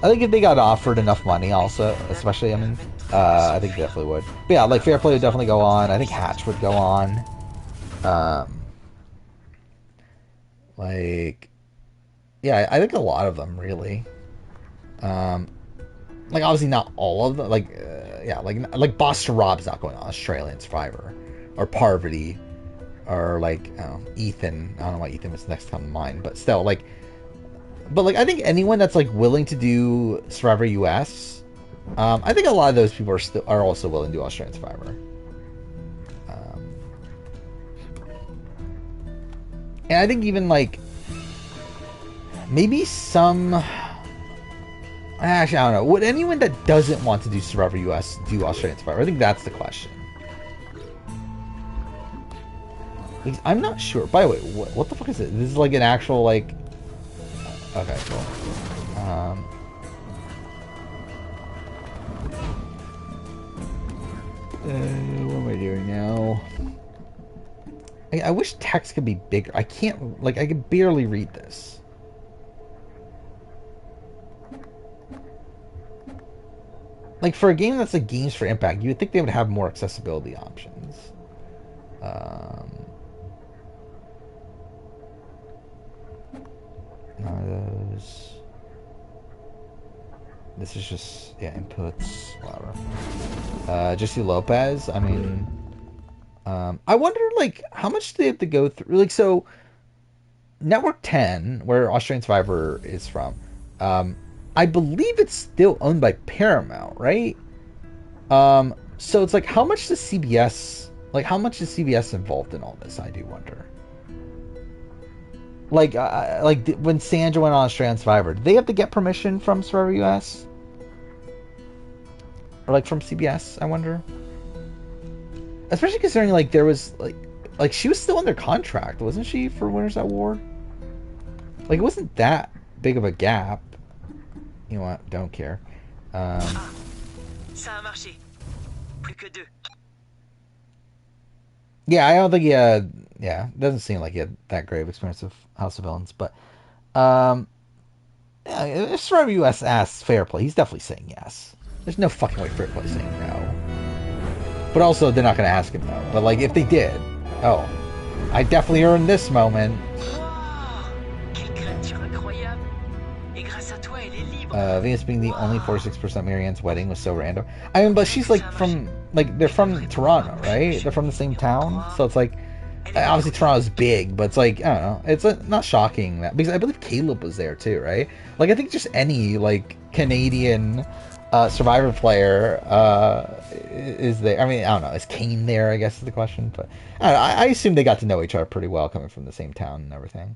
I think if they got offered enough money also, especially, I mean, I think they definitely would. But yeah, like fair play would definitely go on. I think Hatch would go on. Like, yeah, I think a lot of them, really. Like, obviously not all of them. Like, yeah, like Boston Rob's not going on Australian Survivor. Or Parvati. Or, like, Ethan. I don't know why Ethan was next to come to mind. But still, like... But, like, I think anyone that's, like, willing to do Survivor US... I think a lot of those people are also willing to do Australian Survivor. And I think even, like... Maybe some... Actually, I don't know. Would anyone that doesn't want to do Survivor US do Australian Survivor? I think that's the question. I'm not sure. By the way, what the fuck is it? This is like an actual, like... Okay, cool. What am I doing now? I wish text could be bigger. I can't... Like, I can barely read this. Like, for a game that's like Games for Impact, you would think they would have more accessibility options. None of those. This is just, yeah, inputs, whatever. Jesse Lopez, I mean... I wonder, like, how much do they have to go through? Like, so... Network 10, where Australian Survivor is from, I believe it's still owned by Paramount, right? So it's like, how much does CBS... Like, how much is CBS involved in all this, I do wonder. Like, when Sandra went on Australian Survivor, did they have to get permission from Survivor US? Or, like, from CBS, I wonder? Especially considering, like, there was, like she was still under contract, wasn't she, for Winners at War? Like, it wasn't that big of a gap. You know what? Don't care. Yeah, I don't think he had... Yeah, it doesn't seem like he had that great of experience with House of Villains, but... Yeah, if Survivor US asks fair play, he's definitely saying yes. There's no fucking way fair play saying no. But also, they're not going to ask him no. But, like, if they did... Oh. I definitely earned this moment. Venus being the only 46% Marianne's wedding was so random. I mean, but she's like from, like, they're from Toronto, right? They're from the same town, so it's like, obviously Toronto's big, but it's like, I don't know, it's not shocking that, because I believe Caleb was there too, right? Like, I think just any, like, Canadian Survivor player is there. I mean, I don't know, is Kane there, I guess is the question, but I don't know, I assume they got to know each other pretty well coming from the same town and everything.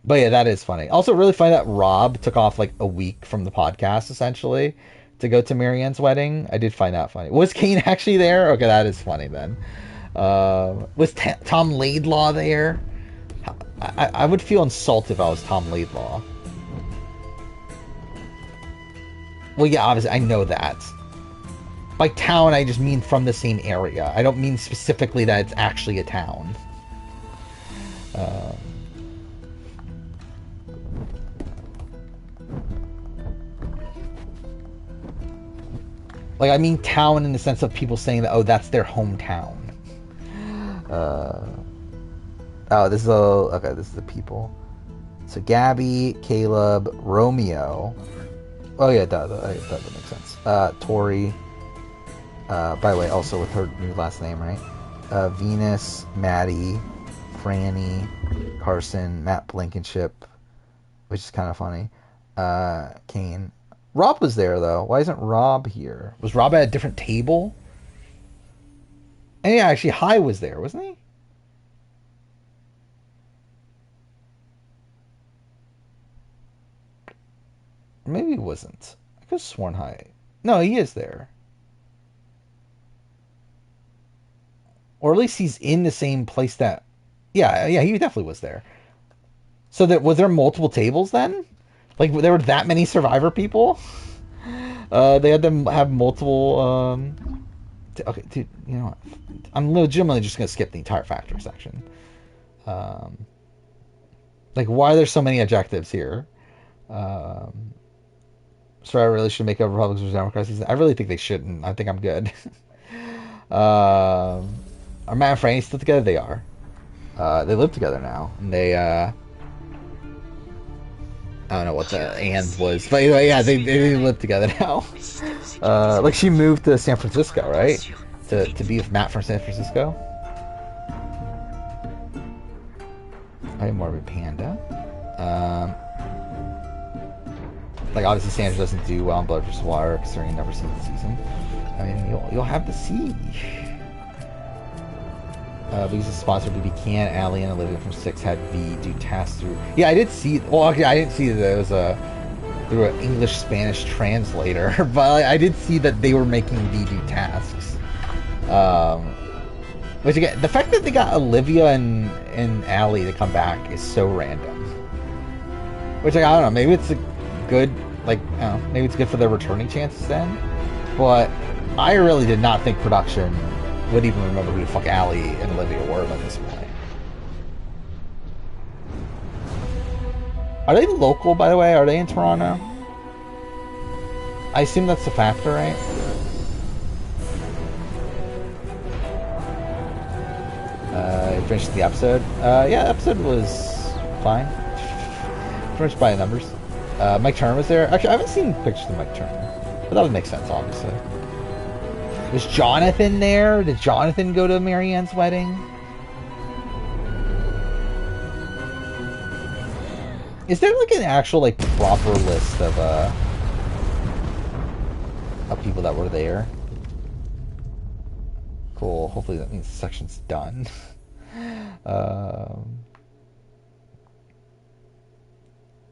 But yeah, that is funny. Also, really funny that Rob took off like a week from the podcast, essentially, to go to Marianne's wedding. I did find that funny. Was Kane actually there? Okay, that is funny then. Was Tom Laidlaw there? I would feel insulted if I was Tom Laidlaw. Well, yeah, obviously, I know that. By town, I just mean from the same area. I don't mean specifically that it's actually a town. Like, I mean town in the sense of people saying that, oh, that's their hometown. Oh, this is okay, this is the people. So, Gabby, Caleb, Romeo. Oh, yeah, that makes sense. Tori. By the way, also with her new last name, right? Venus, Maddie, Franny, Carson, Matt Blankenship, which is kind of funny. Kane. Rob was there, though. Why isn't Rob here? Was Rob at a different table? And yeah, actually, High was there, wasn't he? Maybe he wasn't. I could have sworn High. No, he is there. Or at least he's in the same place that... Yeah, he definitely was there. So was there multiple tables then? Like, there were that many Survivor people? They had them have multiple... Okay, dude, you know what? I'm legitimately just going to skip the entire factor section. Like, why are there so many adjectives here? So I really should make a Republicans versus Democrats. I really think they shouldn't. I think I'm good. Are Matt and Franny still together? They are. They live together now. And they, I don't know what the and was. But anyway, yeah, they live together now. Like, she moved to San Francisco, right? To be with Matt from San Francisco. I am more of a panda. Like, obviously Sandra doesn't do well in Blood vs. Water considering you've never seen the season. I mean, you'll have to see. Because it's sponsored BB Can, Allie and Olivia from 6 had V do tasks through... Yeah, I did see... Well, okay, I didn't see that it was through an English-Spanish translator, but I did see that they were making V do tasks. Which, again, the fact that they got Olivia and Allie to come back is so random. Which, like, I don't know, maybe it's a good... Like, I don't know, maybe it's good for their returning chances then. But I really did not think production would even remember who the fuck Allie and Olivia were by this point. Are they local, by the way? Are they in Toronto? I assume that's the factor, right? Finished the episode. Yeah, the episode was fine. Finished by the numbers. Mike Turner was there. Actually, I haven't seen pictures of Mike Turner, but that would make sense, obviously. Was Jonathan there? Did Jonathan go to Marianne's wedding? Is there like an actual like proper list of people that were there? Cool. Hopefully that means the section's done.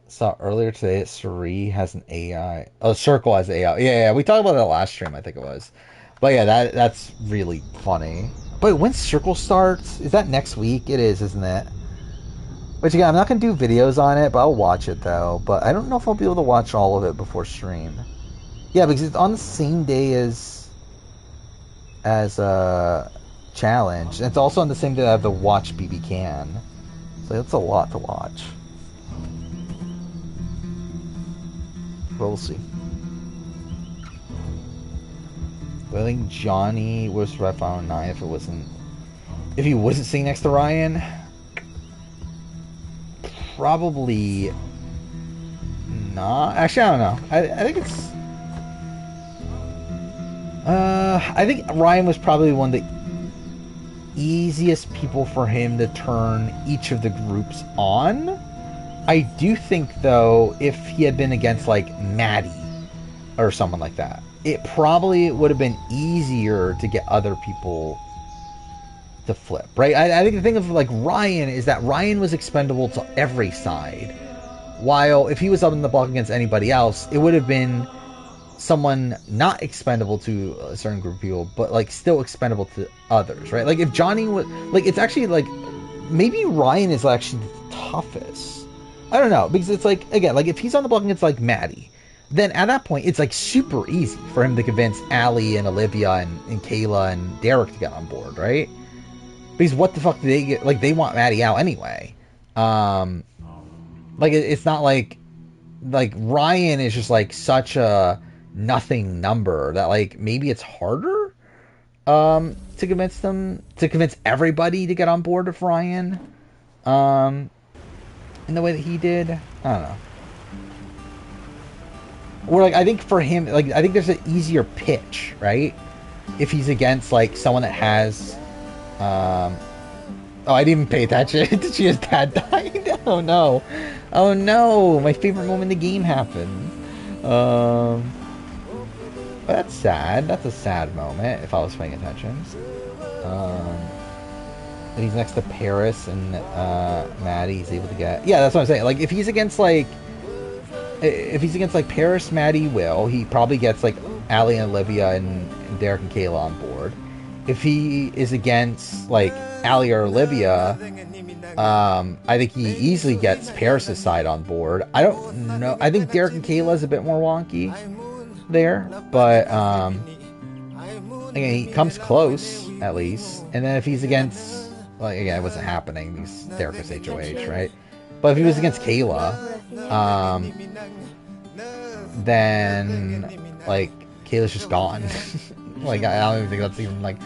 Saw earlier today that Suri has an AI. Oh, Circle has AI. Yeah, we talked about that last stream, I think it was. But yeah, that's really funny. But when Circle starts, is that next week? It is, isn't it? Which again, I'm not gonna do videos on it, but I'll watch it though. But I don't know if I'll be able to watch all of it before stream. Yeah, because it's on the same day as Challenge. And it's also on the same day that I have to watch BB Can. So that's a lot to watch. But we'll see. But I think Johnny was ref on 9 if he wasn't sitting next to Ryan. Probably not. Actually, I don't know. I think it's I think Ryan was probably one of the easiest people for him to turn each of the groups on. I do think, though, if he had been against, like, Maddie or someone like that, it probably would have been easier to get other people to flip, right? I think the thing of, like, Ryan is that Ryan was expendable to every side, while if he was up in the block against anybody else, it would have been someone not expendable to a certain group of people, but, like, still expendable to others, right? Like, if Johnny was... Like, it's actually, like... Maybe Ryan is actually the toughest. I don't know, because it's like, again, like, if he's on the block against, like, Maddie, then at that point, it's, like, super easy for him to convince Allie and Olivia and Kayla and Derek to get on board, right? Because what the fuck do they get? Like, they want Maddie out anyway. Like, it's not like Ryan is just, like, such a nothing number that, like, maybe it's harder to convince everybody to get on board with Ryan in the way that he did. I don't know. Or, like, I think for him, like, I think there's an easier pitch, right? If he's against, like, someone that has oh, I didn't even pay attention. Tchia's dad died. Oh no. Oh no, my favorite moment in the game happened. That's sad. That's a sad moment, if I was paying attention. He's next to Paris and Maddie. He's able to get... Yeah, that's what I'm saying. Like, if he's against, like... Paris, Maddie, Will, he probably gets, like, Allie and Olivia and Derek and Kayla on board. if he is against like Ali or Olivia, I think he easily gets Paris' side on board. I don't know. I think Derek and Kayla is a bit more wonky there, but again, he comes close at least. And then if he's against, like again, it wasn't happening. These therapists HOH, right? But if he was against Kayla, then like Kayla's just gone. Like I don't even think that's even like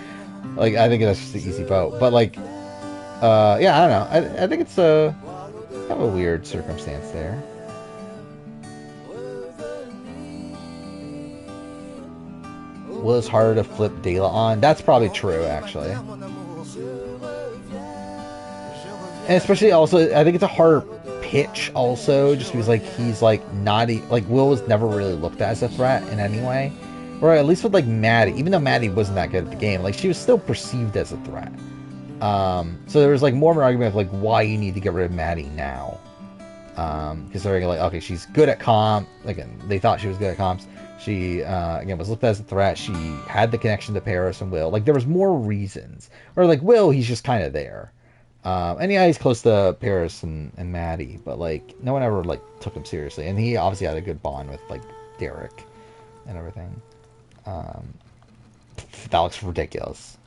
I think that's just an easy vote. But like yeah, I don't know. I think it's kind of a weird circumstance there. Will is harder to flip Dela on. That's probably true, actually. And especially also, I think it's a harder pitch also, just because like he's like not like Will was never really looked at as a threat in any way, or at least with like Maddie. Even though Maddie wasn't that good at the game, like she was still perceived as a threat. So there was like more of an argument of like why you need to get rid of Maddie now, because they're like, okay, she's good at comp. Like they thought she was good at comps. She again was looked at as a threat. She had the connection to Paris and Will. Like there was more reasons, or like Will, he's just kind of there. And yeah, he's close to Paris and Maddie, but like no one ever like took him seriously. And he obviously had a good bond with like Derek and everything. That looks ridiculous.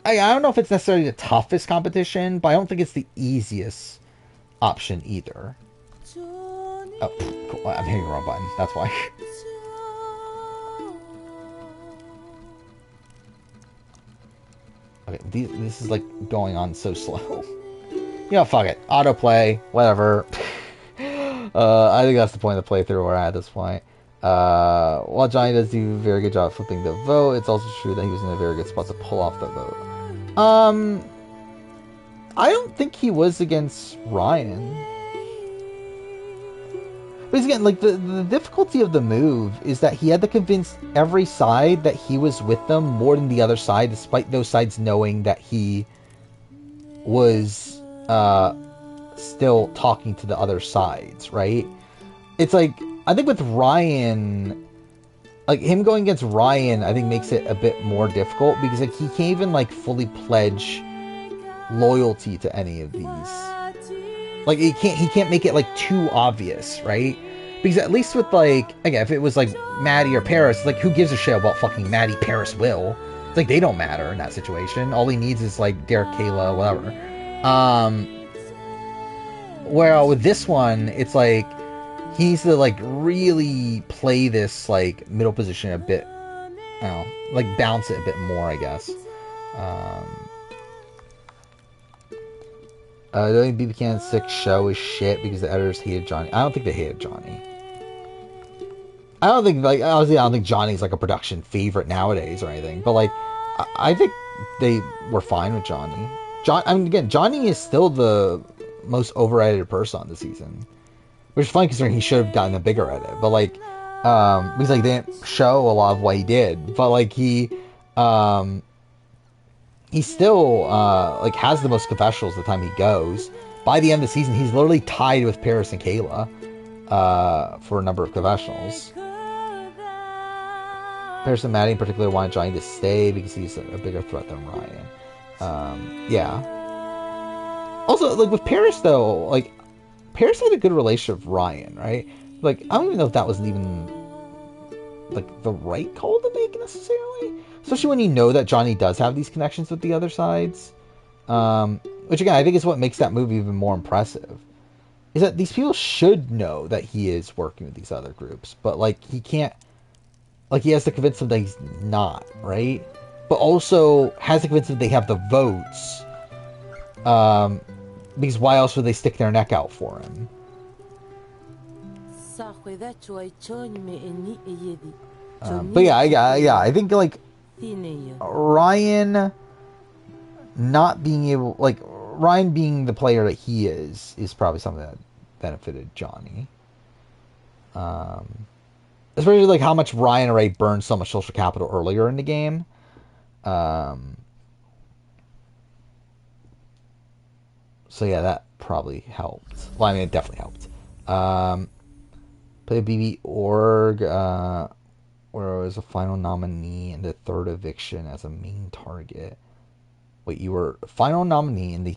I don't know if it's necessarily the toughest competition, but I don't think it's the easiest option either. Oh, cool. I'm hitting the wrong button. That's why. Okay, this is like going on so slow. You know, fuck it. Autoplay, whatever. I think that's the point of the playthrough we're at this point. While Johnny does do a very good job flipping the vote, it's also true that he was in a very good spot to pull off the vote. I don't think he was against Ryan. But again, like the difficulty of the move is that he had to convince every side that he was with them more than the other side, despite those sides knowing that he was still talking to the other sides, right? It's like, I think with Ryan, like him going against Ryan, I think makes it a bit more difficult because like he can't even like fully pledge loyalty to any of these. Like he can't make it like too obvious, right? Because at least with like, again, if it was like Maddie or Paris, like who gives a shit about fucking Maddie, Paris, Will? It's like they don't matter in that situation. All he needs is like Derek, Kayla, whatever. Well, with this one, it's like he needs to like really play this like middle position a bit. I don't know, like bounce it a bit more, I guess. The only BB Can 6 show is shit because the editors hated Johnny. I don't think they hated Johnny. I don't think, like, obviously I don't think Johnny's like a production favorite nowadays or anything, but like, I think they were fine with Johnny. I mean, again, Johnny is still the most over-edited person on the season, which is funny considering he should have gotten a bigger edit, but like, because like they didn't show a lot of what he did, but like he still like has the most confessionals the time he goes. By the end of the season, he's literally tied with Paris and Kayla for a number of confessionals. Paris and Maddie in particular wanted Johnny to stay because he's a bigger threat than Ryan. Yeah. Also, like with Paris though, like Paris had a good relationship with Ryan, right? Like I don't even know if that was even like the right call to make necessarily. Especially when you know that Johnny does have these connections with the other sides. Which again, I think is what makes that movie even more impressive. Is that these people should know that he is working with these other groups. But like, he can't... Like, he has to convince them that he's not, right? But also has to convince them they have the votes. Because why else would they stick their neck out for him? But yeah, I think like Ryan not being able, like Ryan being the player that he is probably something that benefited Johnny. Especially like how much Ryan already burned so much social capital earlier in the game. So yeah, that probably helped. Well, I mean, it definitely helped. Play BB Org, where I was a final nominee in the third eviction as a main target. Wait, you were a final nominee in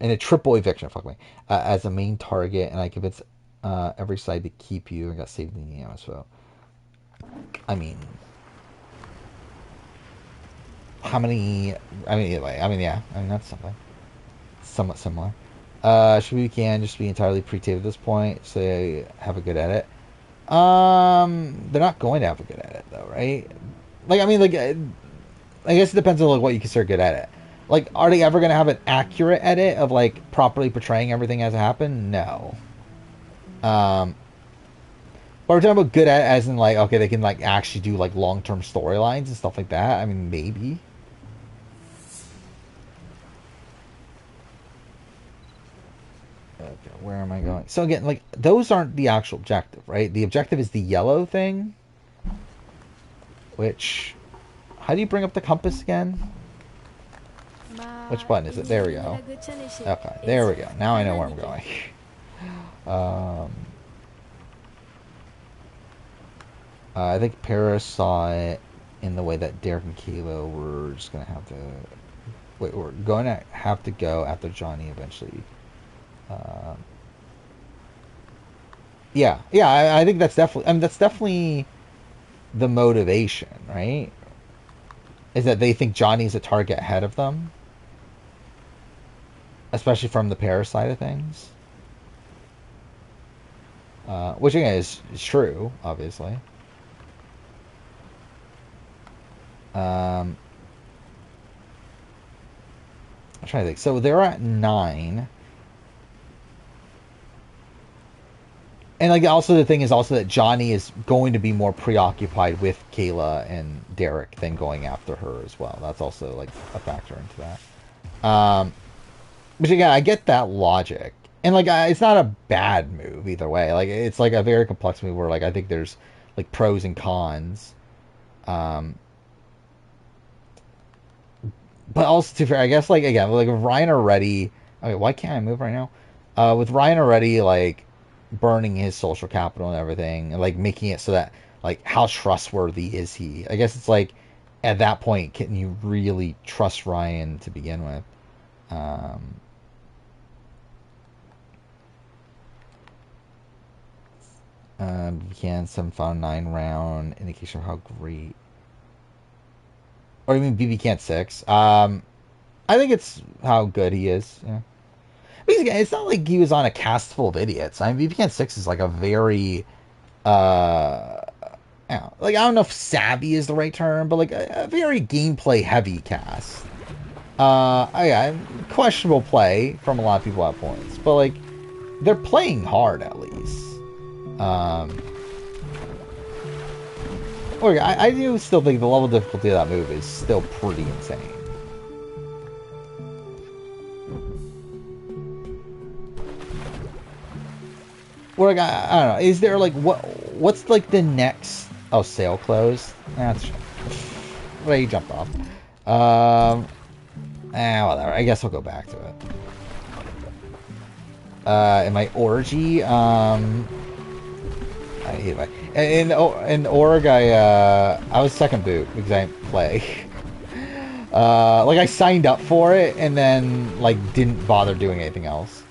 a triple eviction, fuck me, as a main target, and I convinced every side to keep you and got saved in the end. So, I mean, how many? I mean, yeah. I mean, that's something somewhat similar. Should we can just be entirely pre-taped at this point, so they have a good edit. They're not going to have a good edit though, right? Like, I mean, like, I guess it depends on like what you consider good edit. Like, are they ever going to have an accurate edit of like properly portraying everything as it happened? No. But we're talking about good edit as in like, okay, they can like actually do like long-term storylines and stuff like that. I mean, maybe. Okay, where am I going? So again, like, those aren't the actual objective, right? The objective is the yellow thing. Which, how do you bring up the compass again? Which button is it? There we go. Okay, there we go. Now I know where I'm going. I think Paris saw it in the way that Derek and Kayla were just going to have to... Wait, we're going to have to go after Johnny eventually. Yeah, I think that's definitely... I mean, that's definitely the motivation, right? Is that they think Johnny's a target ahead of them. Especially from the Paris side of things. Which, again, is true, obviously. I'm trying to think. So they're at 9. And like also the thing is also that Johnny is going to be more preoccupied with Kayla and Derek than going after her as well. That's also like a factor into that. Which again, I get that logic. And like it's not a bad move either way. Like it's like a very complex move where like I think there's like pros and cons. But also, to be fair, I guess, like, again, like, with Ryan already... Okay, why can't I move right now? With Ryan already, like, burning his social capital and everything, and, like, making it so that, like, how trustworthy is he? I guess it's, like, at that point, can you really trust Ryan to begin with? Began some found 9 round indication of how great... Or you mean BB Can 6? I think it's how good he is. Yeah. Because again, it's not like he was on a cast full of idiots. I mean, BB Can 6 is like a very, like I don't know if savvy is the right term, but like a very gameplay heavy cast. Yeah, questionable play from a lot of people at points, but like they're playing hard at least. Okay, I do still think the level of difficulty of that move is still pretty insane. Or like, I don't know, is there like, what's like the next... Oh, sale closed? That's... Well, he jumped off. Whatever, I guess I'll go back to it. In my orgy, anyway, in org, I was second boot because I didn't play. Like I signed up for it and then like didn't bother doing anything else.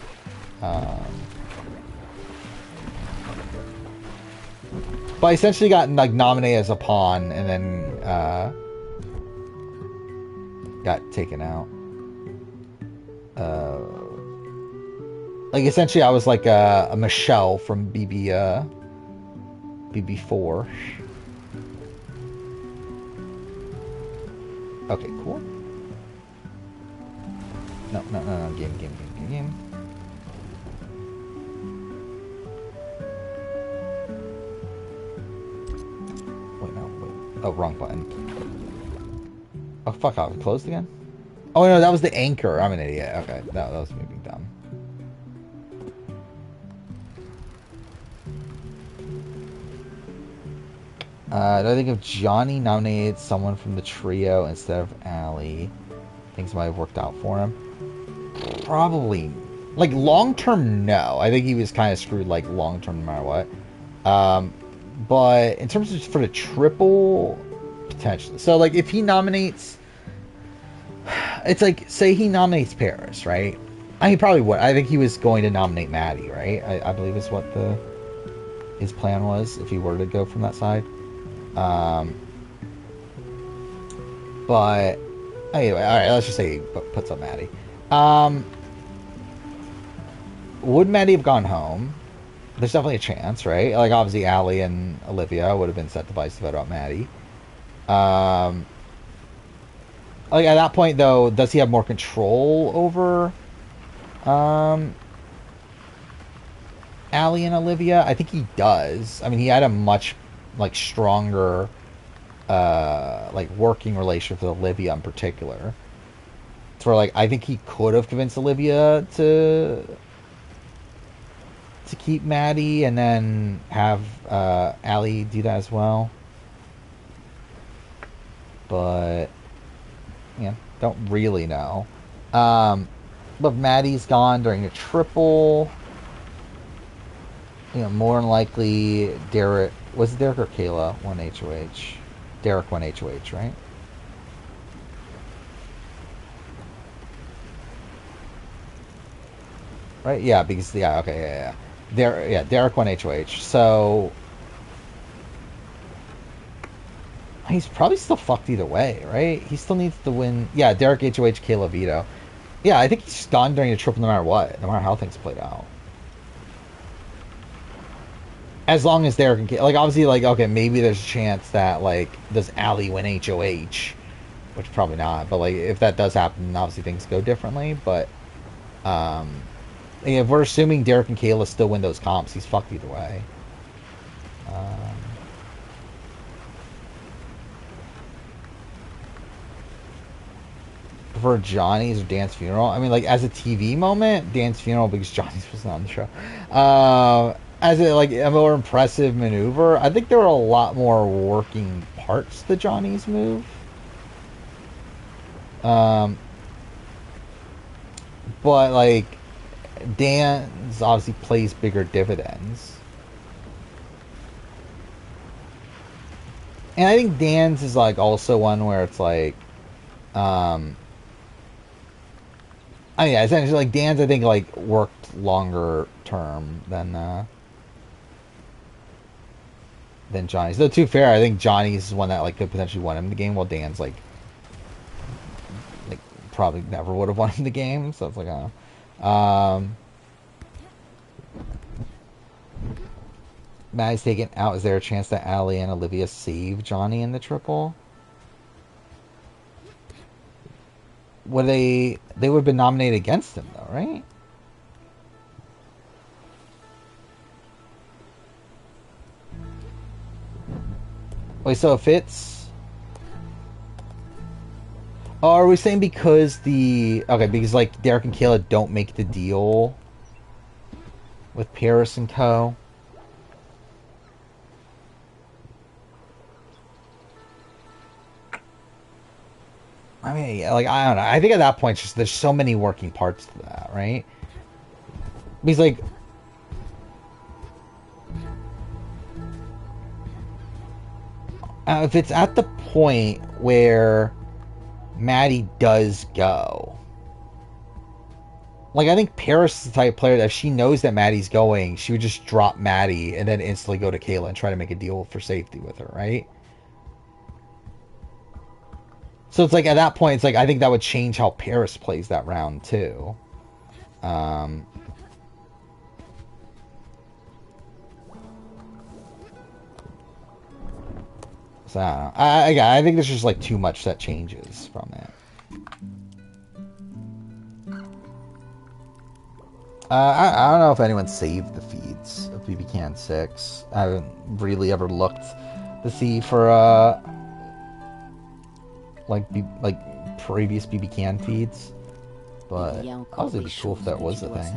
But I essentially got like nominated as a pawn and then got taken out. Like essentially I was like a Michelle from BB4. Okay, cool. No, game. Wait. Oh, wrong button. Oh, fuck off. It closed again? Oh, no, that was the anchor. I'm an idiot. Okay, that was me being dumb. Do I think if Johnny nominated someone from the trio instead of Allie, things might have worked out for him? Probably. Like, long-term, no. I think he was kind of screwed, like, long-term no matter what. But in terms of for the triple, potentially. So like if he nominates, it's like say he nominates Paris, right? He probably would. I think he was going to nominate Maddie, right? I believe is what his plan was if he were to go from that side. But anyway, all right. Let's just say he puts up Maddie. Would Maddie have gone home? There's definitely a chance, right? Like obviously, Allie and Olivia would have been set device to vote out Maddie. Like at that point, though, does he have more control over Allie and Olivia? I think he does. I mean, he had a much like stronger like working relationship with Olivia in particular. It's where like I think he could have convinced Olivia to keep Maddie and then have Allie do that as well. But yeah, don't really know. But Maddie's gone during a triple. You know, more than likely Derek was it Derek or Kayla won HOH. Derek won HOH, right? Right? Yeah, because okay, yeah. Derek won HOH. So he's probably still fucked either way, right? He still needs to win. Yeah, Derek HOH, Kayla veto. Yeah, I think he's gone during the triple no matter what, no matter how things played out. As long as Derek and Kayla, like obviously, like okay, maybe there's a chance that like does Allie win HOH, which probably not. But like if that does happen, obviously things go differently. But if we're assuming Derek and Kayla still win those comps, he's fucked either way. For Johnny's or Dan's funeral, I mean, like as a TV moment, Dan's funeral because Johnny's wasn't on the show. As a more impressive maneuver, I think there were a lot more working parts to Johnny's move. But like Dan's obviously plays bigger dividends. And I think Dan's is like also one where it's like I mean, yeah, essentially like Dan's I think like worked longer term than Johnny's. Though to be fair, I think Johnny's is one that like could potentially win him the game, while Dan's like probably never would have won him the game. So it's like Maddie's taken out. Is there a chance that Allie and Olivia save Johnny in the triple? Would they would have been nominated against him though, right? Wait, so if it's are we saying because because like Derek and Kayla don't make the deal with Paris and Co. I mean, like I don't know. I think at that point, there's so many working parts to that, right? Because like, if it's at the point where Maddie does go, like I think Paris is the type of player that if she knows that Maddie's going, she would just drop Maddie and then instantly go to Kayla and try to make a deal for safety with her, right? So it's like at that point, it's like I think that would change how Paris plays that round too. So I don't know. I think there's just like too much that changes from it. I don't know if anyone saved the feeds of BB Can 6. I haven't really ever looked to see for like previous BB Can feeds, but obviously it'd be cool if that was a thing.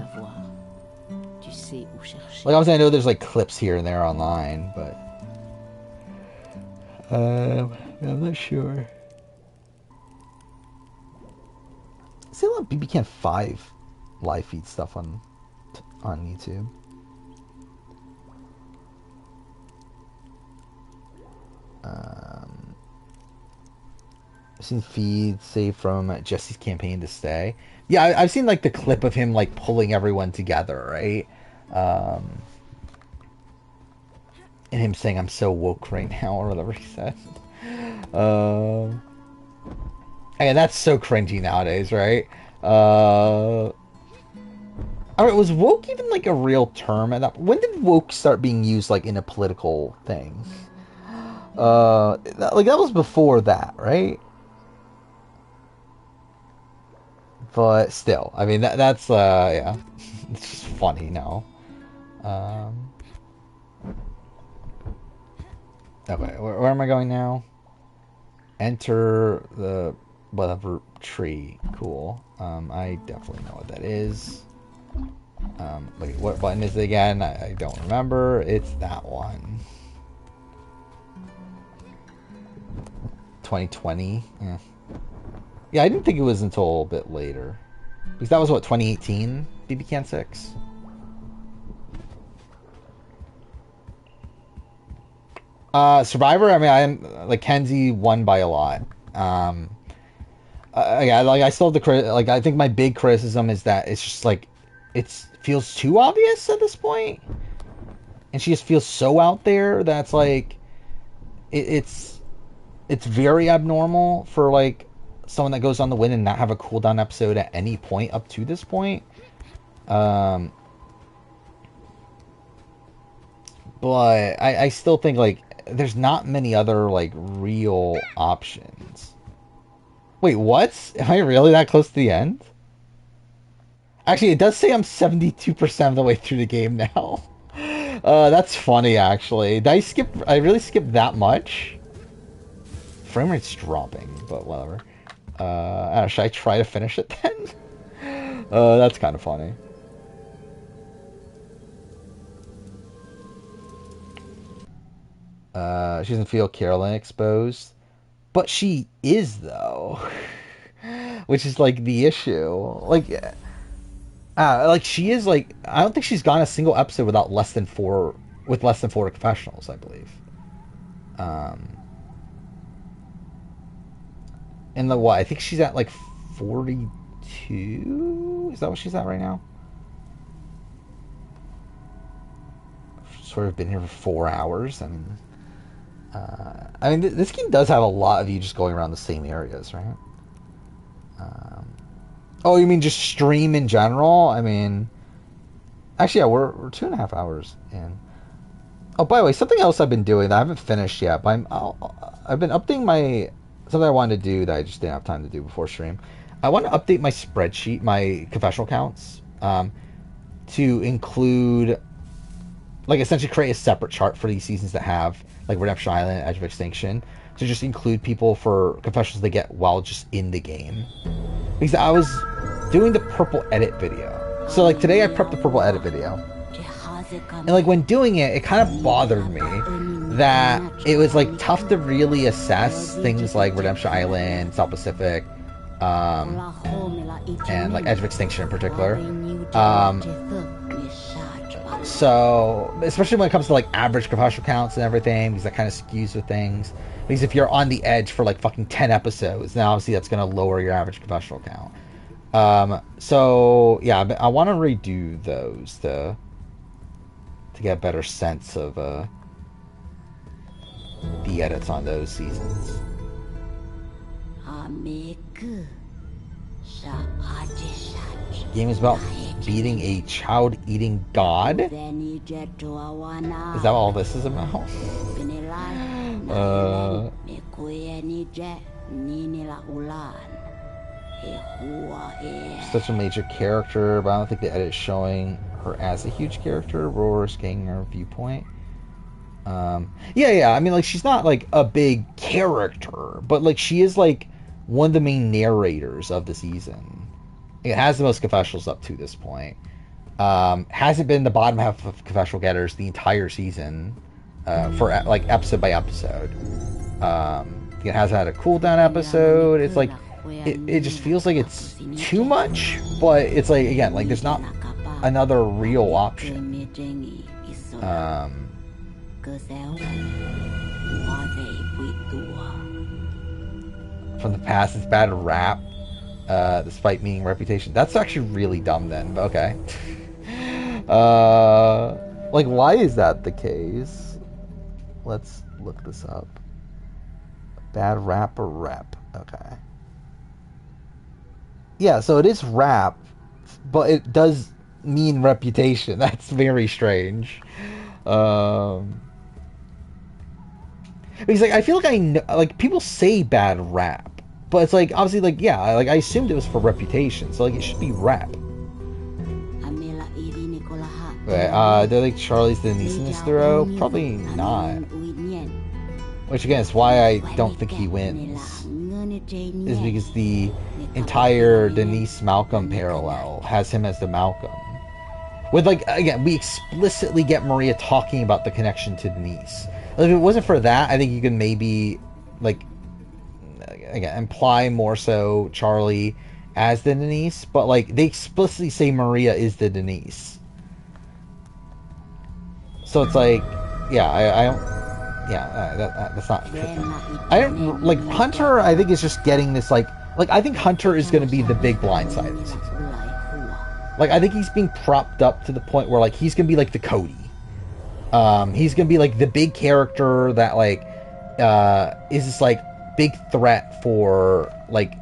Like obviously I know there's like clips here and there online, but I'm not sure. I see a lot of BB Can 5 live feed stuff on YouTube. I've seen feeds say from Jesse's campaign to stay. Yeah, I've seen like the clip of him like pulling everyone together, right? And him saying, "I'm so woke right now," or whatever he said. And that's so cringy nowadays, right? Alright, was woke even like a real term at that? When did woke start being used like in a political thing? Like that was before that, right? But still, I mean that's yeah, it's just funny now. Okay, where am I going now? Enter the whatever tree. Cool. I definitely know what that is. Wait, what button is it again? I don't remember. It's that one. 2020. Yeah, I didn't think it was until a bit later. Because that was what, 2018? BB Can 6? Survivor, I mean, I'm like Kenzie won by a lot. Yeah, like I still have the like I think my big criticism is that it's just like it feels too obvious at this point, and she just feels so out there that's like it's very abnormal for like someone that goes on the win and not have a cooldown episode at any point up to this point. But I still think like there's not many other like real options. Wait, what? Am I really that close to the end? Actually, it does say I'm 72% of the way through the game now. That's funny, actually. Did I really skip that much? Frame rate's dropping, but whatever. I don't know, should I try to finish it then? That's kind of funny. She doesn't feel Carolyn exposed. But she is, though. Which is, like, the issue. Like, she is, like... I don't think she's gone a single episode without less than 4... With less than 4 confessionals, I believe. And the what? I think she's at, like, 42? Is that what she's at right now? Sort of been here for 4 hours. I mean, this game does have a lot of you just going around the same areas, right? Oh, you mean just stream in general? I mean, actually, yeah, we're 2.5 hours in. Oh, by the way, something else I've been doing that I haven't finished yet, but I've been updating my something I wanted to do that I just didn't have time to do before stream. I want to update my spreadsheet, my confessional counts, to include, like, essentially create a separate chart for these seasons that have like Redemption Island, Edge of Extinction, to just include people for confessions they get while just in the game. Because I was doing the purple edit video. So like today I prepped the purple edit video. And like when doing it, it kind of bothered me that it was like tough to really assess things like Redemption Island, South Pacific, and like Edge of Extinction in particular. So, especially when it comes to like average confessional counts and everything, because that kind of skews with things. Because if you're on the edge for like fucking 10 episodes, then obviously that's going to lower your average confessional count. So yeah, I want to redo those to get a better sense of the edits on those seasons. Game is about beating a child-eating god? Is that what all this is about? Such a major character, but I don't think the edit is showing her as a huge character. Roar's getting her viewpoint. Yeah, I mean, like, she's not, like, a big character, but, like, she is, like, one of the main narrators of the season. It has the most confessionals up to this point. Hasn't been the bottom half of confessional getters the entire season, for like episode by episode. It has had a cooldown episode. It's like it just feels like it's too much, but it's like, again, like there's not another real option. from the past. It's bad rap, despite meaning reputation. That's actually really dumb then, but okay. Like, why is that the case? Let's look this up. Bad rap or rep? Okay. Yeah, so it is rap, but it does mean reputation. That's very strange. Because like I feel like I know, like people say bad rap, but it's like obviously like yeah, like I assumed it was for reputation, so like it should be rap. Okay, they're like Charlie's the niece in this throw? Probably not. Which again is why I don't think he wins. Is because the entire Denise Malcolm parallel has him as the Malcolm. With like again, we explicitly get Maria talking about the connection to Denise. Like, if it wasn't for that, I think you could maybe like again imply more so Charlie as the Denise, but like they explicitly say Maria is the Denise. So it's like, yeah, I don't, yeah, that's not. I don't like Hunter. I think is just getting this like I think Hunter is going to be the big blind side of the season. Like I think he's being propped up to the point where like he's going to be like the Cody. He's going to be like the big character that like is this like big threat for like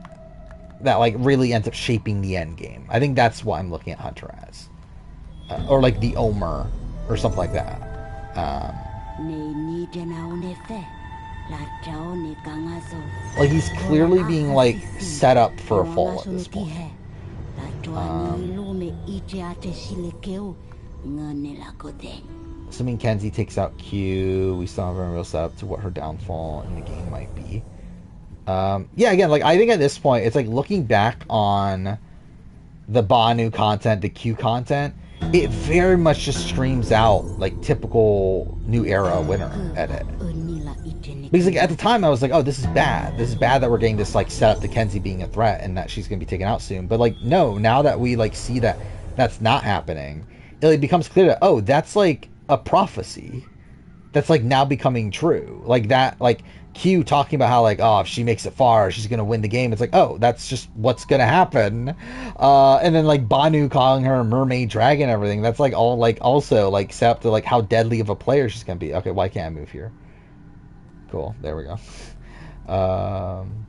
that like really ends up shaping the end game. I think that's what I'm looking at Hunter as, or like the Omer or something like that. Like he's clearly being like set up for a fall at this point. Assuming Kenzie takes out Q, we still haven't real set up to what her downfall in the game might be. Yeah, again, like I think at this point, it's like looking back on the Banu content, the Q content, it very much just streams out like typical new era winner edit. Because like at the time I was like, oh, this is bad. This is bad that we're getting this like set up to Kenzie being a threat and that she's gonna be taken out soon. But like no, now that we like see that that's not happening, it like, becomes clear that oh, that's like a prophecy. That's like now becoming true. Like that, like Q talking about how like oh if she makes it far she's gonna win the game. It's like oh that's just what's gonna happen. And then like Banu calling her a mermaid dragon and everything. That's like all like also like set up to like how deadly of a player she's gonna be. Okay, why can't I move here? Cool, there we go. I'm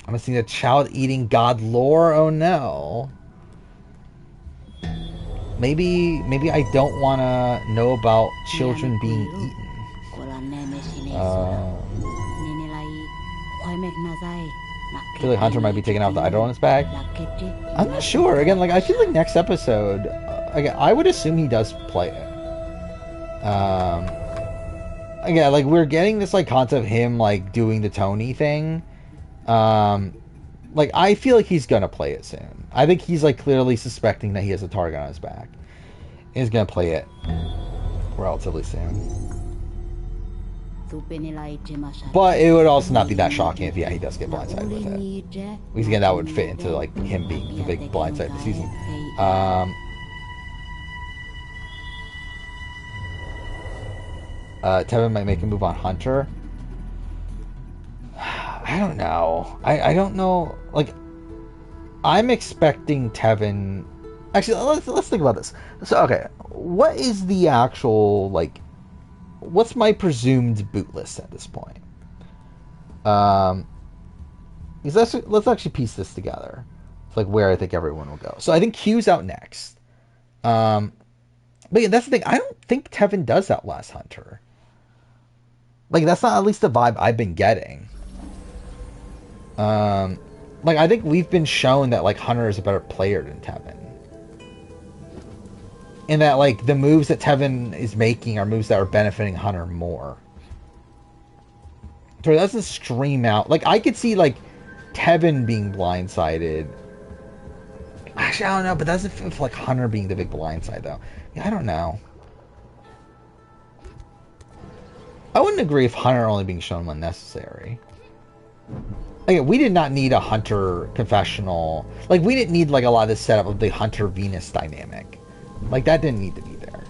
gonna see the child eating god lore. Oh no. Maybe I don't want to know about children being eaten. I feel like Hunter might be taking out the idol in his bag. I'm not sure. Again, like I feel like next episode, again, I would assume he does play it. Again, like we're getting this like concept of him like doing the Tony thing. Like I feel like he's gonna play it soon. I think he's like clearly suspecting that he has a target on his back. He's gonna play it relatively soon. But it would also not be that shocking if he does get blindsided with it. Because again, that would fit into like him being the big blindside of the season. Tevin might make a move on Hunter. I don't know. I don't know. Like, I'm expecting Tevin. Actually, let's think about this. So, okay, what is the actual like? What's my presumed boot list at this point? Let's actually piece this together. It's like where I think everyone will go. So I think Q's out next. But yeah, that's the thing. I don't think Tevin does outlast Hunter. Like that's not at least the vibe I've been getting. Like I think we've been shown that like Hunter is a better player than Tevin. And that like the moves that Tevin is making are moves that are benefiting Hunter more. So it doesn't stream out. Like I could see like Tevin being blindsided. Actually, I don't know, but that doesn't feel like Hunter being the big blindside though. Yeah, I don't know. I wouldn't agree if Hunter only being shown when necessary. Like, we did not need a Hunter confessional. Like, we didn't need like a lot of this setup of the Hunter-Venus dynamic. Like, that didn't need to be there.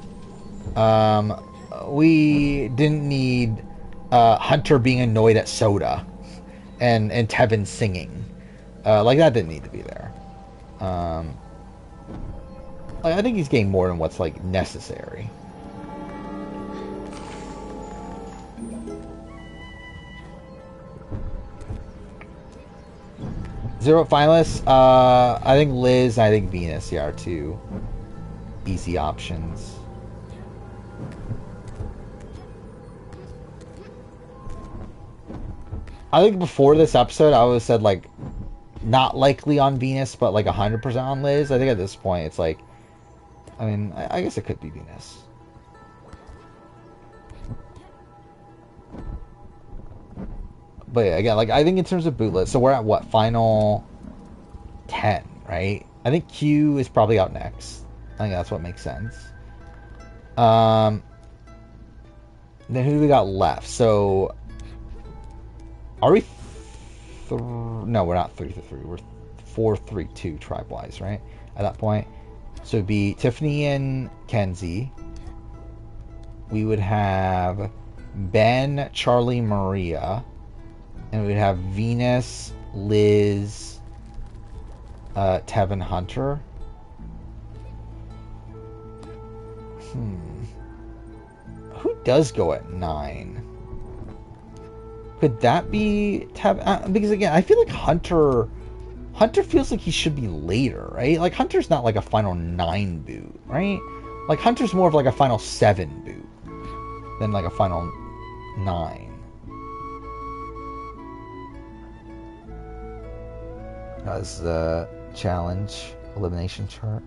We didn't need Hunter being annoyed at Soda and Tevin singing. Like that didn't need to be there. I think he's getting more than what's like necessary. Zero finalists. I think Liz. I think Venus. Yeah, are two easy options. I think before this episode, I would have said like not likely on Venus, but like 100% on Liz. I think at this point, it's like, I mean, I guess it could be Venus. But yeah, again, like I think in terms of boot list, so we're at what, final 10, right? I think Q is probably out next. I think that's what makes sense. Then who do we got left? So are we? No, we're not 3-3. We're 4-3-2 tribe-wise, right? At that point, so it'd be Tiffany and Kenzie. We would have Ben, Charlie, Maria, and we'd have Venus, Liz, Tevin, Hunter. Who does go at 9? Could that be Tevin? Because again, I feel like Hunter feels like he should be later, right? Like Hunter's not like a final 9 boot, right? Like Hunter's more of like a final 7 boot than like a final 9. That's the challenge elimination chart.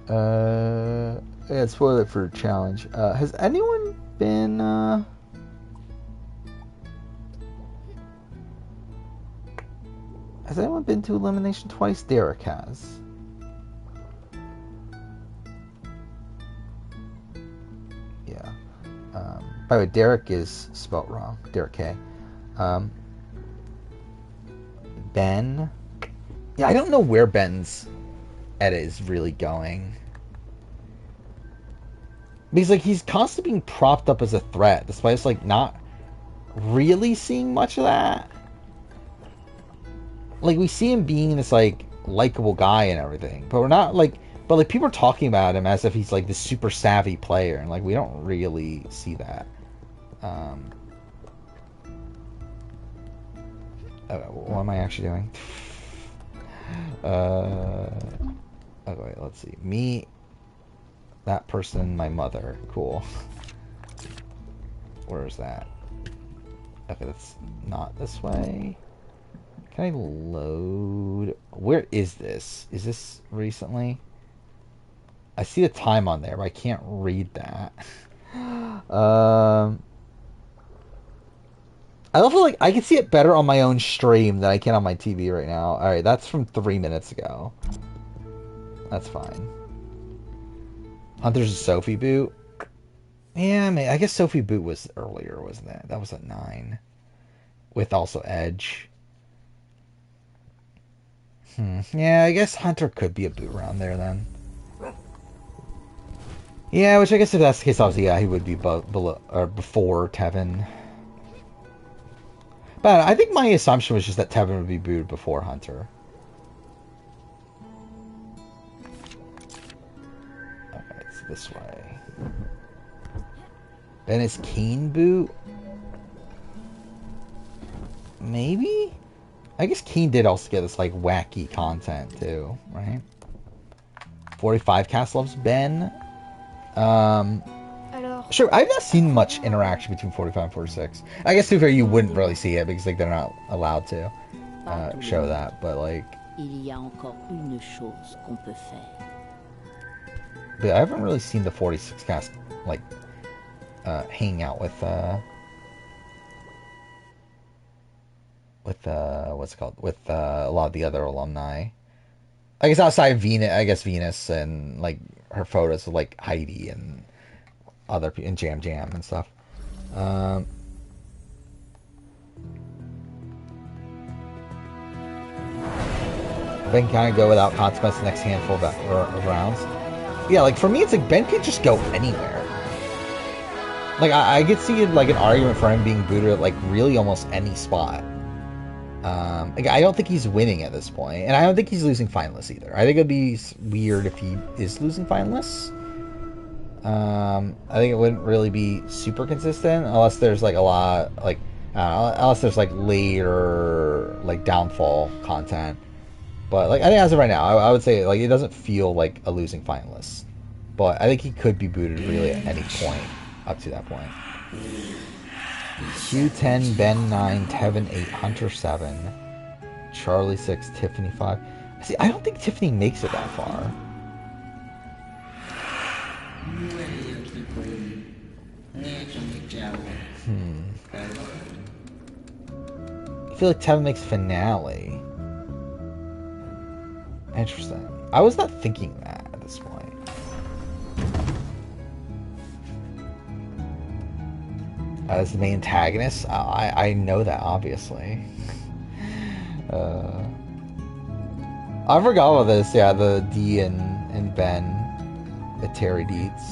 Yeah, spoil it for challenge. Has anyone been to elimination twice? Derek has. Yeah. By the way, Derek is spelt wrong. Derek K. Ben. Yeah, I don't know where Ben's edit is really going. Because like he's constantly being propped up as a threat, despite us like not really seeing much of that. Like we see him being this like likable guy and everything, but we're not like, but like people are talking about him as if he's like this super savvy player, and like we don't really see that. What am I actually doing? Okay, let's see. Me, that person, my mother. Cool. Where is that? Okay, that's not this way. Can I load? Where is this? Is this recently? I see the time on there, but I can't read that. I also like I can see it better on my own stream than I can on my TV right now. All right, that's from 3 minutes ago. That's fine. Hunter's a Sophie boot. Yeah, I mean, I guess Sophie boot was earlier, wasn't it? That was at 9, with also Edge. Yeah, I guess Hunter could be a boot around there then. Yeah, which I guess if that's the case, obviously, yeah, he would be below or before Tevin. But I think my assumption was just that Tevin would be booted before Hunter. Okay, it's this way. Then is Keen boot? Maybe? I guess Keen did also get this like wacky content too, right? 45 cast loves Ben. Sure, I've not seen much interaction between 45 and 46. I guess to be fair, you wouldn't really see it because like they're not allowed to show that, but like. But I haven't really seen the 46 cast like hang out with what's it called, with a lot of the other alumni. I guess outside of Venus and like her photos of like Heidi and other people and Jam and stuff. Ben kind of go without consequence the next handful of rounds. Yeah, like for me, it's like Ben could just go anywhere. Like, I could see like an argument for him being booted at like really almost any spot. Like, I don't think he's winning at this point, and I don't think he's losing finalists either. I think it'd be weird if he is losing finalists. I think it wouldn't really be super consistent unless there's like a lot, like, I don't know, unless there's like later like downfall content. But like, I think as of right now, I would say like it doesn't feel like a losing finalist. But I think he could be booted really at any point up to that point. Q10, Ben 9, Tevin 8, Hunter 7, Charlie 6, Tiffany 5. See, I don't think Tiffany makes it that far. I feel like Tevin makes finale. Interesting. I was not thinking that at this point. As the main antagonist, I know that, obviously. I forgot about this, yeah, the D and Ben, the Terry Dietz.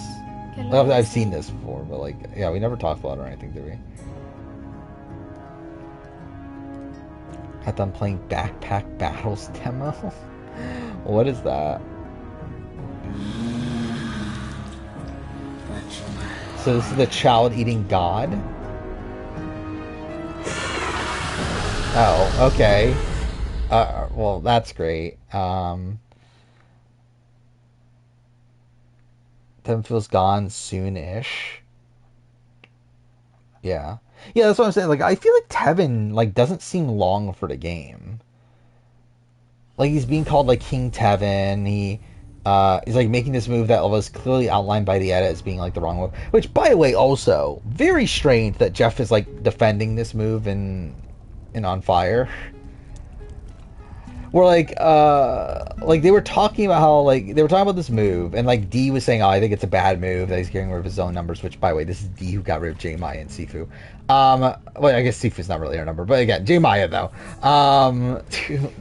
Well, I've seen this before, but like, yeah, we never talked about it or anything, did we? Got done playing Backpack Battles demo? What is that? So this is the child eating god? Oh, okay. Well, that's great. Then feels gone soon-ish. Yeah. Yeah, that's what I'm saying. Like, I feel like Tevin, like, doesn't seem long for the game. Like, he's being called, like, King Tevin. He's, like, making this move that was clearly outlined by the edit as being, like, the wrong move. Which, by the way, also, very strange that Jeff is, like, defending this move in On Fire. Where, like, they were talking about how, like, they were talking about this move, and, like, D was saying, oh, I think it's a bad move, that he's getting rid of his own numbers, which, by the way, this is D who got rid of J Maya and Sifu. Well, I guess Sifu's not really our number, but again, J Maya, though.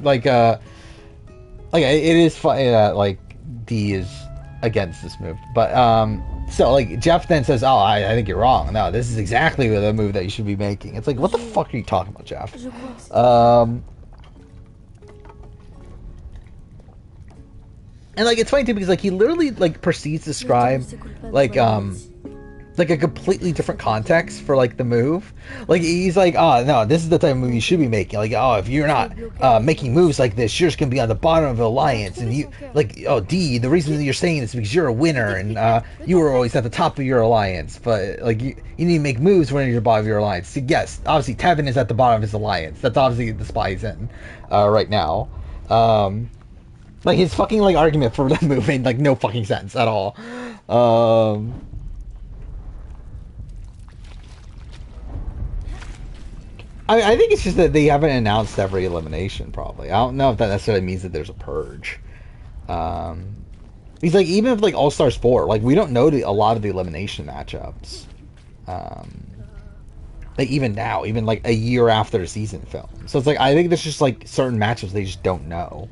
Like, it is funny that, like, D is against this move, but, so, like, Jeff then says, oh, I think you're wrong. No, this is exactly the move that you should be making. It's like, what the fuck are you talking about, Jeff? And, like, it's funny, too, because, like, he literally, like, proceeds to describe, like a completely different context for, like, the move. Like, he's like, oh, no, this is the type of move you should be making. Like, oh, if you're not making moves like this, you're just going to be on the bottom of the alliance. And you, like, oh, D, the reason that you're saying this is because you're a winner, and you were always at the top of your alliance. But, like, you need to make moves when you're at the bottom of your alliance. So, yes, obviously, Tevin is at the bottom of his alliance. That's obviously the spot he's in right now. Like, his fucking, like, argument for that move made, like, no fucking sense at all. I think it's just that they haven't announced every elimination, probably. I don't know if that necessarily means that there's a purge. He's like, even if, like, All-Stars 4, like, we don't know a lot of the elimination matchups. Like, even now, even, like, a year after the season film. So it's like, I think there's just, like, certain matchups they just don't know.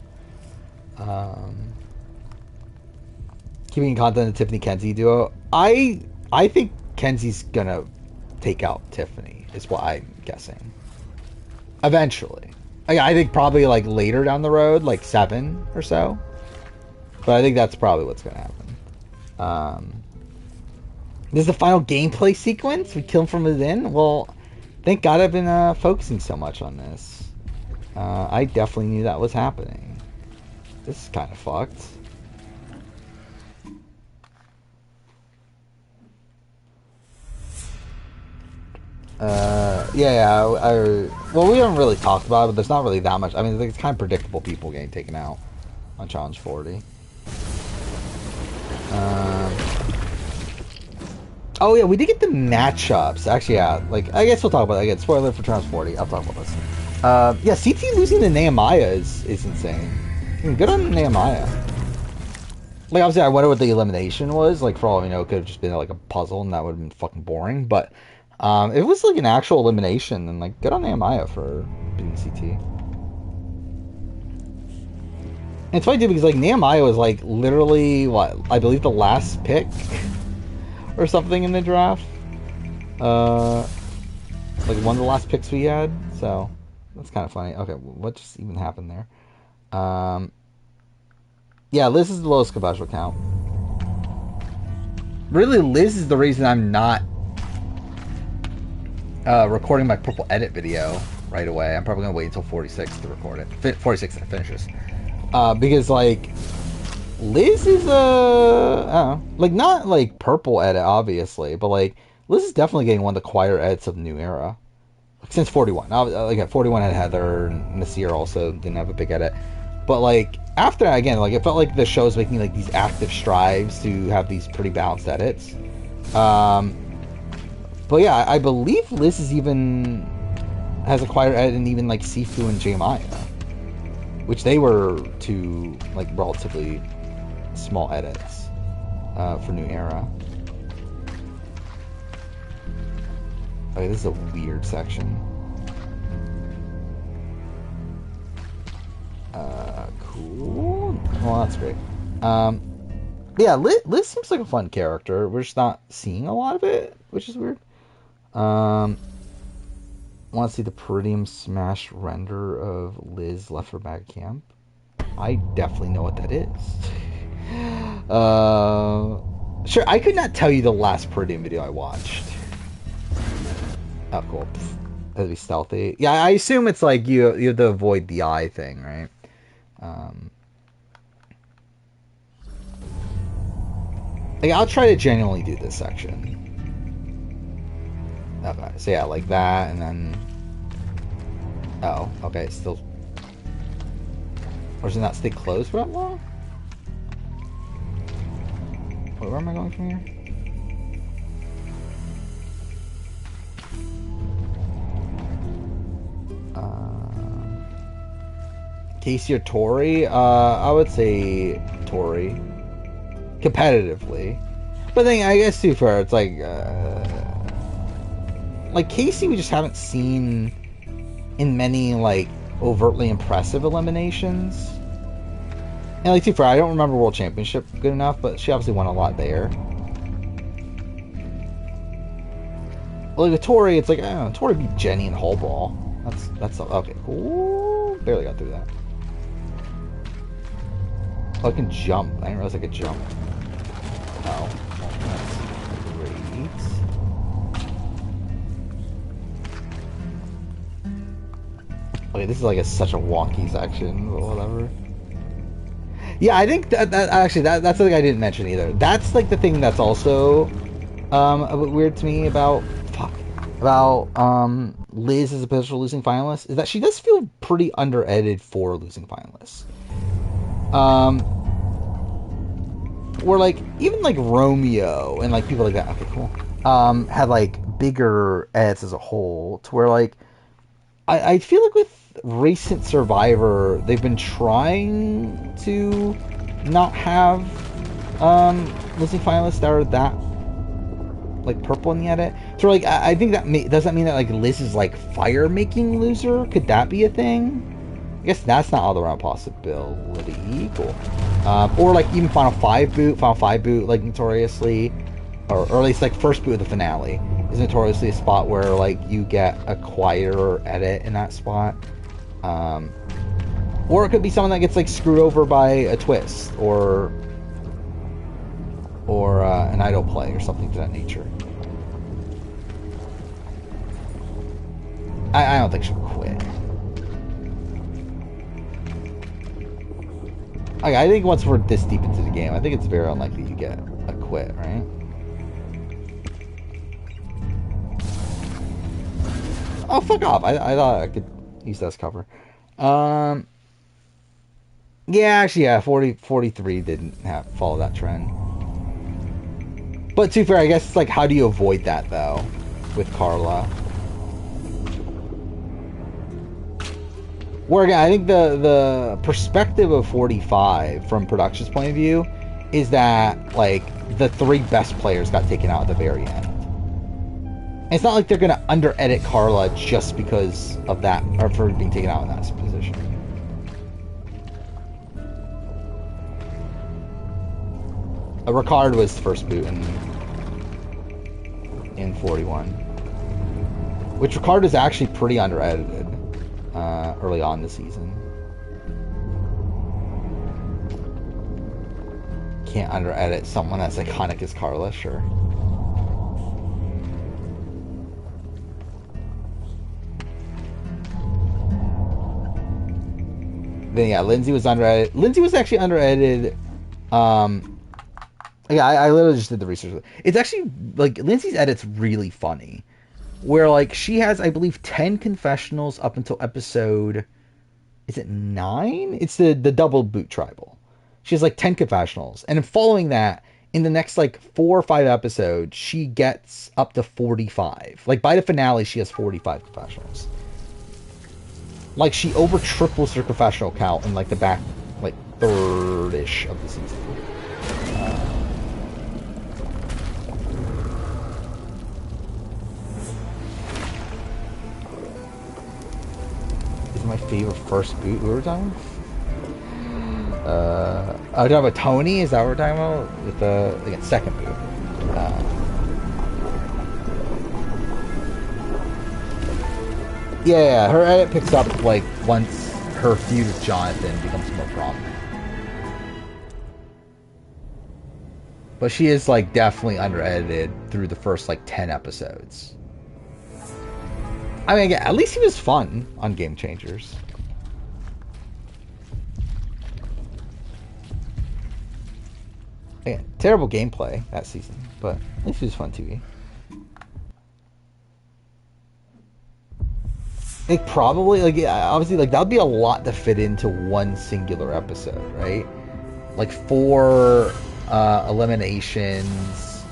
Keeping in content the Tiffany Kenzie duo, I think Kenzie's gonna take out Tiffany, is what I'm guessing. Eventually. I think probably, like, later down the road, like 7 or so. But I think that's probably what's gonna happen. This is the final gameplay sequence? We kill him from within? Well, thank God I've been focusing so much on this. I definitely knew that was happening. This is kind of fucked. Well, we haven't really talked about it, but there's not really that much. I mean, it's kind of predictable people getting taken out on Challenge 40. Oh, yeah, we did get the matchups. Actually, yeah, like, I guess we'll talk about that again. Spoiler for Challenge 40. I'll talk about this. Yeah, CT losing to Nehemiah is insane. Good on Nehemiah. Like, obviously, I wonder what the elimination was. Like, for all we know, it could have just been, like, a puzzle, and that would have been fucking boring. But, it was, like, an actual elimination, and, like, good on Nehemiah for being CT. And it's funny, too, because, like, Nehemiah was, like, literally, what, I believe the last pick? Or something in the draft? Like one of the last picks we had, so that's kind of funny. Okay, what just even happened there? Yeah, Liz is the lowest compatible count. Really, Liz is the reason I'm not recording my purple edit video right away. I'm probably gonna wait until 46 to record it. 46 that finishes. Because like Liz is I don't know, like not like purple edit obviously, but like Liz is definitely getting one of the quieter edits of the new era since 41. Like at 41 had Heather and Nasir also didn't have a big edit, but like after that, again, like it felt like the show was making like these active strides to have these pretty balanced edits. But yeah, I believe Liz is even has a quieter edit than even like Sifu and Jeremiah, which they were two like relatively small edits for New Era. Okay, this is a weird section. Cool. Well, that's great. Yeah, Liz seems like a fun character. We're just not seeing a lot of it, which is weird. Want to see the Peridium Smash render of Liz left for bad camp? I definitely know what that is. Sure, I could not tell you the last Peridium video I watched. Oh, cool. That'd be stealthy. Yeah, I assume it's like you have to avoid the eye thing, right? Like, I'll try to genuinely do this section. Okay, so yeah, like that, and then... Oh, okay, still... Or does it not stay closed for that long? Wait, where am I going from here? Casey or Tori? I would say Tori. Competitively. But then, I guess, too, for it's like Casey we just haven't seen in many, like, overtly impressive eliminations. And, like, too far, I don't remember World Championship good enough, but she obviously won a lot there. Like, with Tori, it's like, I don't know, Tori beat Jenny in Hall Brawl. That's okay, cool. Barely got through that. Oh, I can jump. I didn't realize I could jump. Oh, that's great. Okay, this is like such a wonky section, but whatever. Yeah, I think that's something I didn't mention either. That's like the thing that's also a bit weird to me about Liz as a potential losing finalist is that she does feel pretty under-edited for losing finalists. Where like even like Romeo and like people like that, okay, cool, had like bigger edits as a whole, to where like I feel like with recent Survivor they've been trying to not have losing finalists that are that like purple in the edit. So like I think that does that mean that like Liz is like fire making loser? Could that be a thing? I guess that's not all the round possibility. Cool. Or like even Final Five boot, like notoriously, or at least like first boot of the finale is notoriously a spot where like you get a quieter edit in that spot. Or it could be someone that gets like screwed over by a twist or an idle play or something to that nature. I don't think she'll quit. I think once we're this deep into the game, I think it's very unlikely you get a quit, right? Oh, fuck off. I thought I could use that as cover. Yeah, actually, yeah, 43 didn't follow that trend. But to be fair, I guess it's like, how do you avoid that, though, with Carla? Where again, I think the perspective of 45 from production's point of view is that like the three best players got taken out at the very end. And it's not like they're gonna under edit Carla just because of that, or for being taken out in that position. Ricard was the first boot in 41. which Ricardo's actually pretty under-edited early on in the season. Can't under-edit someone as iconic as Carla, sure. Then yeah, Lindsay was under-edited. Lindsay was actually under-edited. Yeah, I literally just did the research. It's actually, like, Lindsay's edit's really funny. Where, like, she has, I believe, 10 confessionals up until episode... Is it 9? It's the double boot tribal. She has, like, 10 confessionals. And following that, in the next, like, 4 or 5 episodes, she gets up to 45. Like, by the finale, she has 45 confessionals. Like, she over triples her confessional count in, like, the back, like, third-ish of the season. Is my favorite first boot? Who are we talking about? Are we talking about Tony? Is that what we're talking about? With the, again, second boot. Yeah, her edit picks up, like, once her feud with Jonathan becomes more prominent. But she is, like, definitely under-edited through the first, like, 10 episodes. I mean, again, at least he was fun on Game Changers. Again, terrible gameplay that season, but at least it was fun TV. Like, probably, like, obviously, like, that would be a lot to fit into one singular episode, right? Like, 4 eliminations,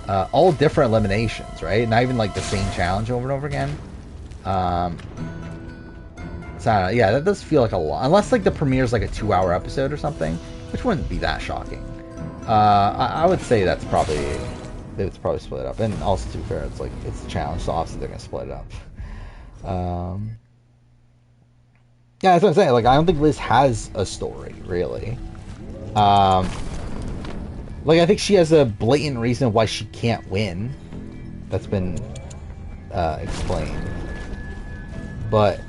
all different eliminations, right? Not even, like, the same challenge over and over again. So, yeah, that does feel like a lot. Unless, like, the premiere's, like, a 2-hour episode or something, which wouldn't be that shocking. I would say that's probably, they would probably split it up. And also, to be fair, it's, like, it's a challenge, so obviously they're going to split it up. Yeah, that's what I'm saying. Like, I don't think Liz has a story, really. Like, I think she has a blatant reason why she can't win. That's been explained. But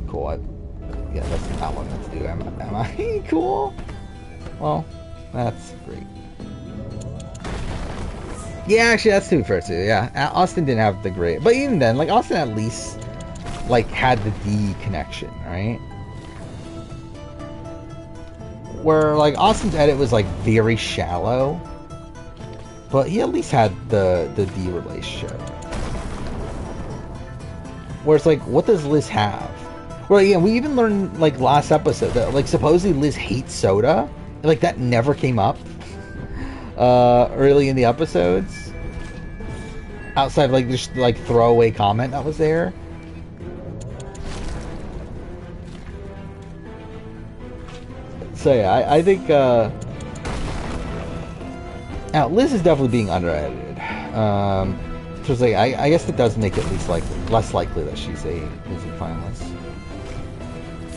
cool. Yeah, that's not what I'm meant to do. Am I cool? Well, that's great. Yeah, actually, that's too fair too. Yeah, Austin didn't have the great, but even then, like, Austin at least, like, had the D connection, right? Where, like, Austin's edit was, like, very shallow, but he at least had the D relationship. Where it's like, what does Liz have? Well, yeah, we even learned, like, last episode that, like, supposedly Liz hates soda. Like, that never came up early in the episodes. Outside, like, just, like, throwaway comment that was there. So, yeah, I think, now, Liz is definitely being under-edited. So, it's like, I guess it does make it at least, like, less likely that she's a losing finalist.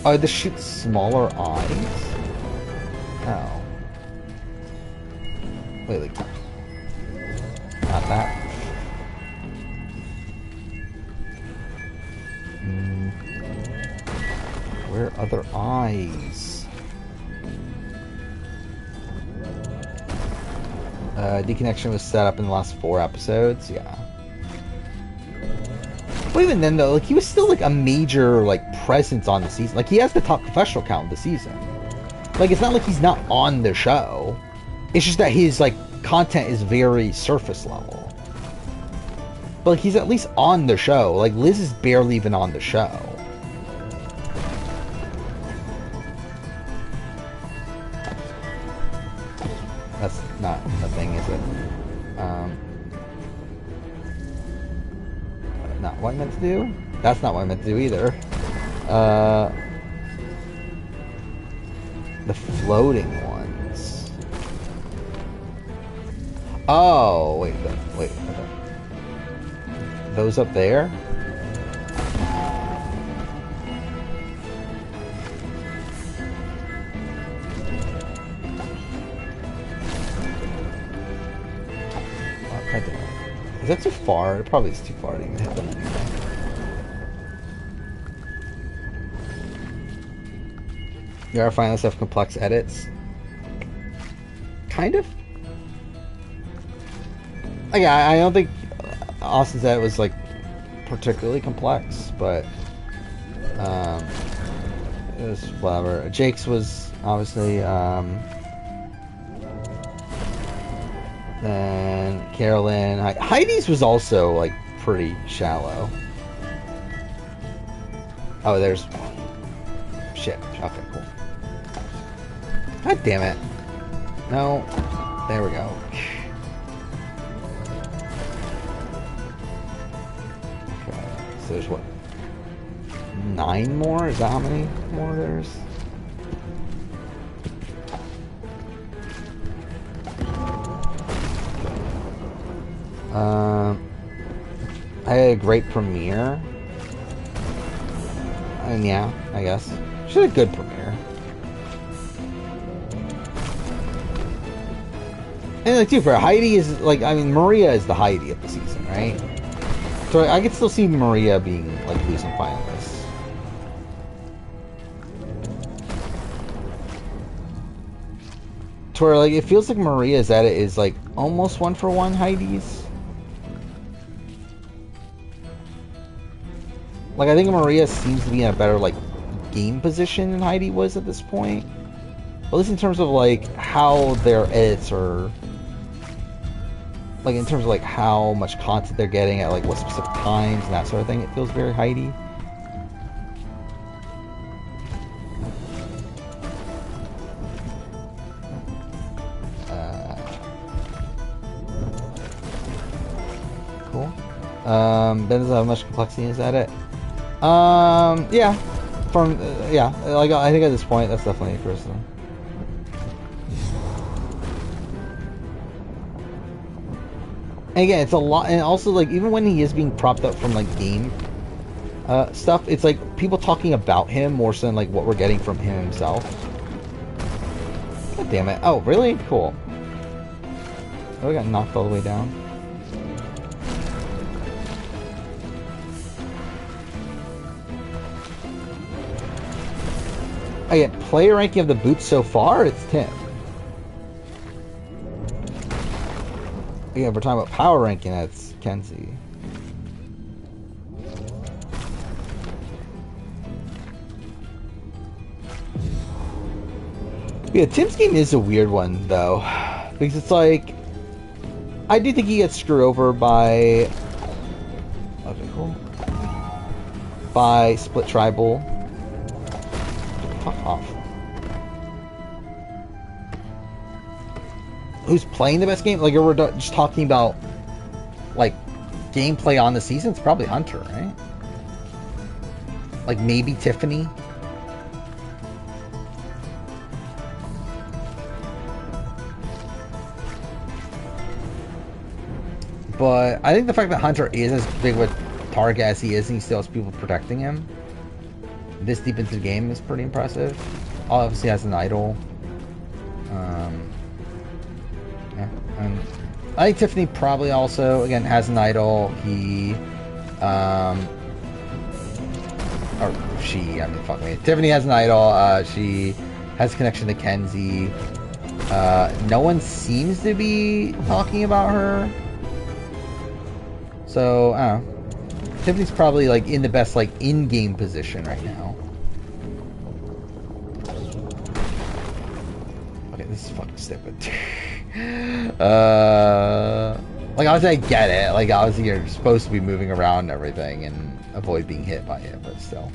Oh, this shoots smaller eyes? Oh. Wait, like... Not that. Where are other eyes? Deconnection was set up in the last 4 episodes, yeah. But even then, though, like, he was still, like, a major, like, presence on the season. Like, he has the top professional count of the season. Like, it's not like he's not on the show. It's just that his, like, content is very surface level. But, like, he's at least on the show. Like, Liz is barely even on the show. That's not a thing, is it? Not what I meant to do? That's not what I meant to do either. The floating ones. Oh, wait. Those up there? Is that too far? It probably is too far to even hit them anyway. You ever find this have complex edits? Kind of. Like, I don't think Austin's edit was like particularly complex, but it was whatever. Jake's was obviously then Carolyn. Heidi's was also like pretty shallow. Oh, there's shit. Okay, cool. God damn it. No. There we go. Okay. So there's what? 9 more? Is that how many more there's? I had a great premiere. And yeah, I guess. She had a good premiere. And like, too, for Heidi is, like, I mean, Maria is the Heidi of the season, right? So I could still see Maria being, like, losing finalists. To where, like, it feels like Maria's edit is, like, almost 1-for-1 Heidi's. Like, I think Maria seems to be in a better, like, game position than Heidi was at this point. At least in terms of, like, how their edits are... Like, in terms of, like, how much content they're getting at, like, what specific times and that sort of thing. It feels very Heidi. Cool. Ben doesn't have much complexity in his edit. Yeah. Yeah. Like, I think at this point, that's definitely a criticism. And again, it's a lot, and also, like, even when he is being propped up from, like, game stuff, it's, like, people talking about him more so than, like, what we're getting from him himself. God damn it. Oh, really? Cool. Oh, we got knocked all the way down. Again, player ranking of the boots so far, it's Tim. Yeah, if we're talking about power ranking, that's Kenzie. Yeah, Tim's game is a weird one, though. Because it's like... I do think he gets screwed over by... Okay, cool. By Split Tribal. Fuck off. Who's playing the best game? Like, we're just talking about, like, gameplay on the season? It's probably Hunter, right? Like, maybe Tiffany? But I think the fact that Hunter is as big of a target as he is, and he still has people protecting him this deep into the game is pretty impressive. Obviously has an idol. Yeah, and I think Tiffany probably also, again, has an idol. He, or she, I mean, fuck me. Tiffany has an idol. She has a connection to Kenzie. No one seems to be talking about her. So, I don't know. Tiffany's probably, like, in the best, like, in-game position right now. Okay, this is fucking stupid. Like, obviously I get it. Like, obviously you're supposed to be moving around and everything and avoid being hit by it, but still.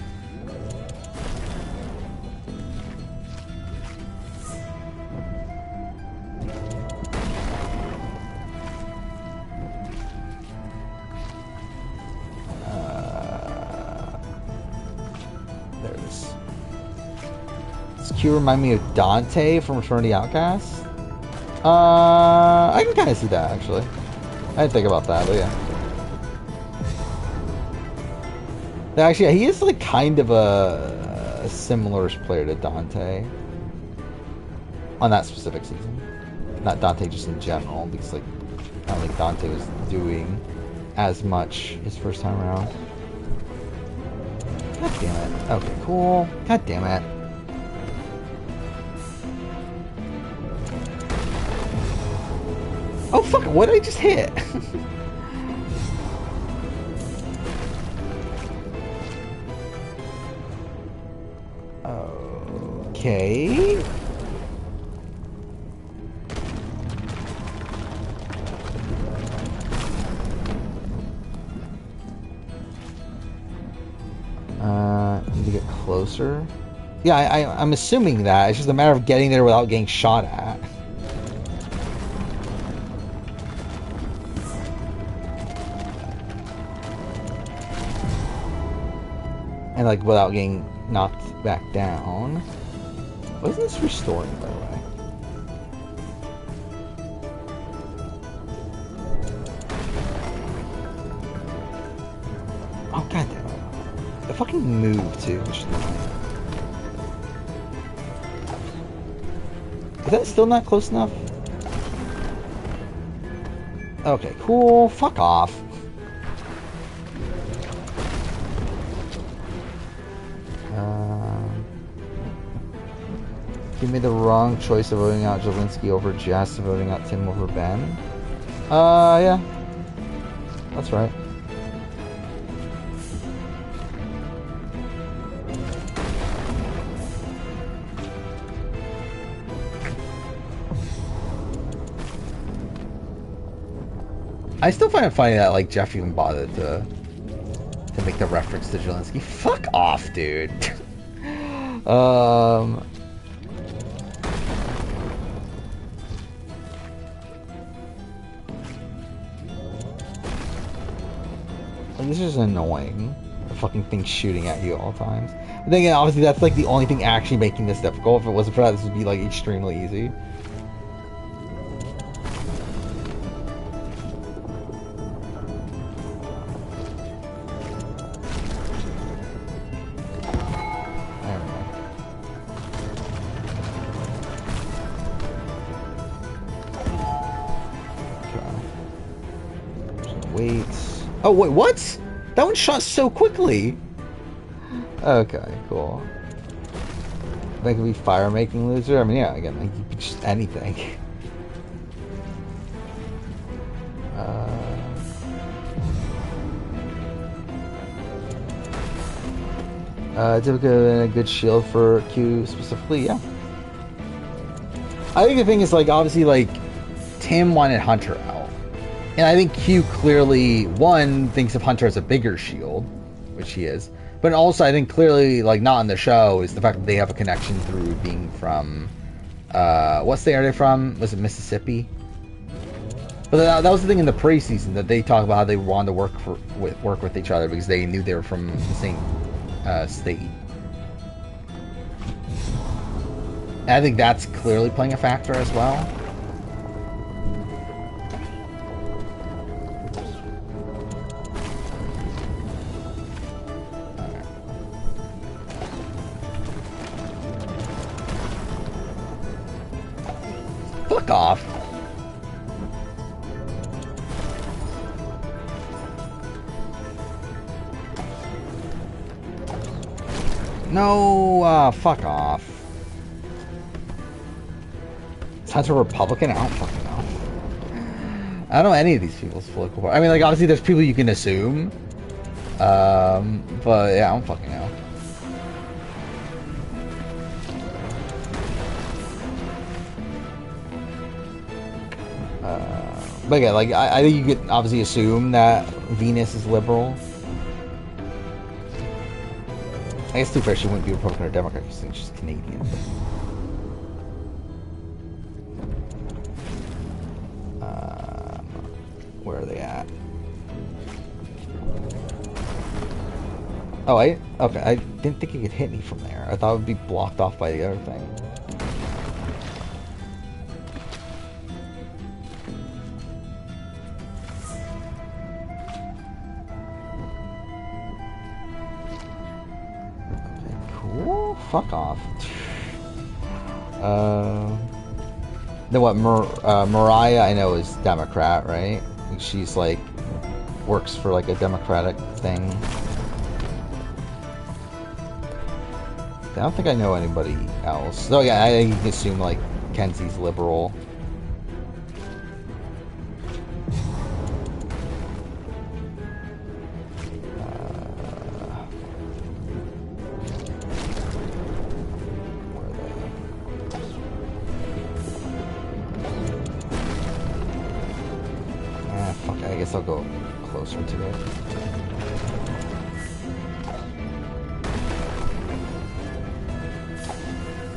Q remind me of Dante from Return of the Outcast? I can kind of see that, actually. I didn't think about that, but yeah. Actually, yeah, he is, like, kind of a similar player to Dante. On that specific season. Not Dante, just in general, because, like, I don't think Dante was doing as much his first time around. God damn it. Okay, cool. God damn it. Oh fuck, what did I just hit? Okay. Need to get closer. Yeah, I'm assuming that. It's just a matter of getting there without getting shot at. And like without getting knocked back down. Wasn't this restoring, by the way? Oh god damn it. The fucking move too. Is that still not close enough? Okay, cool. Fuck off. You made the wrong choice of voting out Jelinski over Jess, voting out Tim over Ben. Yeah. That's right. I still find it funny that like Jeff even bothered to make the reference to Jelinski. Fuck off, dude. This is annoying. The fucking thing shooting at you at all times. But then again, obviously that's like the only thing actually making this difficult. If it wasn't for that, this would be like extremely easy. Wait. Oh wait, what? That one shot so quickly. Okay, cool. That could be fire making loser. I mean, yeah, again, like just anything. Typically a good shield for Q specifically, yeah. I think the thing is like obviously like Tim wanted Hunter out. And I think Q clearly, one, thinks of Hunter as a bigger shield, which he is. But also, I think clearly, like, not in the show, is the fact that they have a connection through being from, what state are they from? Was it Mississippi? But that was the thing in the pre-season, that they talk about how they wanted to work with each other because they knew they were from the same state. And I think that's clearly playing a factor as well. Fuck off. No, fuck off. Is Hunter Republican? I don't fucking know. I don't know any of these people's political party. I mean, like, obviously there's people you can assume. But yeah, I don't fucking know. But yeah, like, I think you could obviously assume that Venus is liberal. I guess, to be fair, she wouldn't be Republican or Democrat because she's Canadian. Where are they at? Oh, okay, I didn't think he could hit me from there. I thought it would be blocked off by the other thing. Fuck off. Then what, Mariah, I know, is Democrat, right? She's like works for like a Democratic thing. I don't think I know anybody else. Oh yeah, I assume like Kenzie's liberal. Fuck, I guess I'll go closer to it.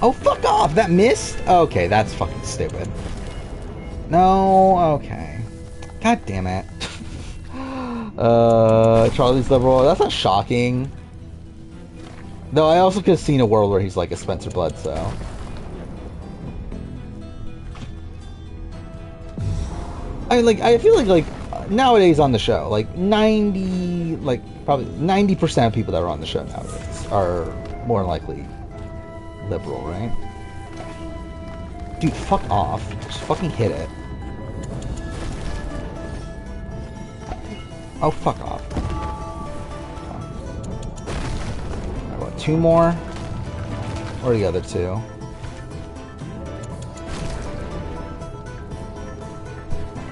Oh, fuck off! That missed? Okay, that's fucking stupid. No, okay. God damn it. Charlie's liberal. That's not shocking. Though I also could have seen a world where he's like a Spencer Bledsoe. I mean, like, I feel like nowadays on the show, like probably 90% of people that are on the show nowadays are more likely liberal, right? Dude, fuck off. Just fucking hit it. Oh, fuck off. I want 2 more. Or the other 2.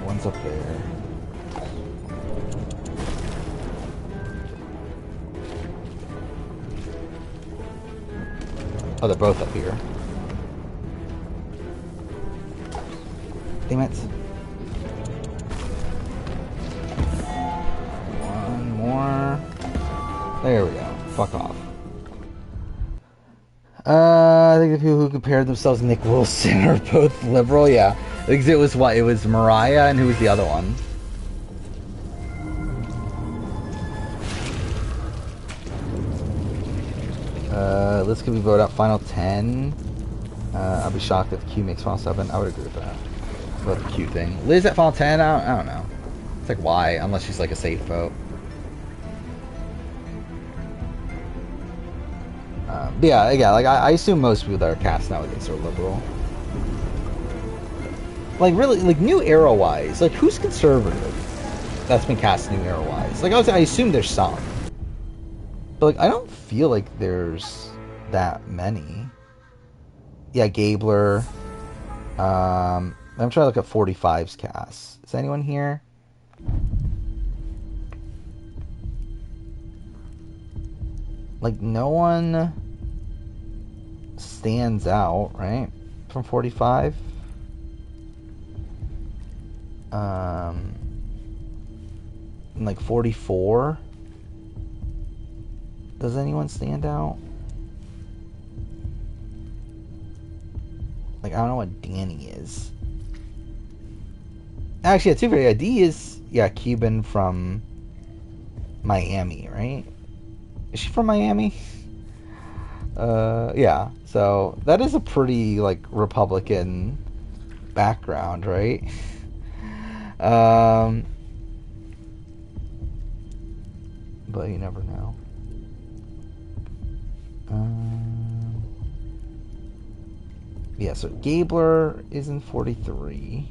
One's up there. Oh, they're both up here. Damn it. One more. There we go. Fuck off. I think the people who compared themselves to Nick Wilson are both liberal. Yeah. Because it was what? It was Mariah, and who was the other one? Liz, can we vote out Final 10? I'll be shocked if Q makes Final 7. I would agree with that. About the Q thing. Liz at Final 10? I don't know. It's like, why? Unless she's like a safe vote. Yeah, like, I assume most people that are cast nowadays are liberal. Like, really, like, New Era-wise, like, who's conservative that's been cast New Era-wise? Like, I assume there's some. But, like, I don't feel like there's that many. Yeah, Gabler. I'm trying to look at 45's cast. Is anyone here? Like, no one stands out, right? From 45. And like 44. Does anyone stand out? Like, I don't know what Danny is. Actually, yeah, yeah, D is, yeah, Cuban from Miami, right? Is she from Miami? Yeah. So, that is a pretty, like, Republican background, right? But you never know. Yeah, so Gabler is in 43.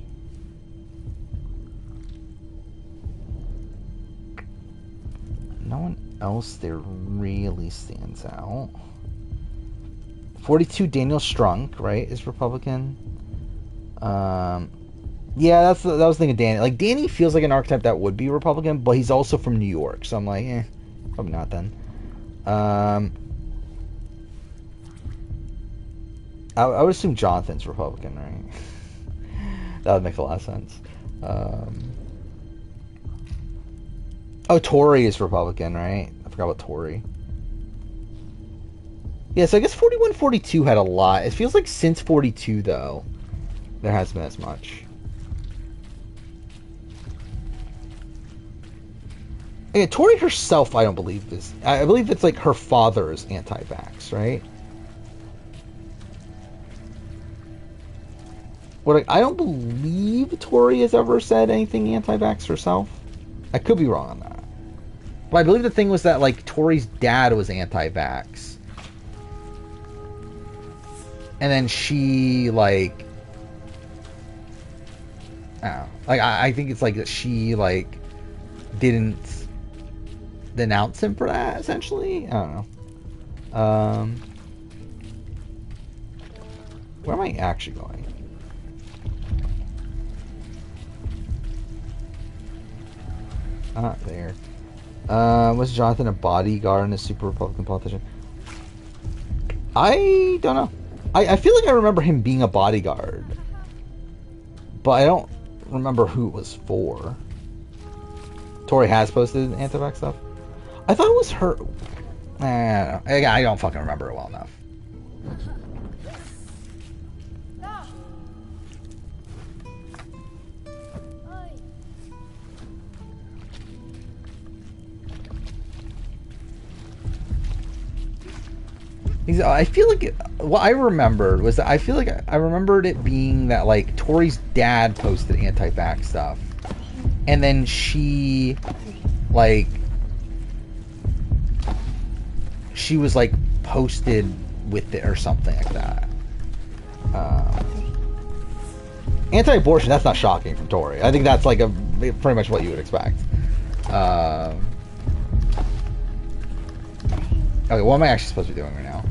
No one else there really stands out. 42, Daniel Strunk, right, is Republican. Yeah, that was thinking Danny. Like, Danny feels like an archetype that would be Republican, but he's also from New York, so I'm like, probably not then. I would assume Jonathan's Republican, right? That would make a lot of sense. Oh, Tory is Republican, right? I forgot about Tory. Yeah, so I guess 41, 42 had a lot. It feels like since 42, though, there hasn't been as much. Yeah, Tory herself, I don't believe is. I believe it's like her father is anti-vax, right? What I don't believe Tory has ever said anything anti-vax herself. I could be wrong on that. But I believe the thing was that, like, Tory's dad was anti-vax. And then she, like... I don't know. Like, I think it's like that she, like, didn't denounce him for that, essentially. I don't know. Where am I actually going? Not there. Was Jonathan a bodyguard and a super Republican politician? I don't know. I feel like I remember him being a bodyguard, but I don't remember who it was for. Tori has posted anti-vax stuff. I thought it was her. I don't know. I don't fucking remember it well enough. I feel like what I remembered was that I feel like I remembered it being that like Tori's dad posted anti-vax stuff, and then she was like posted with it or something like that. Anti-abortion, that's not shocking from Tori. I think that's like pretty much what you would expect. Okay, what am I actually supposed to be doing right now?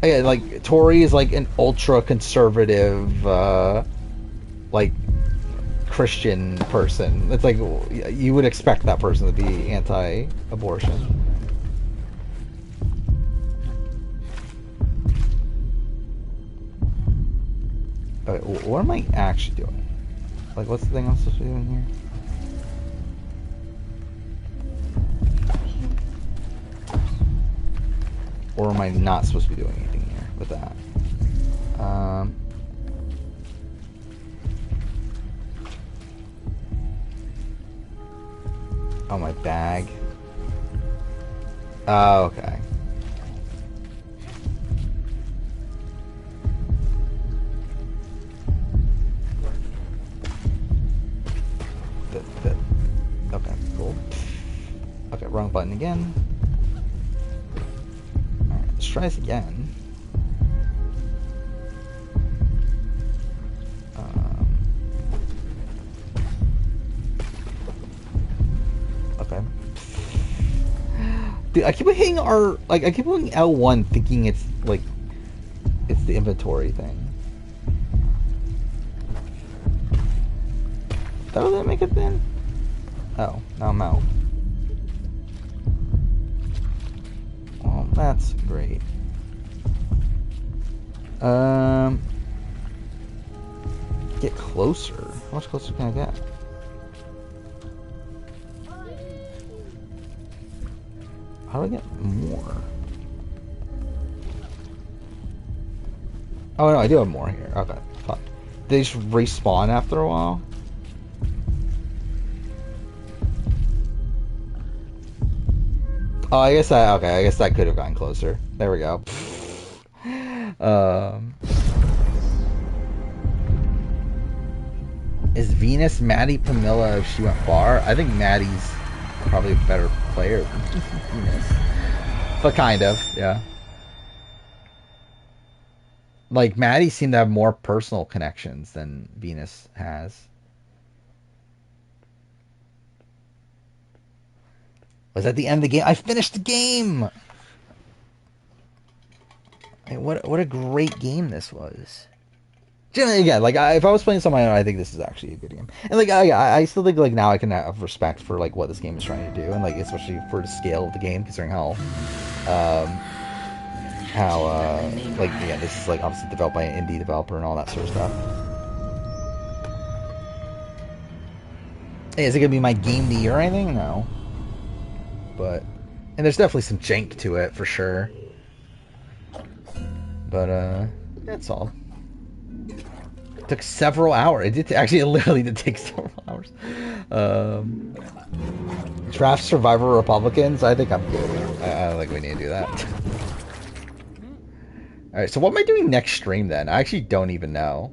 Yeah, like Tori is like an ultra conservative, like Christian person. It's like you would expect that person to be anti-abortion. Okay, what am I actually doing? Like, what's the thing I'm supposed to be doing here? Or am I not supposed to be doing anything here with that? Oh, my bag. Oh, okay. Okay, cool. Okay, wrong button again. Alright, let's try this again. Okay. Dude, I keep hitting I keep hitting L1 thinking it's like it's the inventory thing. That doesn't make it then? Oh, now I'm out. Well, that's great. Get closer. How much closer can I get? How do I get more? Oh no, I do have more here. Okay, fuck. They just respawn after a while? Oh, I guess that could have gotten closer. There we go. Is Venus Maddie Pamela if she went far? I think Maddie's probably a better player than Venus. But kind of, yeah. Like, Maddie seemed to have more personal connections than Venus has. Was at the end of the game. I finished the game! Hey, what a great game this was. Generally, again, like, if I was playing something, I think this is actually a good game. And, like, I still think, like, now I can have respect for, like, what this game is trying to do. And, like, especially for the scale of the game, considering how, like, yeah, this is, like, obviously developed by an indie developer and all that sort of stuff. Hey, is it going to be my game of the year or anything? No. But, and there's definitely some jank to it, for sure. But, that's all. It took several hours. It literally did take several hours. Draft Survivor Republicans? I think I'm good. I don't think we need to do that. Alright, so what am I doing next stream then? I actually don't even know.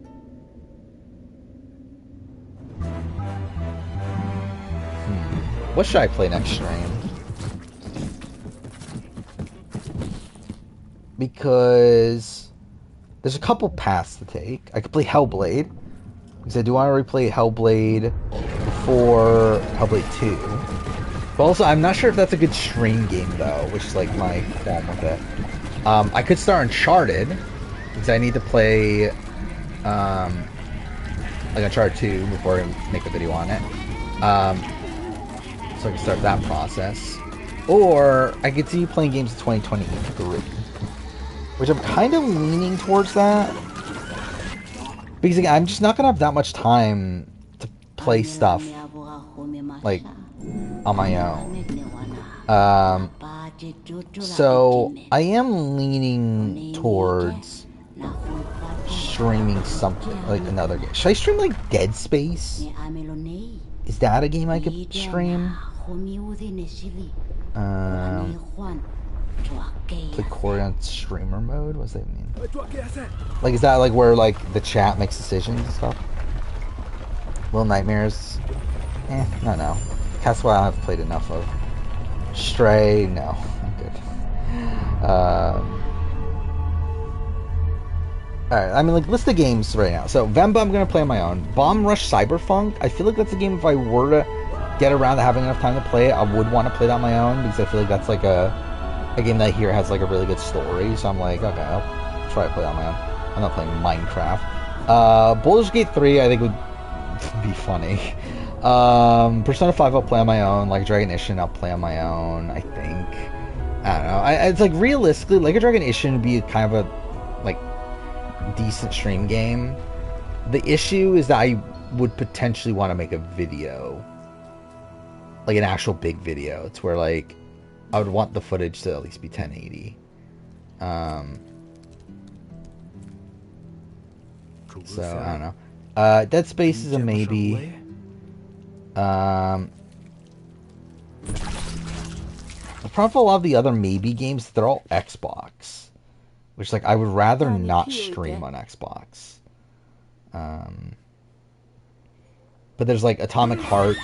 What should I play next stream? Because there's a couple paths to take. I could play Hellblade. Because I do want to replay Hellblade before Hellblade 2. But also, I'm not sure if that's a good stream game, though, which is, like, my qualm with it. I could start Uncharted, because I need to play, like, Uncharted 2 before I make a video on it. So I can start that process. Or I could continue playing games in 2023. Which I'm kind of leaning towards that. Because, again, I'm just not going to have that much time to play stuff, like, on my own. So I am leaning towards streaming something, like another game. Should I stream, like, Dead Space? Is that a game I could stream? Play Corey on streamer mode? What does that mean? Like, is that like where like the chat makes decisions and stuff? Little Nightmares? No. That's why I've played enough of. Stray? No, I'm good. Alright, I mean, like, list of games right now. So, Vemba I'm gonna play on my own. Bomb Rush Cyberpunk, I feel like that's a game if I were to get around to having enough time to play it, I would want to play that on my own, because I feel like that's like a game that I hear has like a really good story, so I'm like, okay, I'll try to play it on my own. I'm not playing Minecraft. Baldur's Gate 3 I think would be funny. Persona 5 I'll play on my own. Like Dragon Ishin I'll play on my own, I think. I don't know. It's like, realistically, like a Dragon Ishin would be kind of a like decent stream game. The issue is that I would potentially want to make a video, like an actual big video. It's where like I would want the footage to at least be 1080. So I don't know. Dead Space is a maybe. The problem with a lot of the other maybe games, they're all Xbox, which like I would rather not stream on Xbox. But there's like Atomic Heart,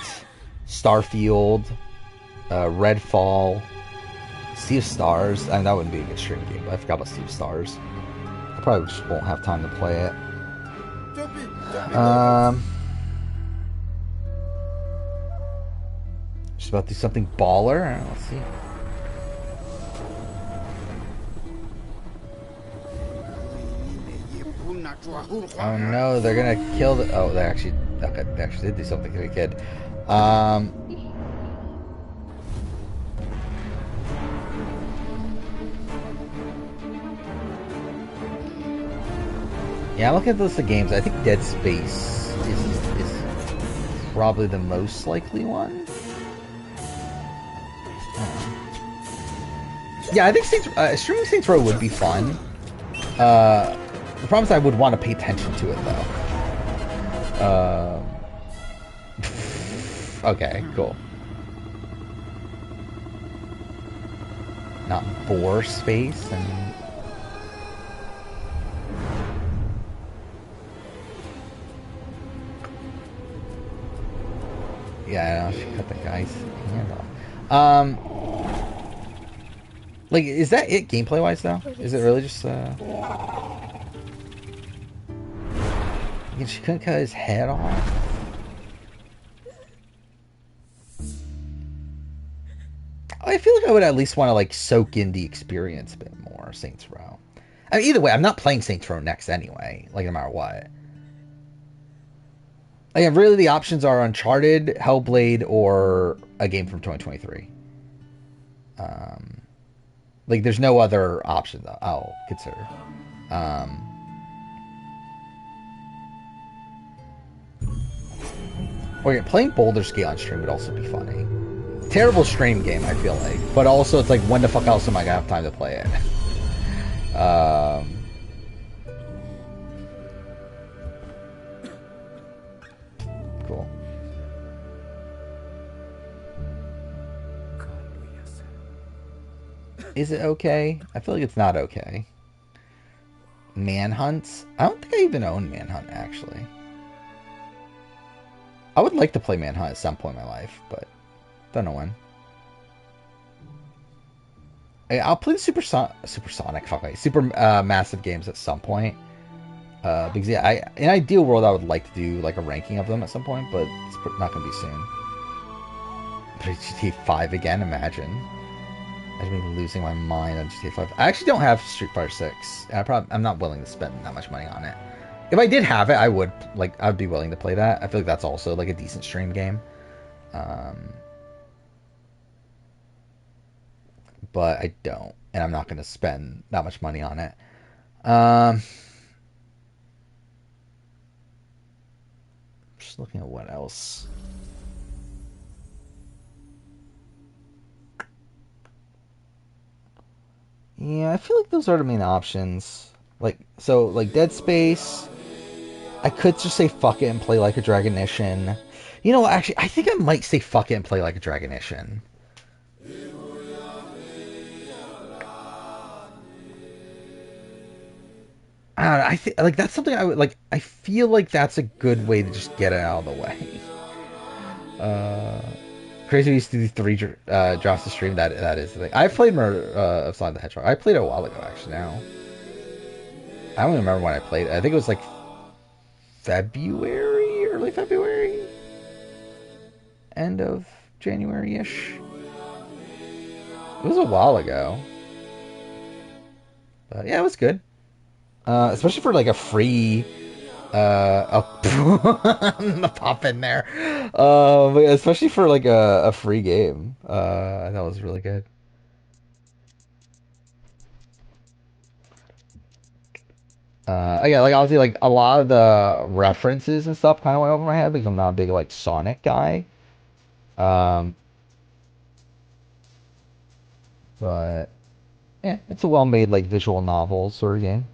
Starfield, Redfall, Sea of Stars. I mean, that wouldn't be a good stream game, but I forgot about Sea of Stars. I probably just won't have time to play it. Just about to do something baller. Let's see. Oh no, they're gonna kill the. Oh, they actually did do something to a kid. Yeah, I'm looking at the list of games. I think Dead Space is probably the most likely one. Yeah, I think streaming Saints Row would be fun. The problem is I would want to pay attention to it, though. Okay, cool. Not bore space and... Yeah, I know, she cut the guy's hand off. Like, is that it gameplay-wise, though? Is it really just, Again, she couldn't cut his head off? I feel like I would at least want to, like, soak in the experience a bit more, Saints Row. I mean, either way, I'm not playing Saints Row next anyway, like, no matter what. Again, really the options are Uncharted, Hellblade, or a game from 2023. Like, there's no other option that I'll consider. Okay, playing Baldur's Gate on stream would also be funny. Terrible stream game, I feel like. But also, it's like, when the fuck else am I gonna have time to play it? Cool. Is it okay? I feel like it's not okay. Manhunt? I don't think I even own Manhunt, actually. I would like to play Manhunt at some point in my life, but don't know when. I'll play the super massive games at some point. Because yeah, in an ideal world, I would like to do like a ranking of them at some point, but it's not gonna be soon. But GTA 5 again, imagine. Imagine me losing my mind on GTA 5. I actually don't have Street Fighter 6. I'm not willing to spend that much money on it. If I did have it, I'd be willing to play that. I feel like that's also like a decent stream game. But I don't, and I'm not going to spend that much money on it. Just looking at what else. Yeah, I feel like those are the main options. Like Dead Space. I could just say fuck it and play like a Dragonician. You know, actually, I think I might say fuck it and play like a Dragonician. I don't know, I think like that's something I would like. I feel like that's a good way to just get it out of the way. Crazy we used to do 3 drops to stream. That is the thing. I played more of Sonic the Hedgehog. I played it a while ago actually. Now I don't even remember when I played it. I think it was like February, early February, end of January-ish. It was a while ago. But yeah, it was good. Especially for like a free the pop in there. Especially for like a free game. I thought it was really good. Yeah, like obviously like a lot of the references and stuff kind of went over my head because I'm not a big like Sonic guy. Um, but yeah, it's a well-made like visual novel sort of game.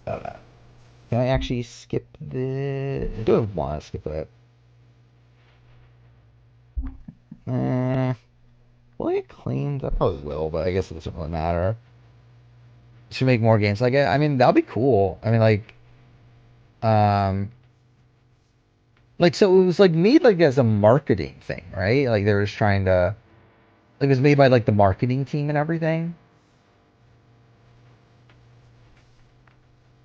Can I actually skip the? I do want to skip it. Will I get claimed? I probably will, but I guess it doesn't really matter. Should make more games like it. I mean, that'll be cool. I mean, um, so it was like made like as a marketing thing, right? Like they were just trying to, like it was made by like the marketing team and everything.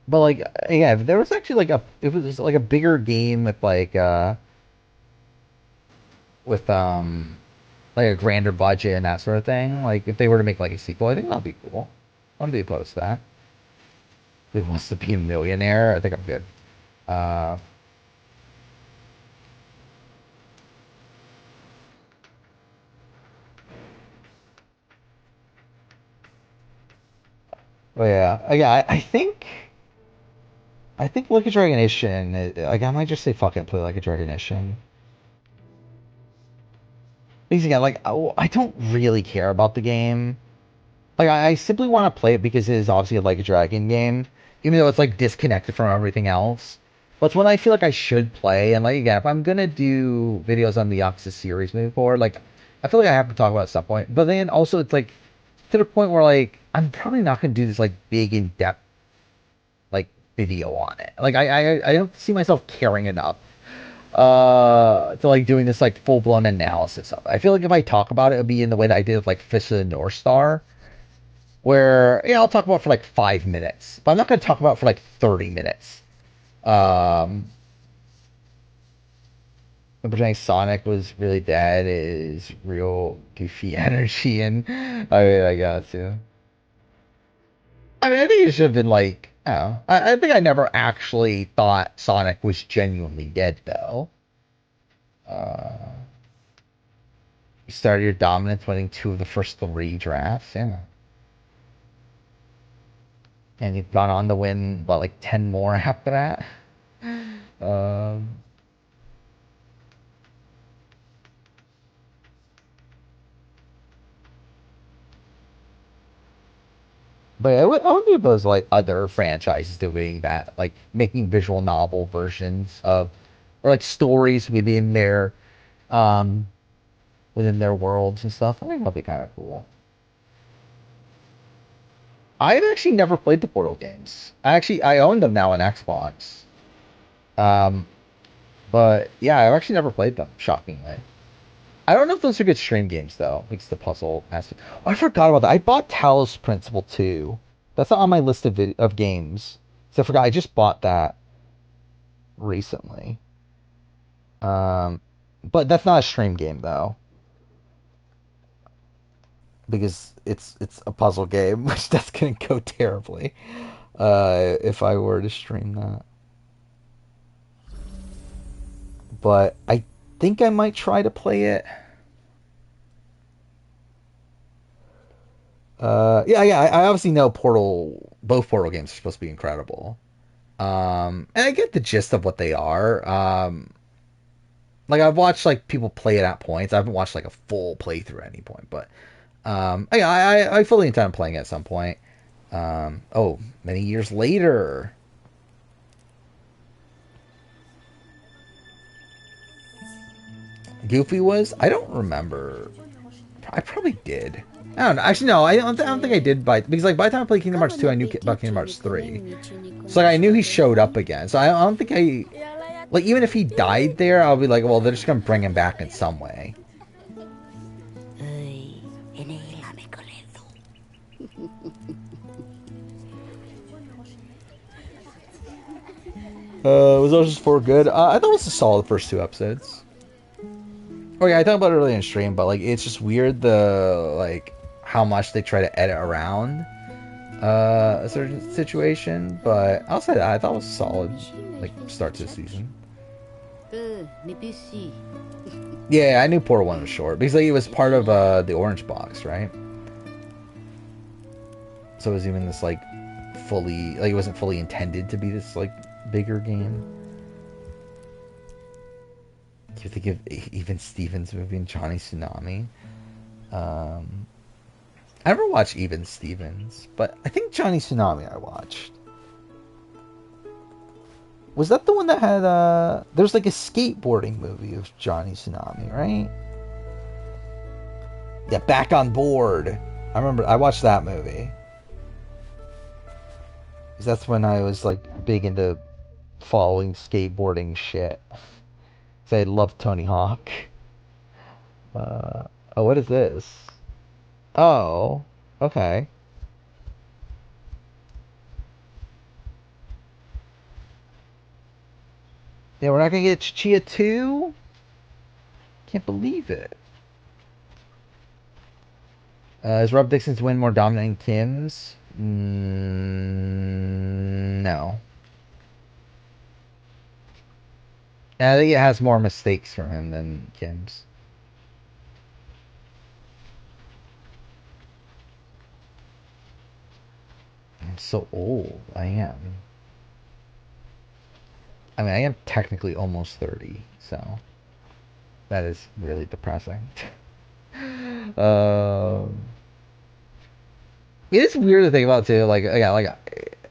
But like, yeah, there was actually like it was like a bigger game with like a grander budget and that sort of thing. Like if they were to make like a sequel, I think that'd be cool. I wouldn't be opposed to that. If he wants to be a millionaire, I think I'm good. Uh, but yeah, I think Like a Dragonician. Like I might just say fuck it, play Like a Dragonician. Because again, like I don't really care about the game. Like I simply want to play it because it is obviously like a dragon game, even though it's like disconnected from everything else. But it's one I feel like I should play. And like again, if I'm gonna do videos on the Yakuza series moving forward, like I feel like I have to talk about it at some point. But then also it's like to the point where like I'm probably not gonna do this like big in depth like video on it. Like I don't see myself caring enough to like doing this like full blown analysis of it. I feel like if I talk about it, it'll be in the way that I did with like Fist of the North Star, where yeah, I'll talk about it for like 5 minutes, but I'm not going to talk about it for like 30 minutes. Pretending Sonic was really dead is real goofy energy, and I mean, I got to. I mean, I think it should have been like, I don't know. I think I never actually thought Sonic was genuinely dead, though. Uh, you started your dominance winning 2 of the first 3 drafts, yeah. And you've gone on to win, what, like 10 more after that? Um, but I would be opposed to like other franchises doing that, like making visual novel versions of, or like stories um, within their worlds and stuff. I think that'd be kind of cool. I've actually never played the Portal games. I own them now on Xbox. Um, but yeah, I've actually never played them. Shockingly. I don't know if those are good stream games though. Like the puzzle aspect. Oh, I forgot about that. I bought Talos Principle 2. That's not on my list of games. So I forgot. I just bought that recently. But that's not a stream game though, because it's a puzzle game, which that's gonna go terribly. If I were to stream that. But I think I might try to play it. Yeah. I obviously know both Portal games are supposed to be incredible. And I get the gist of what they are. Like I've watched like people play it at points. I haven't watched like a full playthrough at any point, but yeah, I fully intend on playing it at some point. Oh, many years later. Goofy was? I don't remember. I probably did. I don't know. Actually, no. I don't think I did because like by the time I played Kingdom Hearts 2, I knew about Kingdom Hearts 3. So like I knew he showed up again. So I don't think like even if he died there, I'll be like, well, they're just gonna bring him back in some way. Was Ocean's 4 good? I thought it was a solid first 2 episodes. Oh yeah, I talked about it earlier in stream, but like it's just weird the like how much they try to edit around a certain situation. But I'll say that I thought it was a solid like start to the season. Yeah, I knew Portal 1 was short because like it was part of the orange box, right? So it was even this like fully like it wasn't fully intended to be this like bigger game. Do you think of even Stevens movie and Johnny Tsunami? I never watched Even Stevens, but I think Johnny Tsunami I watched. Was that the one that had there's like a skateboarding movie of Johnny Tsunami, right? Yeah, Back on Board. I remember I watched that movie. Because that's when I was like big into following skateboarding shit. Because I loved Tony Hawk. Oh, what is this? Oh, okay. Yeah, we're not gonna get Tchia 2? Can't believe it. Is Rob Dixon's win more dominant than Kim's? No. I think it has more mistakes from him than Kim's. I'm so old. I am. I mean, I am technically almost 30, so that is really depressing. It is weird to think about too. Like, yeah, like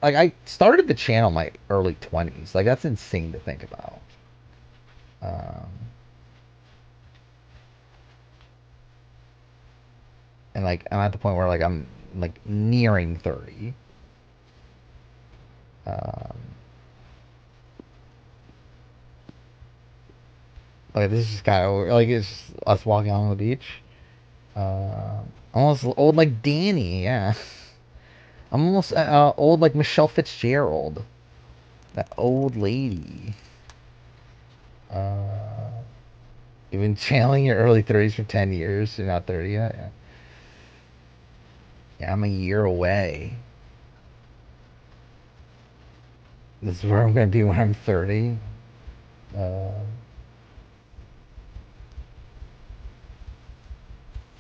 I started the channel in my early 20s. Like, that's insane to think about. And like, I'm at the point where like I'm like nearing 30. Like this is just kind of like it's just us walking along the beach. Almost old like Danny, yeah. I'm almost old like Michelle Fitzgerald, that old lady. You've been channeling your early 30s for 10 years. You're not 30 yet. Yeah, yeah, I'm a year away. This is where I'm gonna be when I'm 30.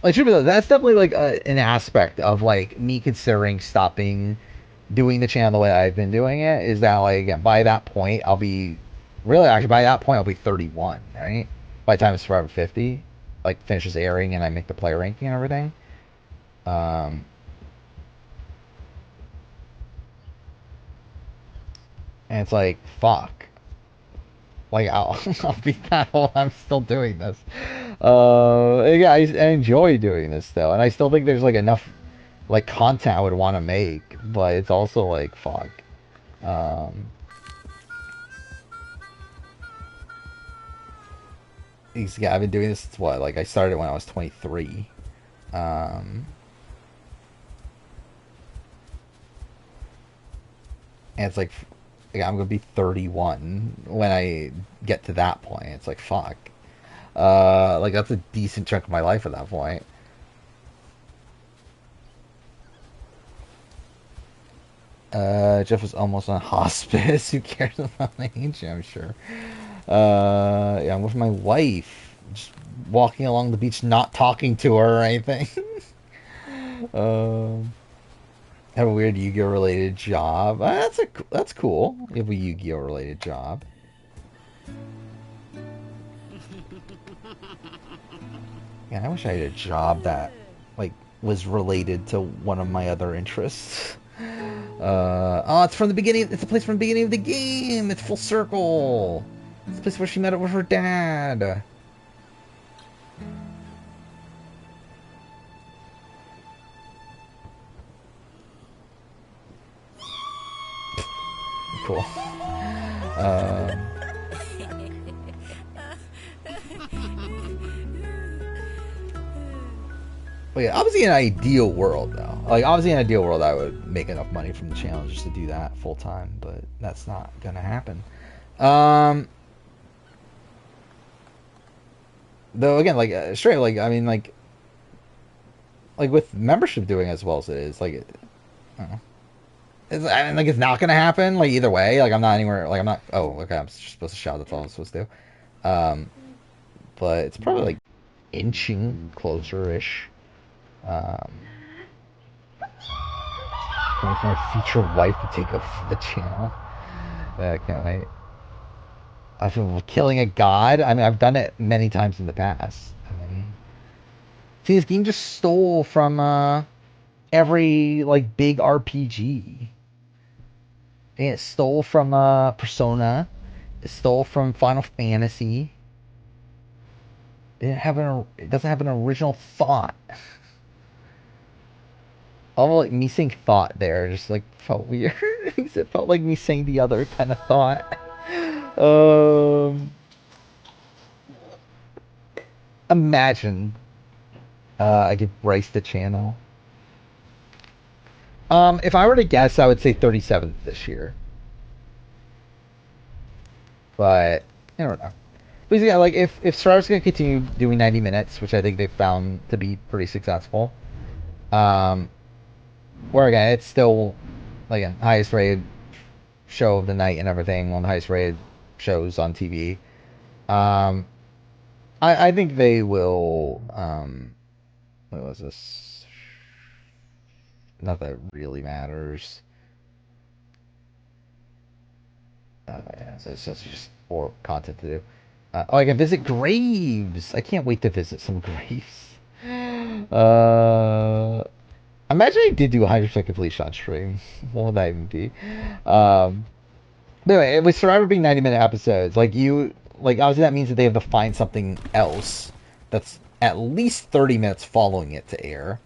Like, true, but that's definitely like an aspect of like me considering stopping doing the channel the way I've been doing it. Is that like again, by that point I'll be really actually by that point I'll be 31, right? By the time Survivor 50 like finishes airing and I make the player ranking and everything. And it's like fuck. Like I'll be that old. I'm still doing this. Yeah, I enjoy doing this though, and I still think there's like enough like content I would want to make, but it's also like fuck. Yeah, I've been doing this since what? Like I started when I was 23. And it's like I'm gonna be 31 when I get to that point. It's like fuck. Like that's a decent chunk of my life at that point. Jeff is almost on hospice. Who cares about my age? I'm sure. Yeah, I'm with my wife, just walking along the beach, not talking to her or anything. um, have a weird Yu-Gi-Oh related job. That's cool. You have a Yu-Gi-Oh related job. Yeah, I wish I had a job that like was related to one of my other interests. Oh, it's from the beginning. It's a place from the beginning of the game. It's full circle. It's the place where she met up with her dad. Cool. But yeah, obviously in an ideal world though. Like obviously in an ideal world I would make enough money from the channel just to do that full time, but that's not gonna happen. Though again, like straight, like I mean, like with membership doing as well as it is, like, I don't know. I mean, like it's not gonna happen. Like either way, like I'm not anywhere. Like I'm not. Oh, okay. I'm just supposed to shout. That's all I'm supposed to do. But it's probably like inching closer-ish. Waiting for my future wife to take over the channel. I can't wait. I feel killing a god. I mean, I've done it many times in the past. I mean, see, this game just stole from every like big RPG. And it stole from Persona. It stole from Final Fantasy. It doesn't have an original thought. All like me saying thought there just like felt weird. It felt like me saying the other kind of thought. Imagine I give Bryce the channel. If I were to guess, I would say 37th this year. But I don't know. But yeah, like if Star's gonna continue doing 90 minutes, which I think they've found to be pretty successful, where again it's still like a highest rated show of the night and everything, one of the highest rated shows on TV. I think they will. What was this? Not that it really matters. Yeah, so it's just more content to do. Oh, I can visit graves. I can't wait to visit some graves. Imagine I did do a 100% completion on stream. What would that even be? But anyway, with Survivor being 90-minute episodes, like obviously that means that they have to find something else that's at least 30 minutes following it to air,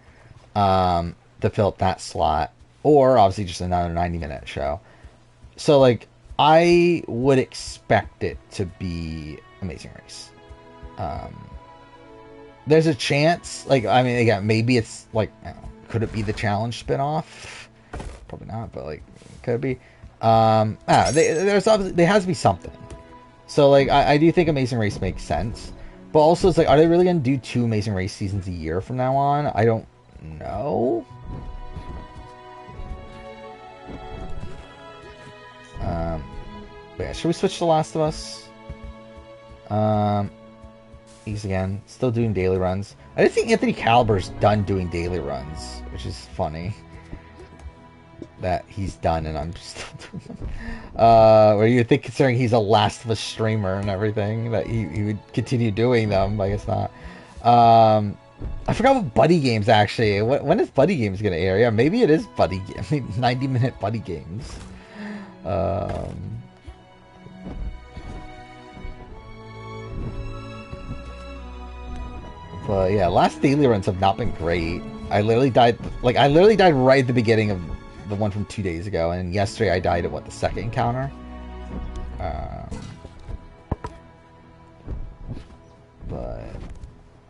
to fill up that slot, or obviously just another 90-minute show. So, like, I would expect it to be Amazing Race. There's a chance, like, I mean, again, maybe it's, like, I don't know, could it be the challenge spinoff? Probably not, but, like, could it be? There's obviously, there has to be something. So, like, I do think Amazing Race makes sense. But also, it's like, are they really going to do 2 Amazing Race seasons a year from now on? I don't know. But yeah, should we switch to Last of Us? He's again still doing daily runs. I didn't think Anthony Caliber's done doing daily runs, which is funny that he's done and I'm still doing them. Or you think, considering he's a Last of Us streamer and everything, that he would continue doing them? I guess not. I forgot what Buddy Games actually. When is Buddy Games gonna air? Yeah, maybe it is Buddy. 90-minute Buddy Games. But yeah, last daily runs have not been great. I literally died right at the beginning of the one from 2 days ago, and yesterday I died at the second encounter. But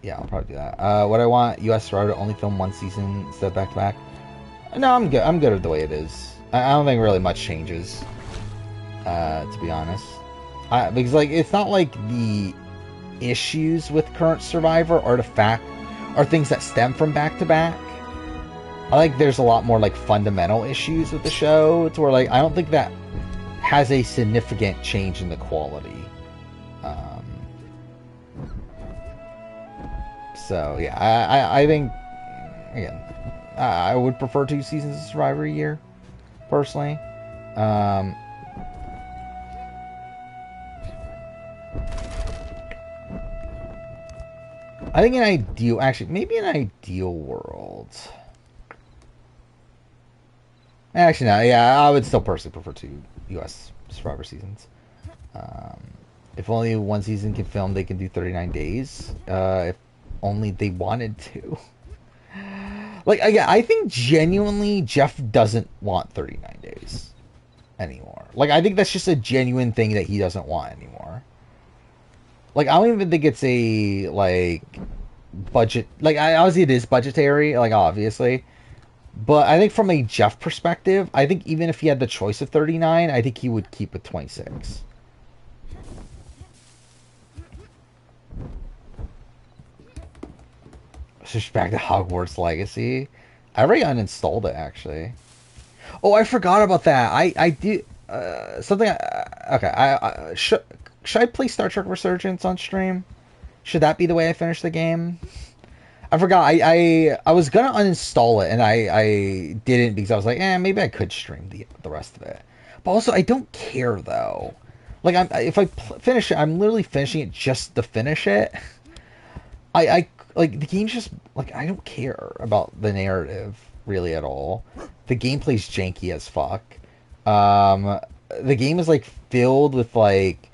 yeah, I'll probably do that. What I want US Survivor to only film one season instead of back to back. No, I'm good. I'm good with the way it is. I don't think really much changes. To be honest, because like it's not like the issues with current Survivor are things that stem from back to back. I think there's a lot more like fundamental issues with the show. It's where like I don't think that has a significant change in the quality. So yeah, I think again, I would prefer 2 seasons of Survivor a year, personally. I think maybe an ideal world. Actually, no, yeah, I would still personally prefer 2 US Survivor seasons. If only one season can film, they can do 39 days. If only they wanted to. Like, yeah, I think genuinely Jeff doesn't want 39 days anymore. Like, I think that's just a genuine thing that he doesn't want anymore. Like, I don't even think it's a, like, budget. Like, obviously it is budgetary, like, obviously. But I think from a Jeff perspective, I think even if he had the choice of 39, I think he would keep with 26. Switch back to Hogwarts Legacy. I already uninstalled it, actually. Oh, I forgot about that. I did something. Okay, should I play Star Trek Resurgence on stream? Should that be the way I finish the game? I forgot. I was gonna uninstall it, and I didn't because I was like, maybe I could stream the rest of it. But also, I don't care though. Like, if I finish it, I'm literally finishing it just to finish it. I like the game's just like I don't care about the narrative really at all. The gameplay's janky as fuck. The game is like filled with like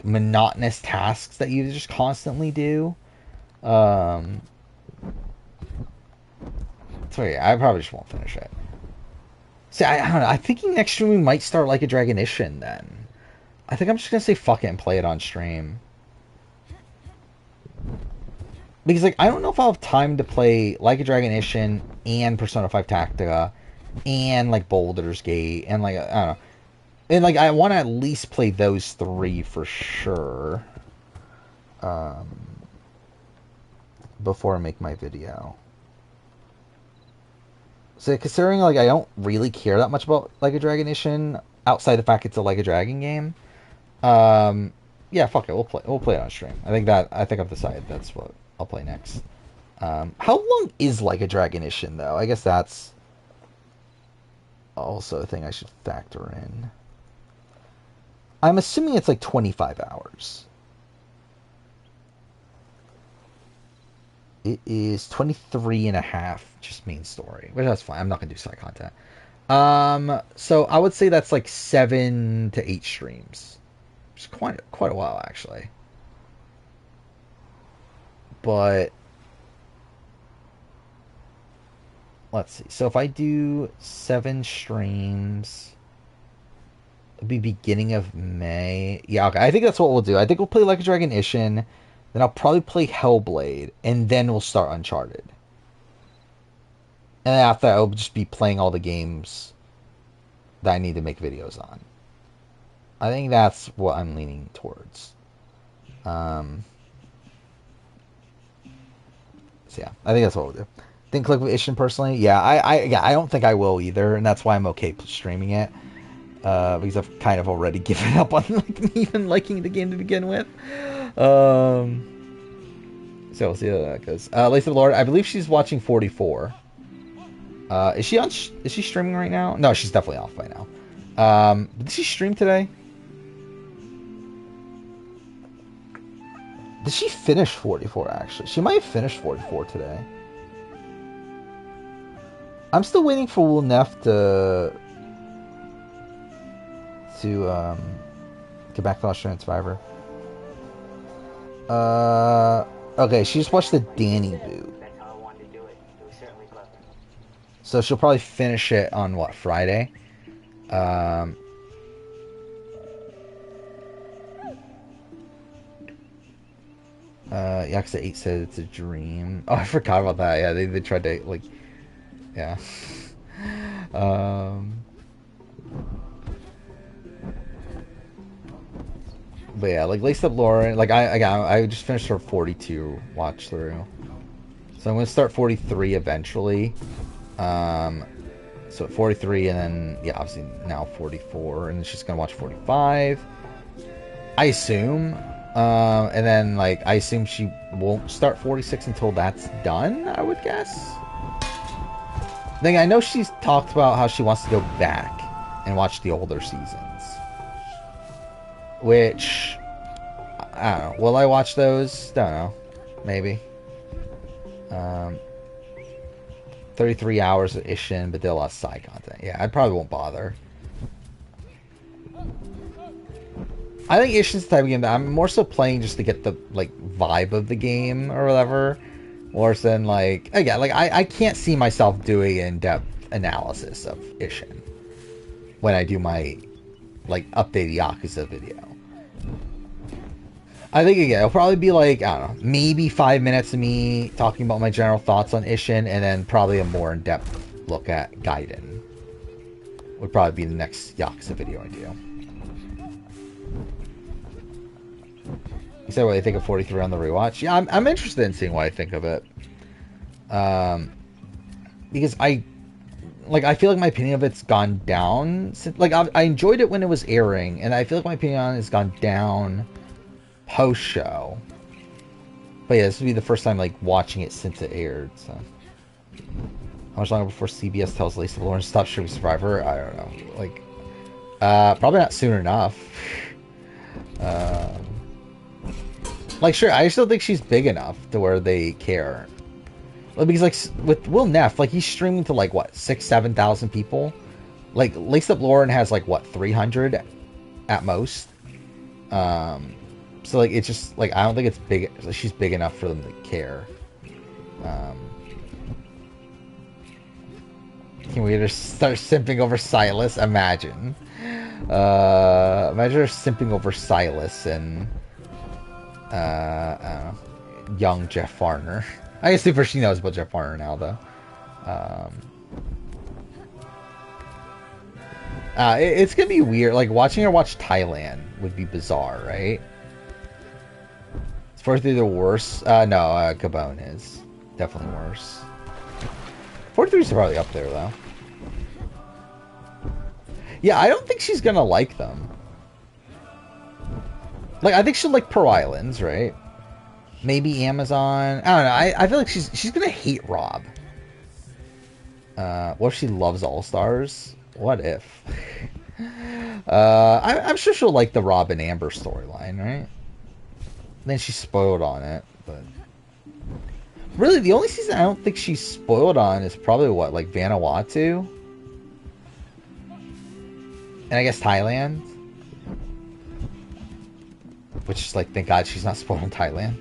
monotonous tasks that you just constantly do. So yeah, I probably just won't finish it. See, I don't know. I'm thinking next stream we might start Like a Dragon-ition then. I think I'm just gonna say fuck it and play it on stream. Because, like, I don't know if I'll have time to play Like a Dragon-ition and Persona 5 Tactica and, like, Baldur's Gate and, like, I don't know. And, like, I want to at least play those 3 for sure. Before I make my video. So, considering, like, I don't really care that much about Like a Dragon-ition outside the fact it's a Like a Dragon game. Yeah, fuck it. We'll play it on stream. I think I've decided that's what I'll play next. How long is Like a Dragon-ition, though? I guess that's also a thing I should factor in. I'm assuming it's like 25 hours. It is 23 and a half, just main story. Which that's fine. I'm not going to do side content. So I would say that's like 7 to 8 streams. Which is quite a while, actually. But let's see. So if I do 7 streams, it'll be beginning of May. Yeah, okay. I think that's what we'll do. I think we'll play Like a Dragon-ition, then I'll probably play Hellblade, and then we'll start Uncharted. And after that, I'll just be playing all the games that I need to make videos on. I think that's what I'm leaning towards. So yeah, I think that's what we'll do. Didn't click with Ishin personally. Yeah, I don't think I will either, and that's why I'm okay streaming it. Because I've kind of already given up on like even liking the game to begin with. So we'll see how that goes. Lace of the Lord, I believe she's watching 44. Is she streaming right now? No, she's definitely off by now. Did she stream today? Did she finish 44, actually? She might have finished 44 today. I'm still waiting for Wolnef to get back to Australian Survivor. Okay, she just watched the Danny boot. So she'll probably finish it on, what, Friday? Yakuza 8 said it's a dream. Oh, I forgot about that. Yeah, they tried to, like... Yeah. But yeah, like Laced Up Lauren, like I just finished her 42 watch through. So I'm gonna start 43 eventually. So 43 and then yeah, obviously now 44, and then she's gonna watch 45. I assume. And then like I assume she won't start 46 until that's done, I would guess. Then I know she's talked about how she wants to go back and watch the older seasons. Which, I don't know. Will I watch those? Don't know. Maybe. 33 hours of Ishin, but they'll have side content. Yeah, I probably won't bother. I think Ishin's the type of game that I'm more so playing just to get the like vibe of the game or whatever. Worse than like, again, like I can't see myself doing in-depth analysis of Ishin when I do my like updated Yakuza video. I think again it'll probably be like, I don't know, maybe 5 minutes of me talking about my general thoughts on Ishin, and then probably a more in-depth look at Gaiden. Would probably be the next Yakuza video I do. You said what I think of 43 on the rewatch. Yeah, I'm interested in seeing what I think of it. Because I feel like my opinion of it's gone down. Like I enjoyed it when it was airing, and I feel like my opinion on it has gone down post show. But yeah, this would be the first time like watching it since it aired. So how much longer before CBS tells Lacey Lauren to stop streaming Survivor? I don't know. Like probably not soon enough. Like sure, I still think she's big enough to where they care. Because like with Will Neff, like he's streaming to like what 6,000-7,000 people. Like Laced Up Lauren has like what 300 at most. So like it's just like I don't think it's big. She's big enough for them to care. Can we just start simping over Silas? Imagine her simping over Silas and I don't know, young Jeff Farner. I guess super she knows about Jeff Farner now though. It's gonna be weird. Like watching her watch Thailand would be bizarre, right? It's 43 the worst. No, Gabon is definitely worse. 43 is probably up there though. Yeah, I don't think she's gonna like them. Like I think she'll like Pearl Islands, right? Maybe Amazon. I don't know. I feel like she's gonna hate Rob. What if she loves All Stars? What if? I'm sure she'll like the Rob and Amber storyline, right? Then she's spoiled on it, but really the only season I don't think she's spoiled on is probably what, like Vanuatu, and I guess Thailand, which is like thank God she's not spoiled on Thailand.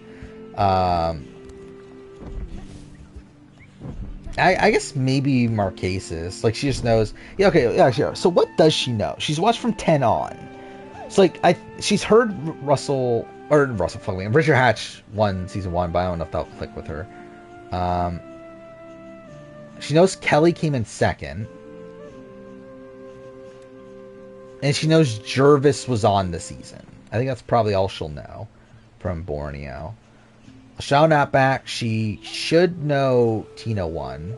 I guess maybe Marquesas. Like she just knows. Yeah, okay. Yeah, sure. So what does she know? She's watched from 10 on. It's like she's heard Richard Hatch won season 1, but I don't know if that'll click with her. She knows Kelly came in second, and she knows Jervis was on the season. I think that's probably all she'll know from Borneo. Shao not back. She should know Tina won.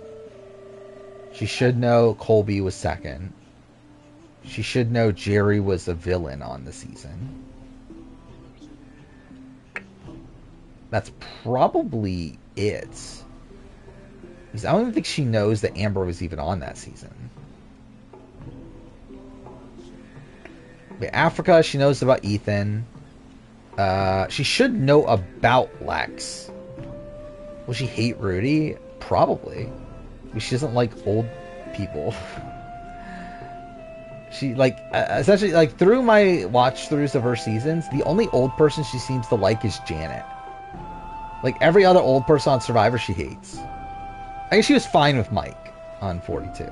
She should know Colby was second. She should know Jerry was a villain on the season. That's probably it. Because I don't even think she knows that Amber was even on that season. But Africa, she knows about Ethan. She should know about Lex. Will she hate Rudy? Probably. She doesn't like old people. She like essentially like through my watch throughs of her seasons, the only old person she seems to like is Janet. Like every other old person on Survivor she hates. I guess she was fine with Mike on 42.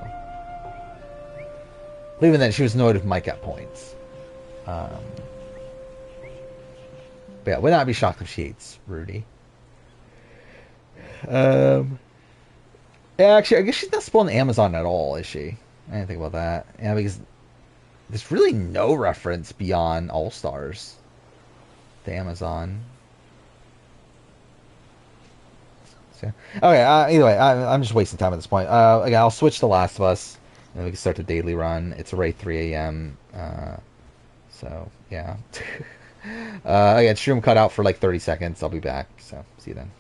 But even then, she was annoyed with Mike at points. But yeah, would not be shocked if she hates Rudy. Yeah, actually, I guess she's not spoiling Amazon at all, is she? I didn't think about that. Yeah, because there's really no reference beyond All Stars to Amazon. So, okay, either way, I'm just wasting time at this point. Again, I'll switch to Last of Us, and then we can start the daily run. It's already 3 a.m. So, yeah. Again, stream cut out for like 30 seconds. I'll be back, so see you then.